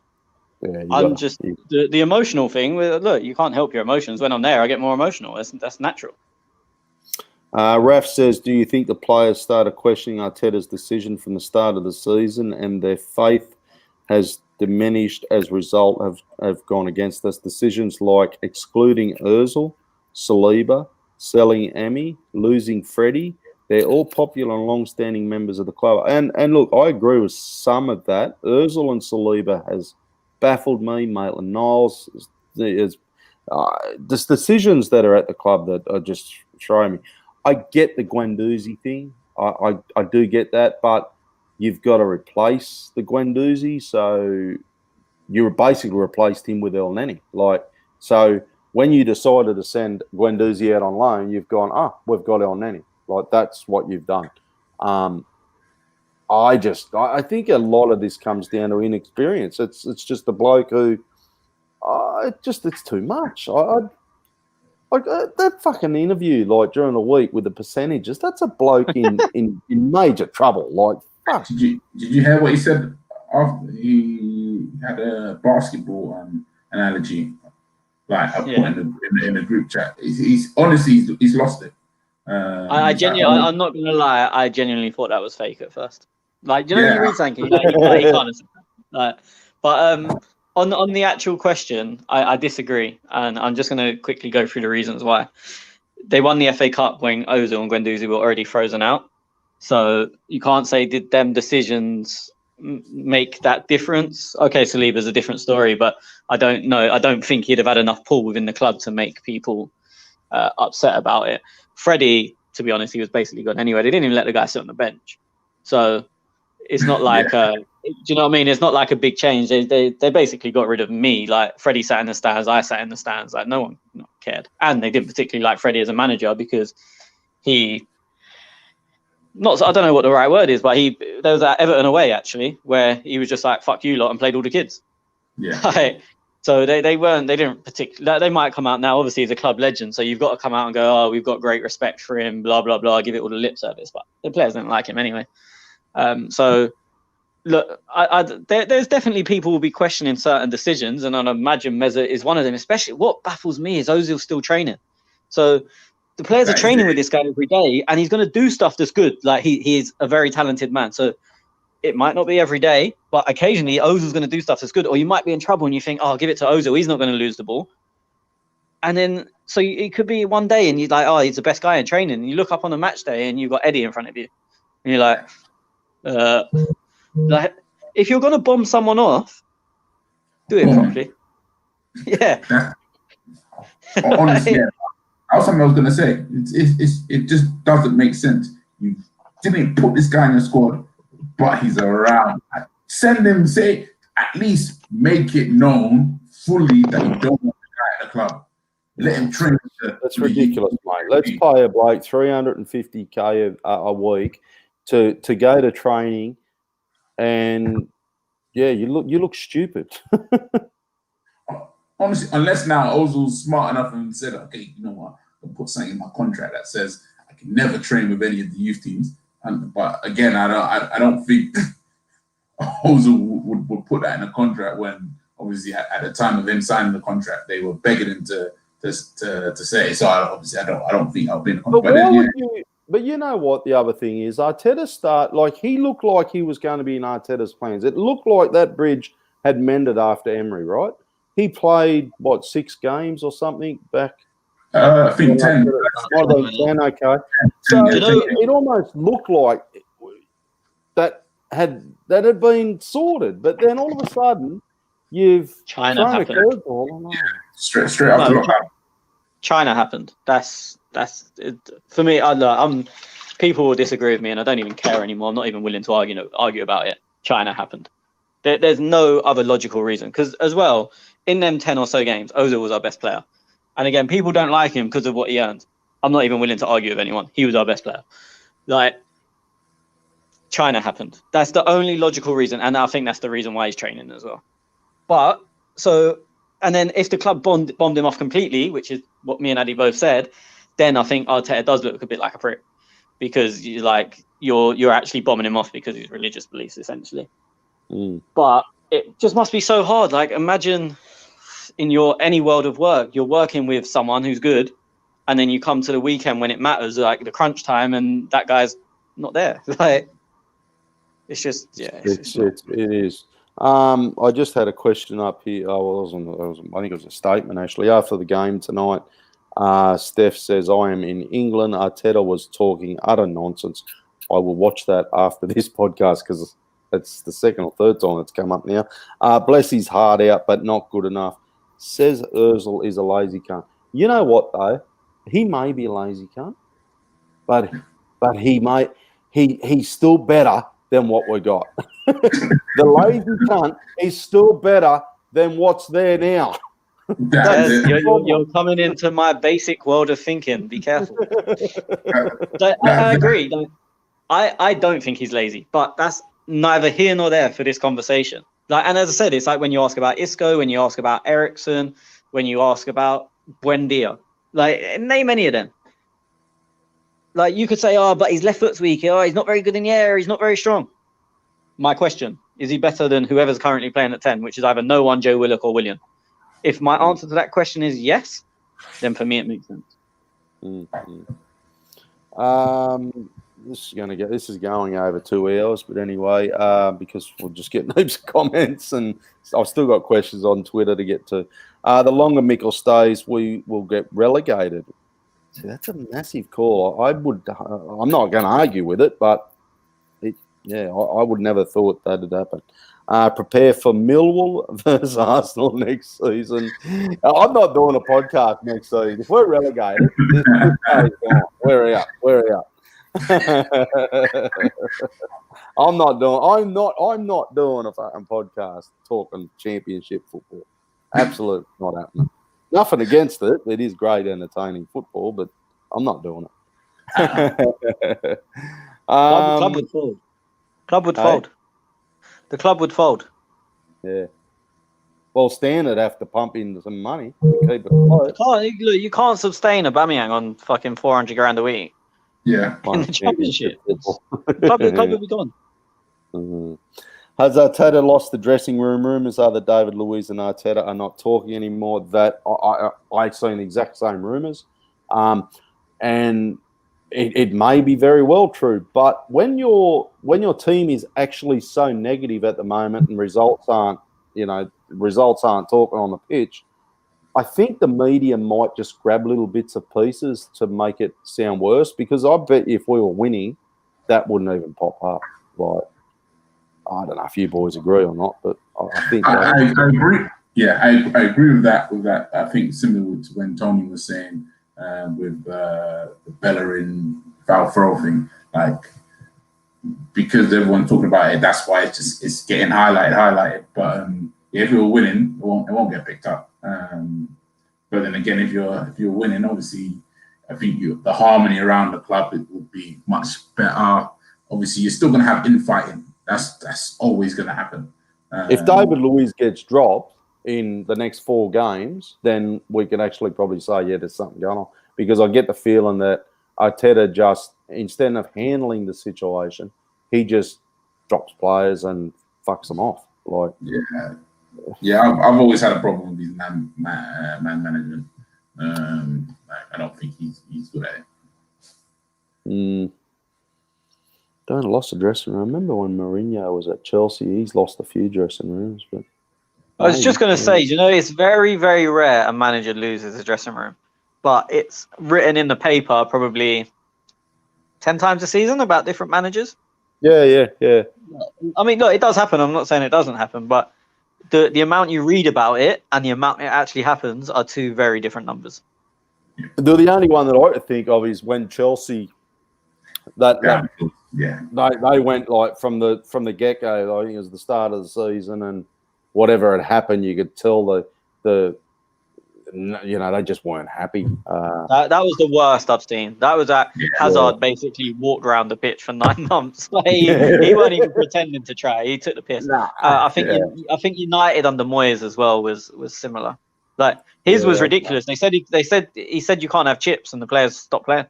Yeah, I'm just the emotional thing. Look, you can't help your emotions. When I'm there, I get more emotional. That's natural. Raf says, do you think the players started questioning Arteta's decision from the start of the season and their faith has diminished as a result have gone against us? Decisions like excluding Ozil, Saliba, selling Emi, losing Freddie, they're all popular and long-standing members of the club. And look, I agree with some of that. Ozil and Saliba has baffled me. Maitland-Niles is there's decisions that are at the club that are just showing me. I get the Guendouzi thing. I do get that, but you've got to replace the Guendouzi. So you basically replaced him with El Neni. So when you decided to send Guendouzi out on loan, you've gone, we've got El Neni. That's what you've done. I think a lot of this comes down to inexperience. It's just the bloke who, it's too much. That fucking interview, during the week with the percentages, that's a bloke in major trouble. Fuck. Did you hear what he said after he had a basketball analogy, in the group chat? He's honestly he's lost it. I'm not gonna lie. I genuinely thought that was fake at first. You read something, he can't have said that. But on the actual question, I disagree, and I'm just going to quickly go through the reasons why. They won the FA Cup when Ozil and Guendouzi were already frozen out, so you can't say did them decisions make that difference. Okay, Saliba's a different story, but I don't know. I don't think he'd have had enough pull within the club to make people upset about it. Freddie, to be honest, he was basically gone anyway. They didn't even let the guy sit on the bench, so it's not like do you know what I mean? It's not like a big change. They basically got rid of me. Freddie sat in the stands, I sat in the stands. No one cared, and they didn't particularly like Freddie as a manager because I don't know what the right word is, but there was that Everton away actually where he was just like fuck you lot and played all the kids. Yeah. So they didn't particularly. They might come out now. Obviously, he's a club legend, so you've got to come out and go, we've got great respect for him, blah blah blah, give it all the lip service. But the players didn't like him anyway. So look, there's definitely people will be questioning certain decisions, and I'd imagine Meza is one of them. Especially, what baffles me is Ozil still training. So the players are training with this guy every day, and he's going to do stuff that's good. He is a very talented man. So it might not be every day, but occasionally Ozil's going to do stuff that's good. Or you might be in trouble and you think, give it to Ozil. He's not going to lose the ball. And then, so it could be one day and you're like, he's the best guy in training. And you look up on the match day and you've got Eddie in front of you. And you're like, if you're going to bomb someone off, do it properly. Yeah. Honestly, that was something I was going to say. It just doesn't make sense. You didn't put this guy in the squad, but he's around. Send him, at least make it known fully that you don't want the guy at the club. Let him train. That's ridiculous, mate. Let's pay a bloke $350K a week to go to training, and you look stupid. Honestly, unless now Ozil's smart enough and said, okay, you know what, I'll put something in my contract that says I can never train with any of the youth teams. But again, I don't think Ozil would put that in a contract when obviously at the time of him signing the contract, they were begging him to say. So I don't think I'll be in the contract. But why would you? But you know what the other thing is? Arteta he looked like he was going to be in Arteta's plans. It looked like that bridge had mended after Emery, right? He played, 6 games or something back? I think 10. Might have been 10, okay. So it almost looked like that had been sorted. But then all of a sudden, you've China thrown a happened. curveball. Straight after lockdown. China happened. That's it. For me. People will disagree with me, and I don't even care anymore. I'm not even willing to argue about it. China happened. There's no other logical reason, because as well, in them 10 or so games, Ozil was our best player. And again, people don't like him because of what he earned. I'm not even willing to argue with anyone. He was our best player. China happened. That's the only logical reason, and I think that's the reason why he's training as well. And then if the club bombed him off completely, which is what me and Addy both said, then I think Arteta does look a bit like a prick, because you're actually bombing him off because of his religious beliefs, essentially. But it just must be so hard. Imagine in any world of work, you're working with someone who's good, and then you come to the weekend when it matters, the crunch time, and that guy's not there. It's just, it is. I just had a question up here. I think it was a statement actually after the game tonight. Steph says, "I am in England. Arteta was talking utter nonsense." I will watch that after this podcast because it's the second or third time it's come up now. Bless his heart out, but not good enough. Says Ozil is a lazy cunt. You know what though? He may be a lazy cunt, but he's still better than what we got. The lazy cunt is still better than what's there now. You're coming into my basic world of thinking. Be careful. I agree. I don't think he's lazy, but that's neither here nor there for this conversation. And as I said, it's like when you ask about Isco, when you ask about Ericsson, when you ask about Buendia. Name any of them. You could say, but his left foot's weak. He's not very good in the air. He's not very strong. My question, is he better than whoever's currently playing at 10, which is either no one, Joe Willock, or Willian? If my answer to that question is yes, then for me it makes sense. This is going over 2 hours, but anyway, because we'll just get heaps of comments, and I've still got questions on Twitter to get to. The longer Mikel stays, we will get relegated. See, that's a massive call. I'm not going to argue with it, but I would never thought that'd happen. Prepare for Millwall versus Arsenal next season. I'm not doing a podcast next season. If we're relegated, this is gone. We're out. I'm not doing a fucking podcast talking championship football. Absolutely not happening. Nothing against it. It is great entertaining football, but I'm not doing it. Club would fold. The club would fold. Yeah. Well, Standard have to pump in some money to keep it close. You can't sustain Aubameyang on fucking 400 grand a week. Yeah. In the championship. The club would be gone. Mm-hmm. Has Arteta lost the dressing room? Rumours are that David Luiz and Arteta are not talking anymore. That I've seen the exact same rumours. And it may be very well true, but when your team is actually so negative at the moment and results aren't talking on the pitch, I think the media might just grab little bits of pieces to make it sound worse, because I bet if we were winning, that wouldn't even pop up. I don't know if you boys agree or not, but I think I agree. Yeah, I agree with that. I think similar to when Tony was saying with the Bellerin foul throw thing, because everyone's talking about it, that's why it's getting highlighted. But if you're winning, it won't get picked up. But then again, if you're winning, obviously, I think the harmony around the club, it would be much better. Obviously, you're still going to have infighting. That's always going to happen. If David Luiz gets dropped in the next 4 games, then we can actually probably say, there's something going on. Because I get the feeling that Arteta just, instead of handling the situation, he just drops players and fucks them off. Yeah, I've always had a problem with his man management. I don't think he's good at it. Don't lost a dressing room. I remember when Mourinho was at Chelsea, he's lost a few dressing rooms. But I was just going to say, it's very, very rare a manager loses a dressing room, but it's written in the paper probably 10 times a season about different managers. Yeah. I mean, look, it does happen. I'm not saying it doesn't happen, but the amount you read about it and the amount it actually happens are two very different numbers. The only one that I think of is when Chelsea they went like from the get go. I think it was the start of the season, and whatever had happened, you could tell they just weren't happy. That was the worst I've seen. That was Hazard basically walked around the pitch for 9 months. He weren't even pretending to try. He took the piss. I think United under Moyes as well was similar. Like his was ridiculous. He said you can't have chips, and the players stopped playing.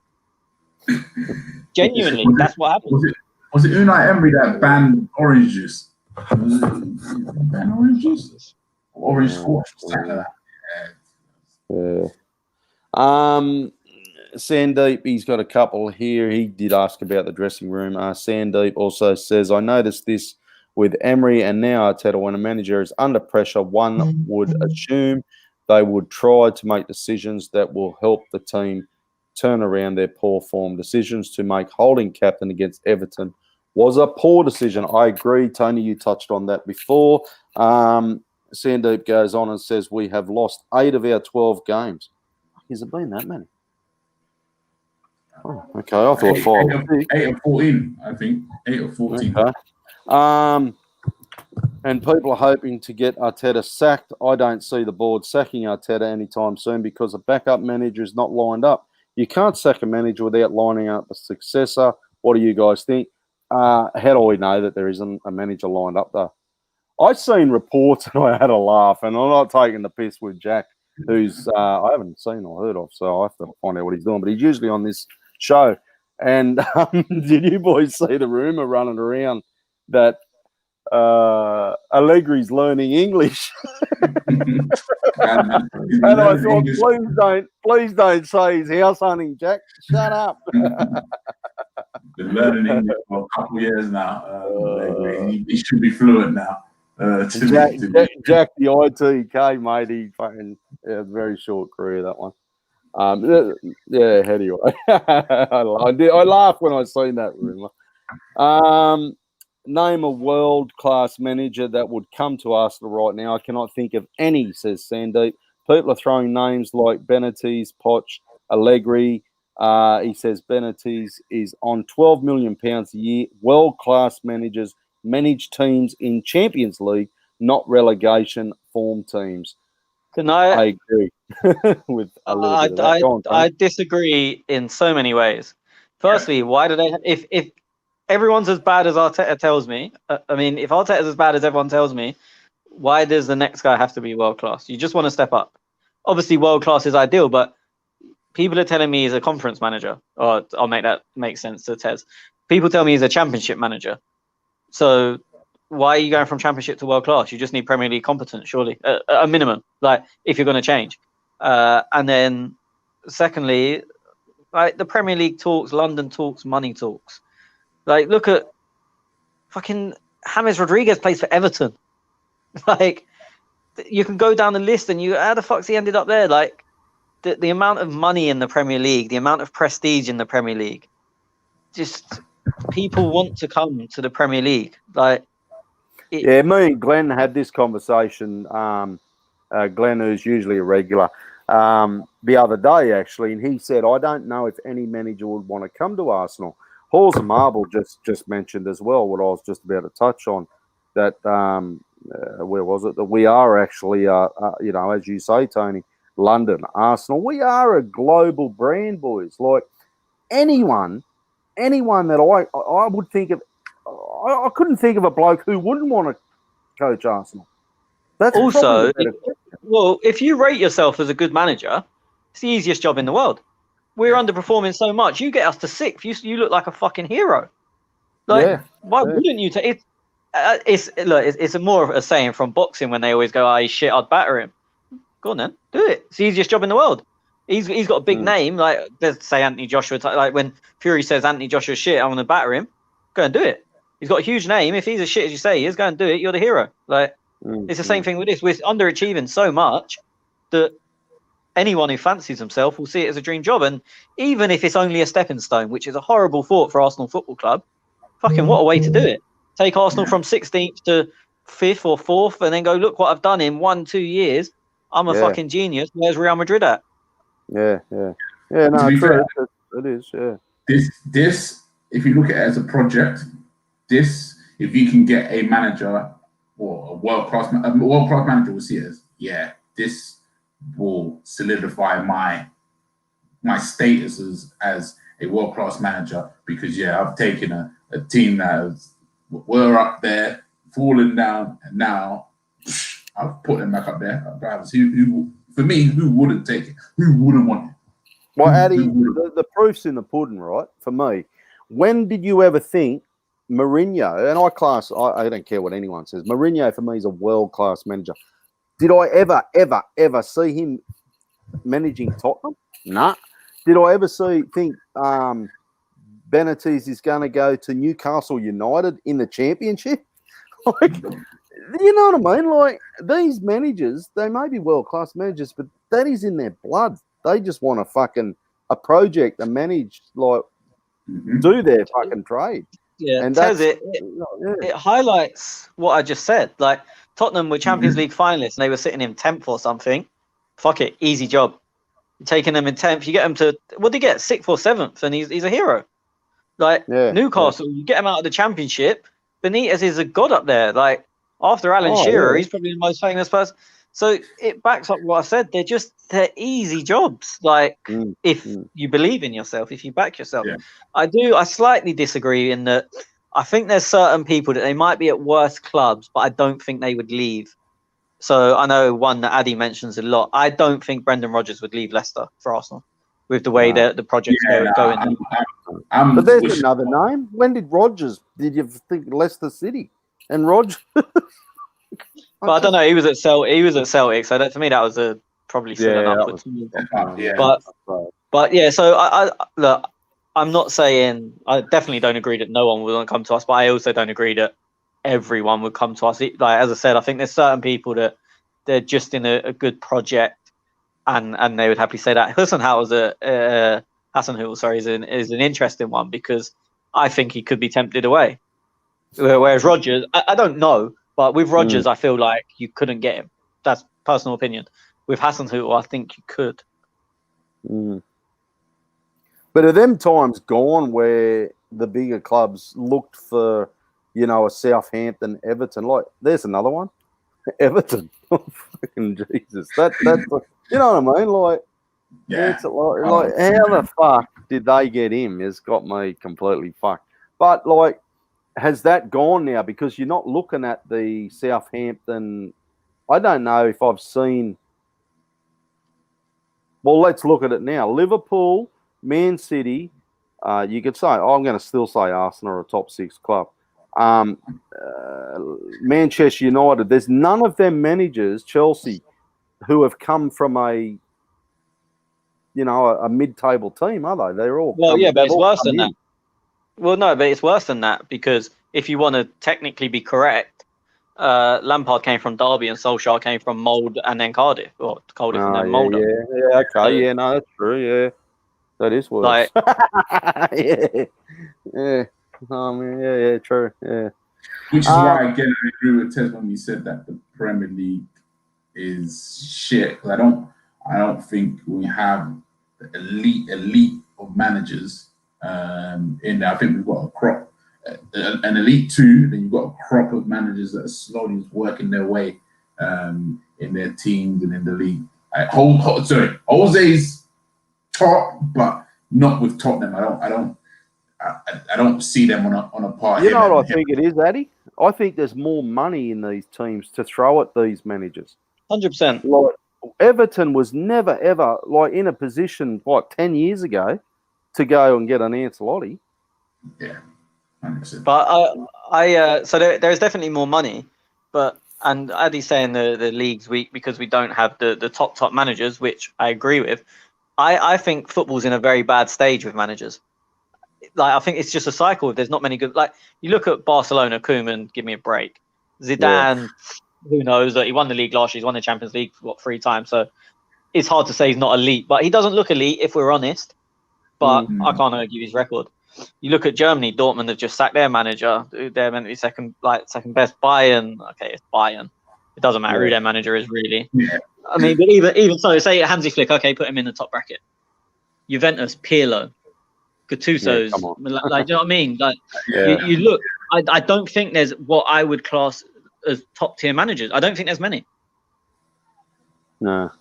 Genuinely, that's what happened. Was it Unai Emery that banned orange juice? Ban orange juice? Orange squash? Something like that. Sandeep, he's got a couple here. He did ask about the dressing room. Sandeep also says, I noticed this with Emery and now Arteta. When a manager is under pressure, one would assume they would try to make decisions that will help the team turn around their poor form. Decisions to make holding captain against Everton was a poor decision. I agree, Tony. You touched on that before. Sandeep goes on and says, we have lost 8 of our 12 games. Has it been that many? Oh, okay, I thought 5. 8 of 14, I think. 8 of 14. Okay. And people are hoping to get Arteta sacked. I don't see the board sacking Arteta anytime soon because the backup manager is not lined up. You can't sack a manager without lining up a successor. What do you guys think? How do we know that there isn't a manager lined up though? I've seen reports and I had a laugh, and I'm not taking the piss with Jack, who's I haven't seen or heard of, so I have to find out what he's doing. But he's usually on this show. And did you boys see the rumor running around that Allegri's learning English? And I thought, please don't say he's house hunting, Jack. Shut up. Been learning English for a couple of years now. He should be fluent now. Jack, the ITK, mate, he fucking very short career, that one. Anyway. I laughed when I seen that rumor. Name a world-class manager that would come to Arsenal right now. I cannot think of any, says Sandeep. People are throwing names like Benitez, Poch, Allegri. He says Benitez is on £12 million a year. World-class managers manage teams in Champions League, not relegation form teams. I agree with a little bit of that. I disagree in so many ways. Firstly, why do they? If everyone's as bad as Arteta tells me, if Arteta's as bad as everyone tells me, why does the next guy have to be world class? You just want to step up. Obviously, world class is ideal, but people are telling me he's a conference manager. Or I'll make that make sense to Tez. People tell me he's a championship manager. So why are you going from championship to world class? You just need Premier League competence, surely, a minimum. Like if you're going to change, and then secondly, like the Premier League talks, London talks, money talks. Like look at fucking James Rodriguez plays for Everton. Like you can go down the list and how the fuck's he ended up there? Like the amount of money in the Premier League, the amount of prestige in the Premier League, just people want to come to the Premier League. Like. Me and Glenn had this conversation. Glenn, who's usually a regular, the other day actually, and he said, "I don't know if any manager would want to come to Arsenal." Halls and Marble just mentioned as well what I was just about to touch on. That where was it? That we are actually, as you say, Tony, London, Arsenal. We are a global brand, boys. Like anyone that I would think of. I couldn't think of a bloke who wouldn't want to coach Arsenal. That's also, if you rate yourself as a good manager, it's the easiest job in the world. We're underperforming so much. You get us to 6th. You look like a fucking hero. Like, why wouldn't you take it? It's more of a saying from boxing when they always go, "Oh, he's shit, I'd batter him." Go on then, do it. It's the easiest job in the world. He's got a big name. Like, let's say Anthony Joshua. Like when Fury says Anthony Joshua's shit, I'm gonna batter him. Go and do it. He's got a huge name. If he's as shit as you say he is, go and do it. You're the hero. Like, it's the same thing with this. We're underachieving so much that anyone who fancies himself will see it as a dream job. And even if it's only a stepping stone, which is a horrible thought for Arsenal Football Club, fucking what a way to do it. Take Arsenal from 16th to 5th or 4th and then go, look what I've done in 1-2 years. I'm a fucking genius. Where's Real Madrid at? Yeah, no, true. It is, yeah. This, if you look at it as a project, if you can get a manager or a world-class manager will see it as, this will solidify my status as a world-class manager because, I've taken a team that were up there, falling down, and now I've put them back up there. Who for me, who wouldn't take it? Who wouldn't want it? Well, Addy, the proof's in the pudding, right? For me, when did you ever think Mourinho, and I don't care what anyone says, Mourinho for me is a world-class manager. Did I ever see him managing Tottenham? Nah. Did I ever think Benitez is going to go to Newcastle United in the Championship? Like, you know what I mean? Like, these managers, they may be world-class managers, but that is in their blood. They just want a project and manage, like, do their fucking trade. Yeah, and it highlights what I just said. Like, Tottenham were Champions League finalists and they were sitting in 10th or something. Fuck it, easy job. You're taking them in 10th, you get them to, what do you get, 6th or 7th, and he's a hero. Like, Newcastle, you get him out of the Championship, Benitez is a god up there. Like, after Alan Shearer, he's probably the most famous person. So it backs up what I said. They're easy jobs. Like, if you believe in yourself, if you back yourself. Yeah. I slightly disagree in that I think there's certain people that they might be at worse clubs, but I don't think they would leave. So I know one that Addy mentions a lot. I don't think Brendan Rodgers would leave Leicester for Arsenal with the way that the project's going. But there's another name. When did you think Leicester City? And Rodgers? But I don't know. He was at Celtic, so to me that was probably still an upwards move. But yeah. So I look. I'm not saying I definitely don't agree that no one would want to come to us, but I also don't agree that everyone would come to us. Like, as I said, I think there's certain people that they're just in a good project, and they would happily say that. Hasenhüttl, is an interesting one because I think he could be tempted away. Whereas Rodgers, I don't know. But with Rodgers, I feel like you couldn't get him. That's personal opinion. With Hasenhüttl, I think you could. But are them times gone where the bigger clubs looked for, a Southampton, Everton? Like, there's another one. Everton. Oh, fucking Jesus. That's you know what I mean? Like, it's like how the fuck did they get him? It's got me completely fucked. But, like, has that gone now? Because you're not looking at the Southampton. I don't know if I've seen. Well, let's look at it now. Liverpool, Man City. You could say, I'm going to still say Arsenal are a top 6 club. Manchester United. There's none of them managers, Chelsea, who have come from a mid-table team, are they? They're all. Well, but it's worse than that. Well, no, but it's worse than that because if you want to technically be correct, Lampard came from Derby and Solskjaer came from Mould and then Cardiff, or Cardiff and then Mould. Yeah, okay, no, that's true. Yeah, that is worse. True. Yeah. Which is why again I agree with Tez when he said that the Premier League is shit. I don't think we have the elite of managers. In there, I think we've got a crop, an elite 2. Then you've got a crop of managers that are slowly working their way in their teams and in the league. Jose's top, but not with Tottenham. I don't see them on a par. You know what I think it is, Addy? I think there's more money in these teams to throw at these managers. 100%. Like, Everton was never ever in a position 10 years ago to go and get an Ancelotti. Yeah, 100%. 100%. But so there's definitely more money, and Addy's saying the league's weak because we don't have the top managers, which I agree with. I think football's in a very bad stage with managers. Like, I think it's just a cycle. There's not many good. Like, you look at Barcelona, Koeman, give me a break. Zidane, who knows? That he won the league last year. He's won the Champions League 3 times. So it's hard to say he's not elite, but he doesn't look elite if we're honest. But I can't argue his record. You look at Germany, Dortmund have just sacked their manager. They're meant to be second best. Bayern, okay, it's Bayern. It doesn't matter who their manager is really. Yeah. I mean, but even so, say Hansi Flick, okay, put him in the top bracket. Juventus, Pirlo, Gattuso's, come on. like, do you know what I mean? Like, you look. I don't think there's what I would class as top tier managers. I don't think there's many. No.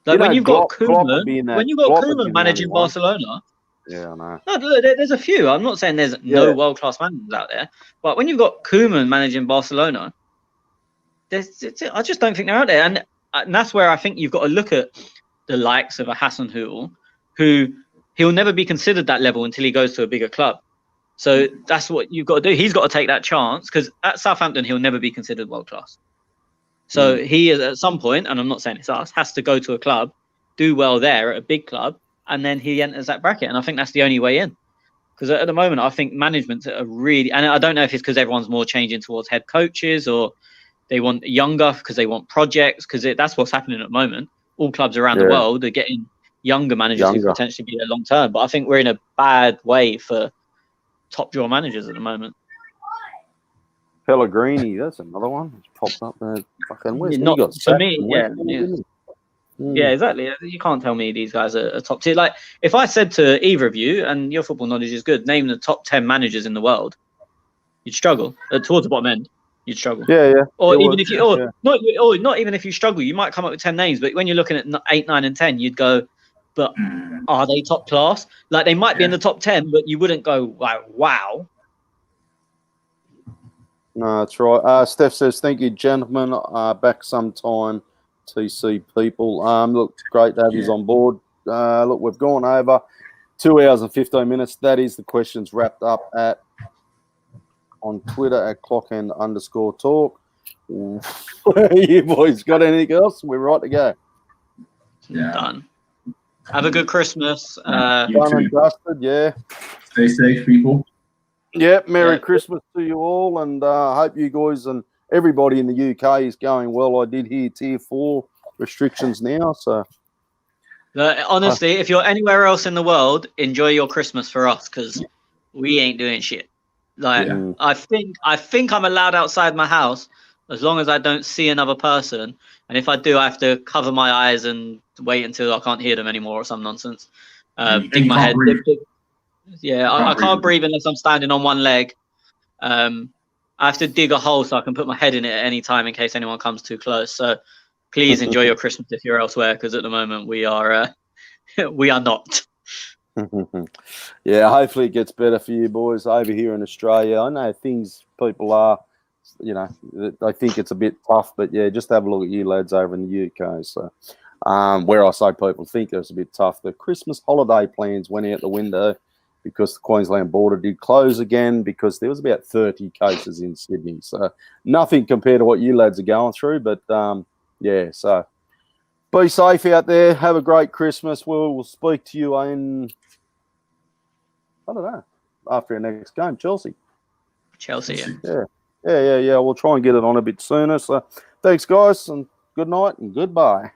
Like, when you've got Koeman managing Barcelona. Yeah, I know. No, there's a few. I'm not saying there's no world-class managers out there, but when you've got Koeman managing Barcelona, I just don't think they're out there, and that's where I think you've got to look at the likes of a Hassan Hool, who he'll never be considered that level until he goes to a bigger club. So that's what you've got to do. He's got to take that chance, because at Southampton he'll never be considered world-class. So he is, at some point, and I'm not saying it's us, has to go to a club, do well there at a big club, and then he enters that bracket. And I think that's the only way in. Because at the moment, I think management are really, and I don't know if it's because everyone's more changing towards head coaches, or they want younger because they want projects, because that's what's happening at the moment. All clubs around the world are getting younger managers who potentially be there long term. But I think we're in a bad way for top draw managers at the moment. Pellegrini, that's another one. It's popped up there. Fucking West. Not for me, yeah, exactly. You can't tell me these guys are top tier. Like, if I said to either of you, and your football knowledge is good, name the top 10 managers in the world, you'd struggle. Towards the bottom end, you'd struggle. Yeah. Or even if you, not even if you struggle, you might come up with 10 names. But when you're looking at 8, 9, and 10, you'd go, but are they top class? Like, they might be in the top 10, but you wouldn't go like, wow. No, that's right. Steph says, thank you, gentlemen. Back sometime. TC people. Look, great to have you on board. Look, we've gone over 2 hours and 15 minutes. That is the questions wrapped up on Twitter at @clockend_talk. You boys got anything else? We're right to go. Done. Have a good Christmas. Done and dusted, yeah. Stay safe, people. Yeah, Merry Christmas to you all, and I hope you guys and everybody in the UK is going well. I did hear Tier 4 restrictions now, so. Honestly, if you're anywhere else in the world, enjoy your Christmas for us, because we ain't doing shit. Like, I think I'm allowed outside my house as long as I don't see another person, and if I do, I have to cover my eyes and wait until I can't hear them anymore or some nonsense. Dig my head. I can't breathe unless I'm standing on one leg. I have to dig a hole so I can put my head in it at any time in case anyone comes too close. So please enjoy your Christmas if you're elsewhere, because at the moment we are not. Yeah, hopefully it gets better for you boys over here in Australia. I know people are, I think it's a bit tough, but yeah, just have a look at you lads over in the UK. So where I say people think it's a bit tough, the Christmas holiday plans went out the window because the Queensland border did close again, because there was about 30 cases in Sydney. So nothing compared to what you lads are going through. But, so be safe out there. Have a great Christmas. We'll speak to you in, I don't know, after our next game, Chelsea. Yeah. We'll try and get it on a bit sooner. So thanks, guys, and good night and goodbye.